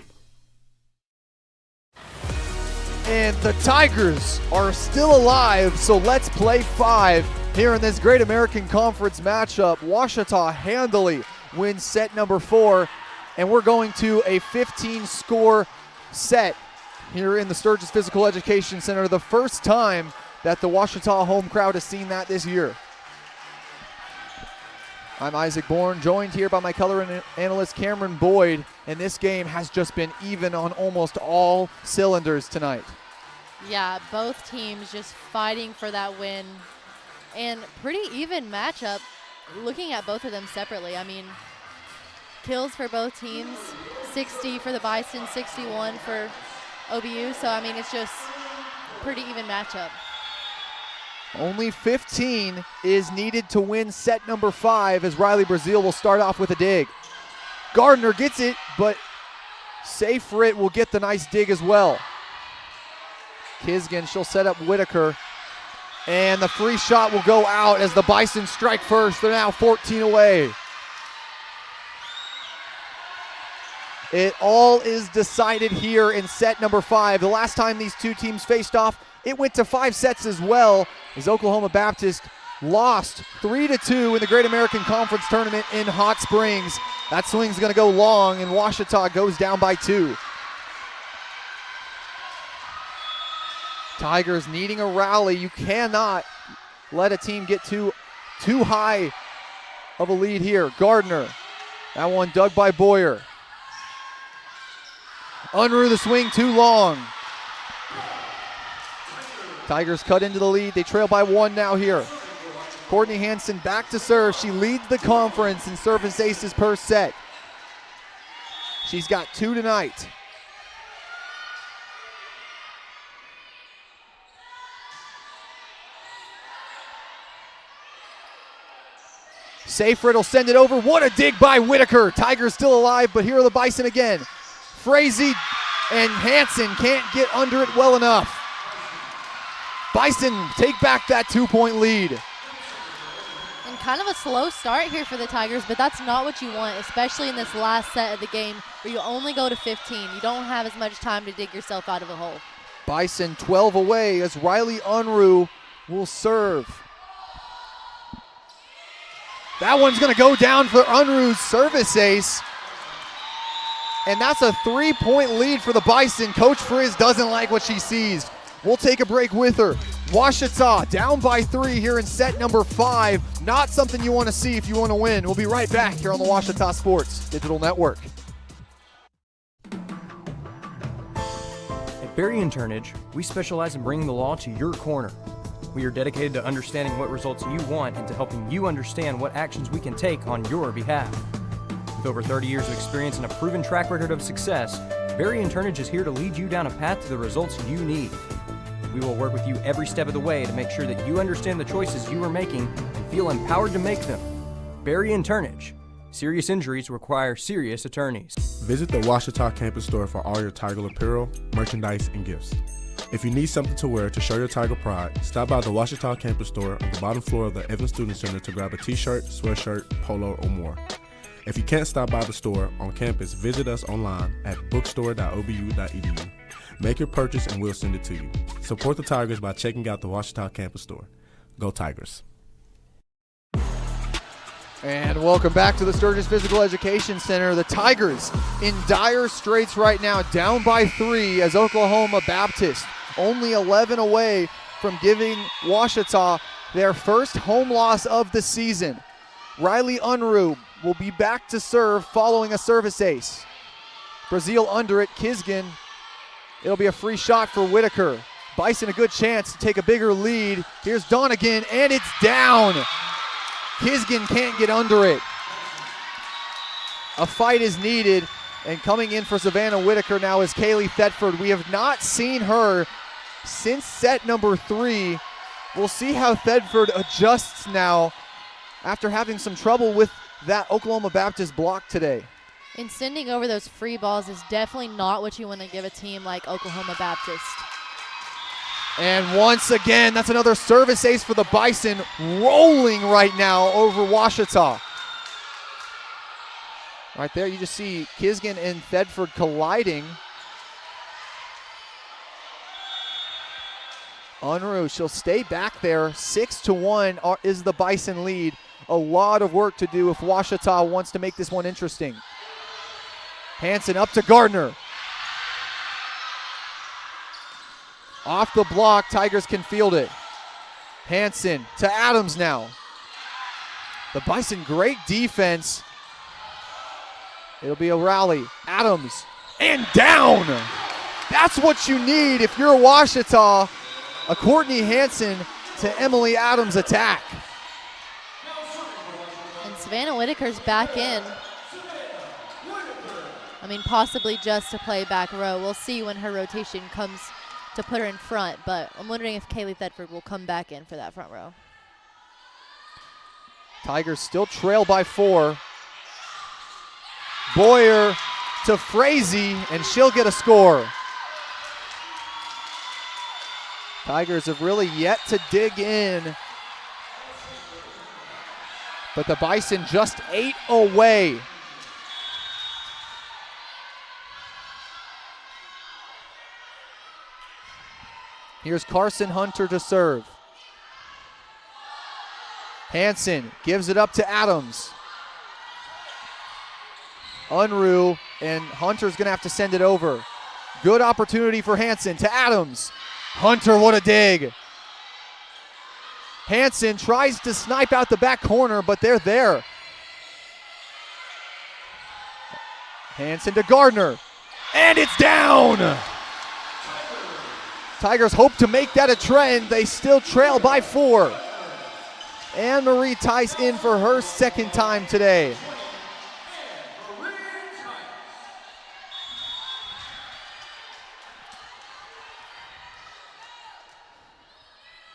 And the Tigers are still alive, so let's play 5 here in this Great American Conference matchup. Ouachita handily wins set number 4, and we're going to a 15-score set here in the Sturgis Physical Education Center. The first time that the Ouachita home crowd has seen that this year. I'm Isaac Bourne, joined here by my color analyst Cameron Boyd, and this game has just been even on almost all cylinders tonight. Yeah, both teams just fighting for that win, and pretty even matchup looking at both of them separately. I mean, kills for both teams, 60 for the Bison, 61 for OBU, so I mean, it's just pretty even matchup. Only 15 is needed to win set number 5 as Riley Brazil will start off with a dig. Gardner gets it, but Seyfried will get the nice dig as well. Kisgan, she'll set up Whitaker. And the free shot will go out as the Bison strike first. They're now 14 away. It all is decided here in set number 5. The last time these two teams faced off, it went to 5 sets as well, as Oklahoma Baptist lost 3-2 in the Great American Conference Tournament in Hot Springs. That swing's going to go long, and Ouachita goes down by 2. Tigers needing a rally. You cannot let a team get too high of a lead here. Gardner, that one dug by Boyer. Unruh the swing too long. Tigers cut into the lead. They trail by 1 now here. Courtney Hansen back to serve. She leads the conference in service aces per set. She's got 2 tonight. Seyfried will send it over. What a dig by Whitaker. Tigers still alive, but here are the Bison again. Frazee and Hansen can't get under it well enough. Bison take back that 2-point lead. And kind of a slow start here for the Tigers, but that's not what you want, especially in this last set of the game where you only go to 15. You don't have as much time to dig yourself out of a hole. Bison 12 away as Riley Unruh will serve. That one's going to go down for Unruh's service ace. And that's a 3-point lead for the Bison. Coach Frizz doesn't like what she sees. We'll take a break with her. Ouachita down by 3 here in set number 5. Not something you want to see if you want to win. We'll be right back here on the Ouachita Sports Digital Network. At Berry & Turnage, we specialize in bringing the law to your corner. We are dedicated to understanding what results you want and to helping you understand what actions we can take on your behalf. With over 30 years of experience and a proven track record of success, Berry & Turnage is here to lead you down a path to the results you need. We will work with you every step of the way to make sure that you understand the choices you are making and feel empowered to make them. Berry & Turnage. Serious injuries require serious attorneys. Visit the Ouachita campus store for all your Tiger apparel, merchandise, and gifts. If you need something to wear to show your Tiger pride, stop by the Ouachita campus store on the bottom floor of the Evans Student Center to grab a t-shirt, sweatshirt, polo, or more. If you can't stop by the store on campus, visit us online at bookstore.obu.edu. Make your purchase and we'll send it to you. Support the Tigers by checking out the Ouachita campus store. Go Tigers. And welcome back to the Sturgis Physical Education Center. The Tigers in dire straits right now, down by 3 as Oklahoma Baptist only 11 away from giving Ouachita their first home loss of the season. Riley Unruh will be back to serve following a service ace. Brazil under it, Kisgan. It'll be a free shot for Whitaker. Bison a good chance to take a bigger lead. Here's Donegan, and it's down. Kisgan can't get under it. A fight is needed, and coming in for Savannah Whitaker now is Kaylee Thetford. We have not seen her since set number 3. We'll see how Thetford adjusts now after having some trouble with that Oklahoma Baptist block today. And sending over those free balls is definitely not what you want to give a team like Oklahoma Baptist. And once again, that's another service ace for the Bison, rolling right now over Ouachita. Right there, you just see Kisgan and Thetford colliding. Unruh, she'll stay back there. 6-1 is the Bison lead. A lot of work to do if Ouachita wants to make this one interesting. Hansen up to Gardner. Off the block, Tigers can field it. Hansen to Adams now. The Bison, great defense. It'll be a rally. Adams, and down. That's what you need if you're Ouachita. A Courtney Hansen to Emily Adams attack. And Savannah Whitaker's back in. I mean, possibly just to play back row. We'll see when her rotation comes to put her in front, but I'm wondering if Kaylee Thetford will come back in for that front row. Tigers still trail by 4. Boyer to Frazee, and she'll get a score. Tigers have really yet to dig in, but the Bison just 8 away. Here's Carson Hunter to serve. Hansen gives it up to Adams. Unruh and Hunter's going to have to send it over. Good opportunity for Hansen to Adams. Hunter, what a dig. Hansen tries to snipe out the back corner, but they're there. Hansen to Gardner, and it's down. Tigers hope to make that a trend. They still trail by 4. Anne-Marie Tice in for her second time today.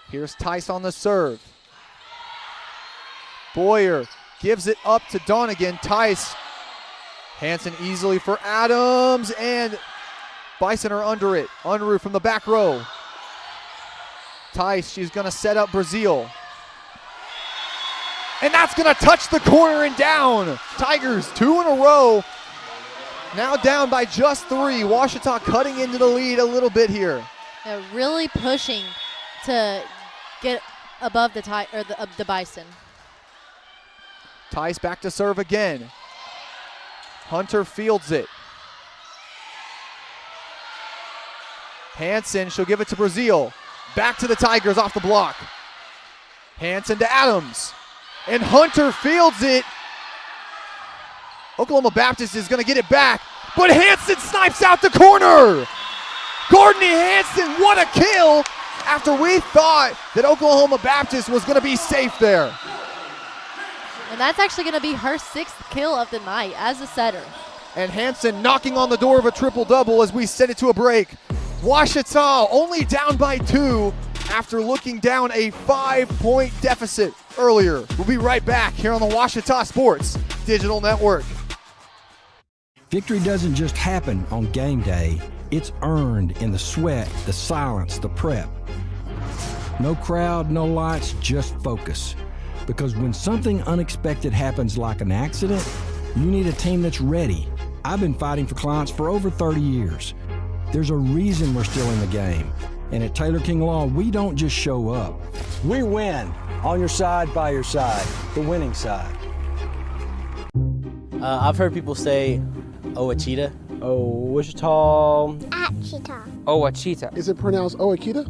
Here's Tice on the serve. Boyer gives it up to Donegan. Tice. Hansen easily for Adams, and Bison are under it. Unruh from the back row. Tice, she's gonna set up Brazil. And that's gonna touch the corner and down. Tigers 2 in a row. Now down by just 3. Ouachita cutting into the lead a little bit here. They're really pushing to get above the Bison. Tice back to serve again. Hunter fields it. Hansen, she'll give it to Brazil. Back to the Tigers off the block. Hansen to Adams. And Hunter fields it. Oklahoma Baptist is going to get it back, but Hansen snipes out the corner. Courtney Hansen, what a kill after we thought that Oklahoma Baptist was going to be safe there. And that's actually going to be her 6th kill of the night as a setter. And Hansen knocking on the door of a triple-double as we send it to a break. Ouachita only down by 2 after looking down a 5-point deficit earlier. We'll be right back here on the Ouachita Sports Digital Network. Victory doesn't just happen on game day. It's earned in the sweat, the silence, the prep. No crowd, no lights, just focus. Because when something unexpected happens like an accident, you need a team that's ready. I've been fighting for clients for over 30 years. There's a reason we're still in the game. And at Taylor King Law, we don't just show up. We win. On your side, by your side. The winning side. I've heard people say, Ouachita. Wichita. Achita. Ouachita. Is it pronounced Oakita?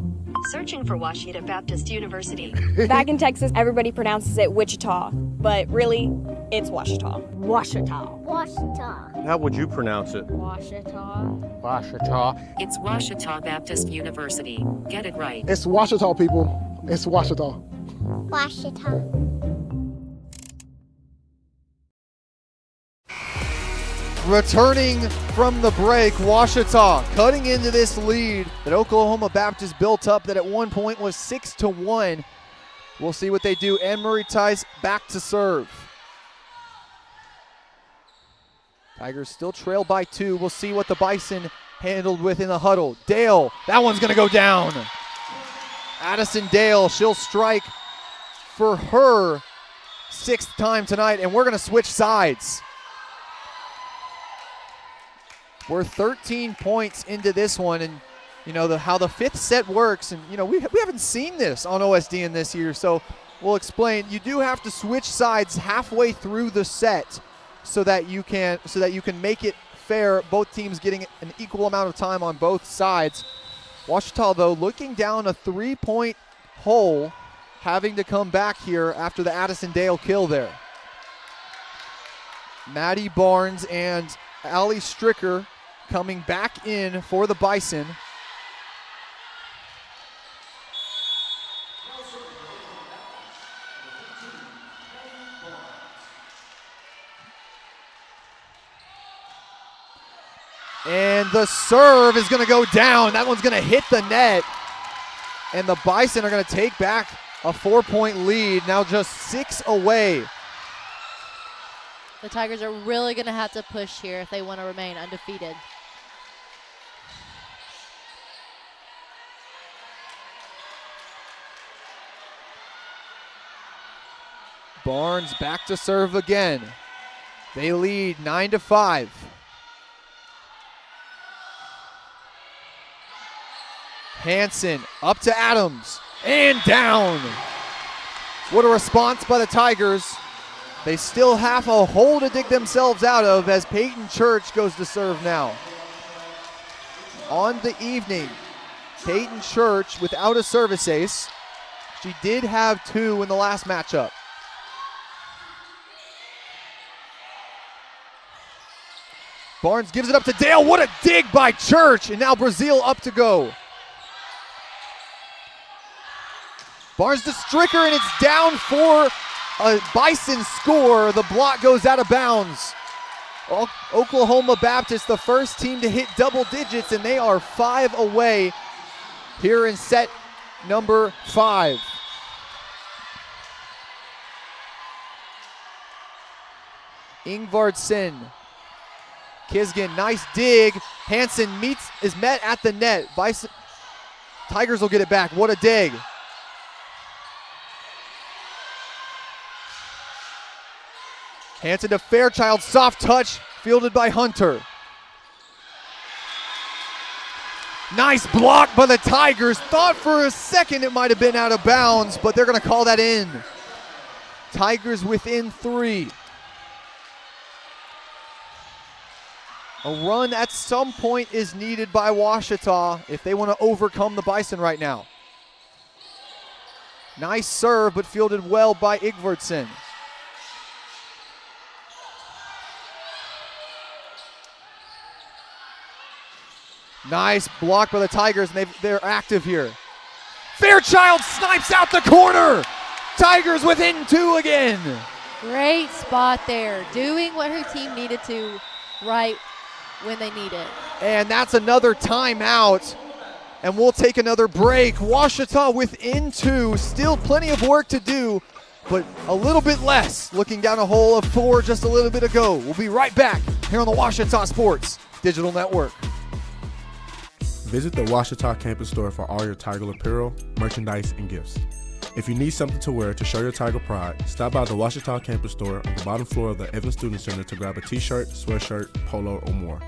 Searching for Ouachita Baptist University. Back in Texas, everybody pronounces it Wichita, but really, it's Ouachita. Ouachita. Ouachita. How would you pronounce it? Ouachita. Ouachita. It's Ouachita Baptist University. Get it right. It's Ouachita, people. It's Ouachita. Ouachita. Returning from the break, Ouachita cutting into this lead that Oklahoma Baptist built up that at one point was 6-1. We'll see what they do. Anne-Marie Tice back to serve. Tigers still trail by 2. We'll see what the Bison handled with in the huddle. Dale, that one's going to go down. Addison Dale, she'll strike for her 6th time tonight, and we're going to switch sides. We're 13 points into this one, and you know how the 5th set works, and you know we haven't seen this on OSDN this year, so we'll explain. You do have to switch sides halfway through the set so that you can make it fair, both teams getting an equal amount of time on both sides. Ouachita, though, looking down a 3-point hole, having to come back here after the Addison Dale kill there. Maddie Barnes and Allie Stricker coming back in for the Bison. And the serve is going to go down. That one's going to hit the net. And the Bison are going to take back a 4-point lead, now just 6 away. The Tigers are really going to have to push here if they want to remain undefeated. Barnes back to serve again. They lead 9-5. Hansen up to Adams and down. What a response by the Tigers. They still have a hole to dig themselves out of as Peyton Church goes to serve now. On the evening, Peyton Church without a service ace. She did have 2 in the last matchup. Barnes gives it up to Dale. What a dig by Church, and now Brazil up to go. Barnes to Stricker, and it's down for a Bison score. The block goes out of bounds. Oklahoma Baptist, the first team to hit double digits, and they are 5 away here in set number 5. Ingvarsson. Kisgan, nice dig. Hansen is met at the net. Bison Tigers will get it back. What a dig. Hansen to Fairchild, soft touch, fielded by Hunter. Nice block by the Tigers. Thought for a second it might have been out of bounds, but they're going to call that in. Tigers within 3. A run at some point is needed by Ouachita if they want to overcome the Bison right now. Nice serve, but fielded well by Ingvarsson. Nice block by the Tigers, and they're active here. Fairchild snipes out the corner. Tigers within 2 again. Great spot there, doing what her team needed to right when they need it. And that's another timeout, and we'll take another break. Ouachita within 2, still plenty of work to do, but a little bit less. Looking down a hole of 4 just a little bit ago. We'll be right back here on the Ouachita Sports Digital Network. Visit the Ouachita campus store for all your Tiger apparel, merchandise, and gifts. If you need something to wear to show your Tiger pride, stop by the Ouachita campus store on the bottom floor of the Evans Student Center to grab a t-shirt, sweatshirt, polo, or more.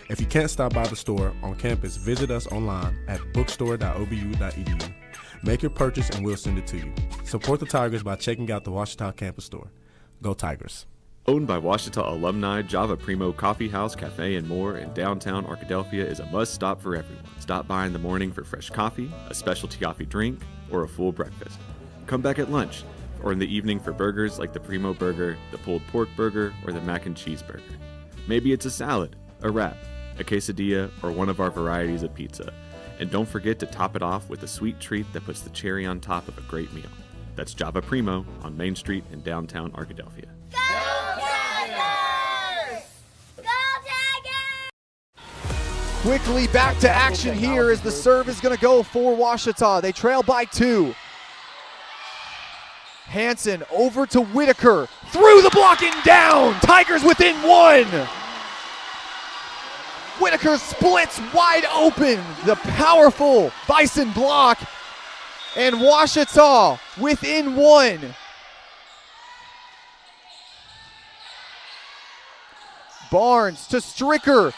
If you can't stop by the store on campus, visit us online at bookstore.obu.edu. Make your purchase and we'll send it to you. Support the Tigers by checking out the Ouachita campus store. Go Tigers. Owned by Ouachita alumni, Java Primo Coffee House, Cafe, and more in downtown Arkadelphia is a must-stop for everyone. Stop by in the morning for fresh coffee, a specialty coffee drink, or a full breakfast. Come back at lunch, or in the evening for burgers like the Primo Burger, the pulled pork burger, or the mac and cheese burger. Maybe it's a salad, a wrap, a quesadilla, or one of our varieties of pizza. And don't forget to top it off with a sweet treat that puts the cherry on top of a great meal. That's Java Primo on Main Street in downtown Arkadelphia. Quickly back to action here as the serve is going to go for Ouachita. They trail by 2. Hansen over to Whitaker. Through the block and down. Tigers within 1. Whitaker splits wide open. The powerful Bison block. And Ouachita within 1. Barnes to Stricker.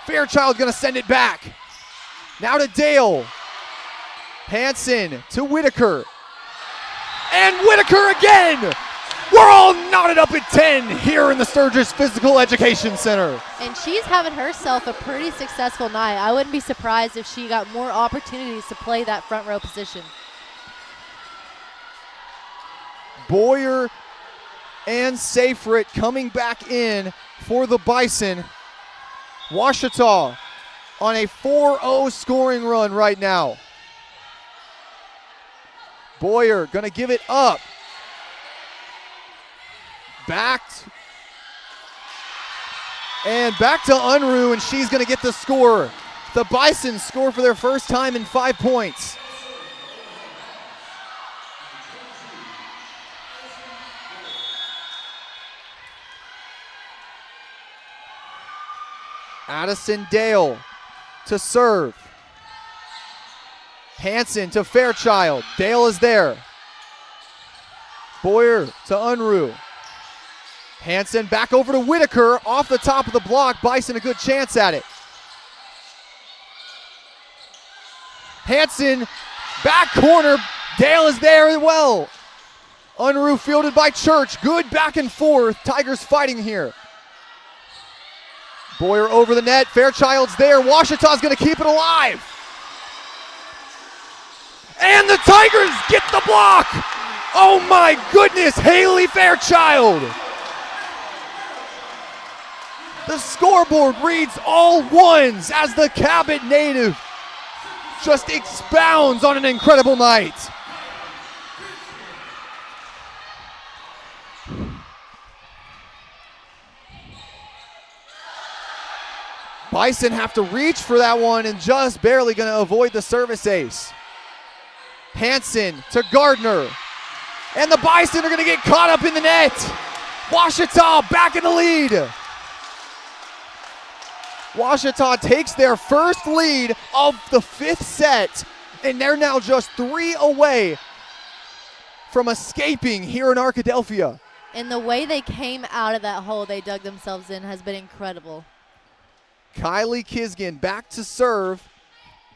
Fairchild gonna send it back. Now to Dale. Hansen to Whitaker. And Whitaker again! We're all knotted up at 10 here in the Sturgis Physical Education Center. And she's having herself a pretty successful night. I wouldn't be surprised if she got more opportunities to play that front row position. Boyer and Seyfried coming back in for the Bison. Ouachita on a 4-0 scoring run right now. Boyer gonna give it up. Back to Unruh, and she's gonna get the score. The Bison score for their first time in 5 points. Addison Dale to serve. Hansen to Fairchild. Dale is there. Boyer to Unruh. Hansen back over to Whitaker. Off the top of the block. Bison a good chance at it. Hansen, back corner. Dale is there as well. Unruh fielded by Church. Good back and forth. Tigers fighting here. Boyer over the net. Fairchild's there. Ouachita's going to keep it alive. And the Tigers get the block. Oh my goodness, Haley Fairchild. The scoreboard reads all ones as the Cabot native just expounds on an incredible night. Bison have to reach for that one and just barely going to avoid the service ace. Hansen to Gardner. And the Bison are going to get caught up in the net. Ouachita back in the lead. Ouachita takes their first lead of the 5th set, and they're now just 3 away from escaping here in Arkadelphia. And the way they came out of that hole they dug themselves in has been incredible. Kylie Kisgin back to serve.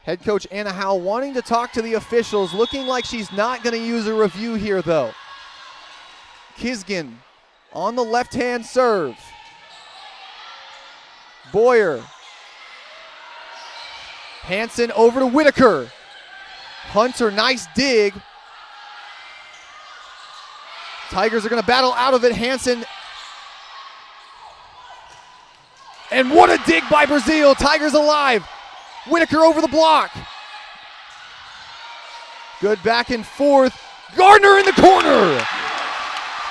Head coach Anna Howell wanting to talk to the officials, looking like she's not going to use a review here though. Kisgin on the left-hand serve. Boyer. Hansen over to Whitaker. Hunter, nice dig. Tigers are going to battle out of it. Hansen. And what a dig by Brazil. Tigers alive. Whitaker over the block. Good back and forth. Gardner in the corner.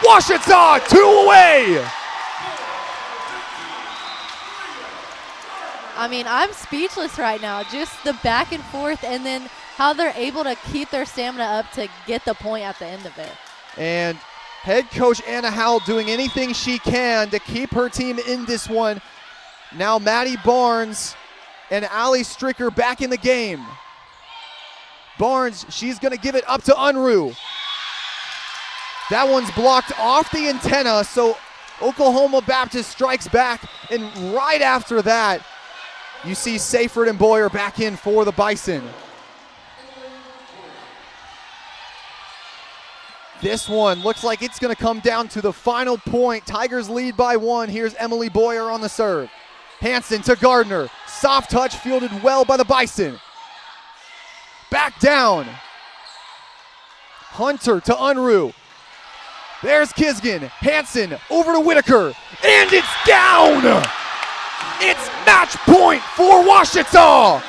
Ouachita 2 away. I mean, I'm speechless right now. Just the back and forth and then how they're able to keep their stamina up to get the point at the end of it. And head coach Anna Howell doing anything she can to keep her team in this one. Now Maddie Barnes and Allie Stricker back in the game. Barnes, she's going to give it up to Unruh. That one's blocked off the antenna, so Oklahoma Baptist strikes back, and right after that, you see Seyfert and Boyer back in for the Bison. This one looks like it's going to come down to the final point. Tigers lead by 1. Here's Emily Boyer on the serve. Hansen to Gardner. Soft touch fielded well by the Bison. Back down. Hunter to Unruh. There's Kisgin. Hansen over to Whitaker. And it's down! It's match point for Ouachita.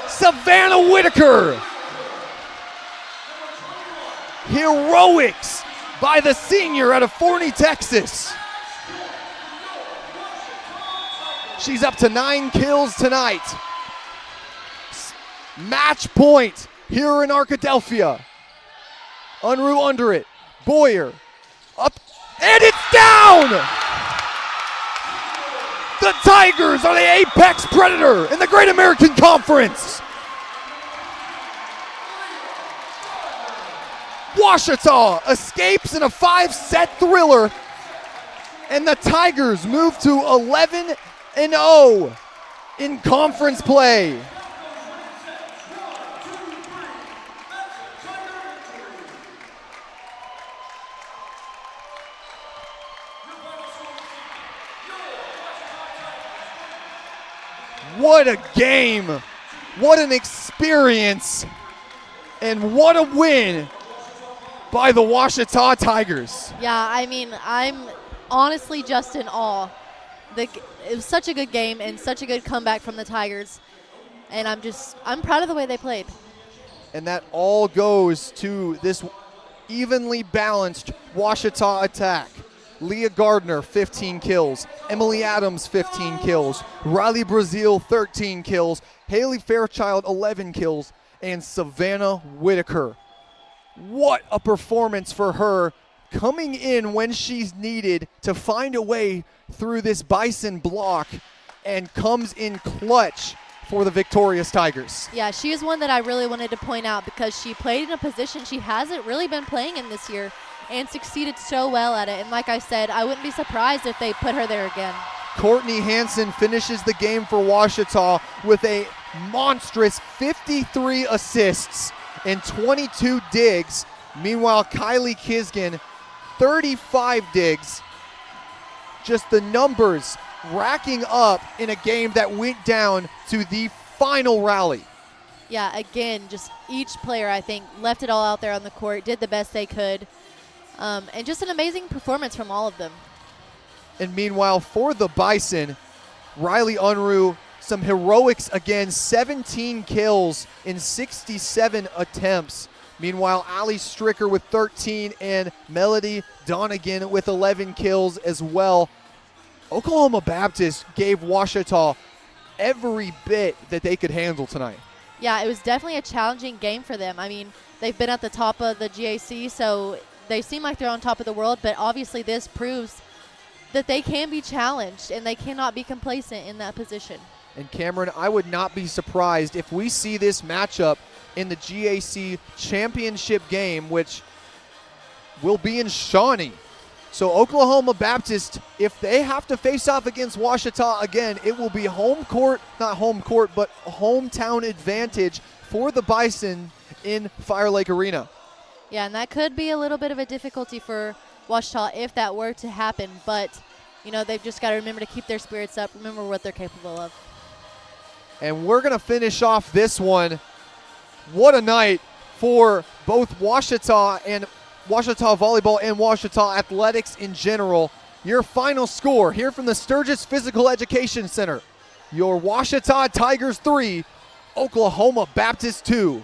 Savannah Whitaker. Heroics by the senior out of Forney, Texas. She's up to 9 kills tonight. Match point here in Arkadelphia. Unruh under it. Boyer up, and it's down! The Tigers are the apex predator in the Great American Conference. Ouachita escapes in a 5-set thriller, and the Tigers move to 11-0 in conference play. What a game, what an experience, and what a win by the Ouachita Tigers. Yeah, I mean, I'm honestly just in awe. It was such a good game and such a good comeback from the Tigers, and I'm proud of the way they played. And that all goes to this evenly balanced Ouachita attack. Leah Gardner, 15 kills. Emily Adams, 15 kills. Riley Brazil, 13 kills. Haley Fairchild, 11 kills. And Savannah Whitaker. What a performance for her, coming in when she's needed to find a way through this Bison block, and comes in clutch for the victorious Tigers. Yeah, she is one that I really wanted to point out because she played in a position she hasn't really been playing in this year and succeeded so well at it. And like I said, I wouldn't be surprised if they put her there again. Courtney Hansen finishes the game for Ouachita with a monstrous 53 assists and 22 digs. Meanwhile, Kylie Kisgan, 35 digs. Just the numbers racking up in a game that went down to the final rally. Yeah, again, just each player, I think, left it all out there on the court, did the best they could, and just an amazing performance from all of them. And meanwhile, for the Bison, Riley Unruh, some heroics again, 17 kills in 67 attempts. Meanwhile, Ali Stricker with 13 and Melody Donegan with 11 kills as well. Oklahoma Baptist gave Ouachita every bit that they could handle tonight. Yeah, it was definitely a challenging game for them. I mean, they've been at the top of the GAC, so they seem like they're on top of the world, but obviously this proves that they can be challenged and they cannot be complacent in that position. And Cameron, I would not be surprised if we see this matchup in the GAC championship game, which will be in Shawnee. So Oklahoma Baptist, if they have to face off against Ouachita again, it will be home court, not home court, but hometown advantage for the Bison in Fire Lake Arena. Yeah, and that could be a little bit of a difficulty for Ouachita if that were to happen, but you know, they've just got to remember to keep their spirits up, remember what they're capable of. And we're going to finish off this one. What a night for both Ouachita and Ouachita Volleyball and Ouachita Athletics in general. Your final score here from the Sturgis Physical Education Center. Your Ouachita Tigers 3, Oklahoma Baptist 2.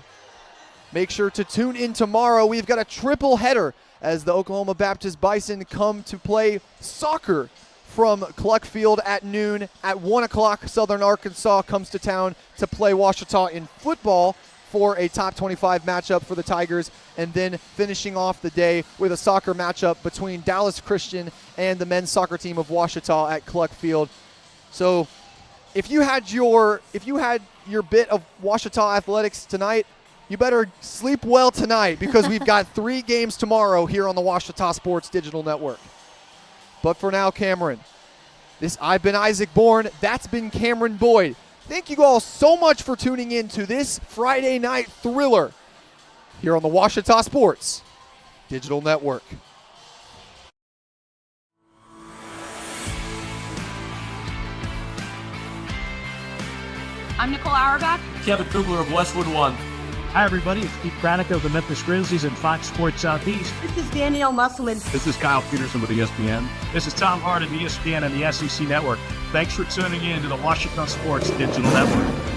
Make sure to tune in tomorrow. We've got a triple header as the Oklahoma Baptist Bison come to play soccer from Cluck Field at noon. At 1 o'clock, Southern Arkansas comes to town to play Ouachita in football for a top 25 matchup for the Tigers, and then finishing off the day with a soccer matchup between Dallas Christian and the men's soccer team of Ouachita at Cluck Field. So if you had your bit of Ouachita athletics tonight, you better sleep well tonight, because we've got 3 games tomorrow here on the Ouachita Sports Digital Network. But for now, Cameron, I've been Isaac Bourne. That's been Cameron Boyd. Thank you all so much for tuning in to this Friday night thriller here on the Ouachita Sports Digital Network. I'm Nicole Auerbach. Kevin Kugler of Westwood One. Hi, everybody. It's Pete Craddock of the Memphis Grizzlies and Fox Sports Southeast. This is Danielle Musselman. This is Kyle Peterson with ESPN. This is Tom Hart of ESPN and the SEC Network. Thanks for tuning in to the Ouachita Sports Digital Network.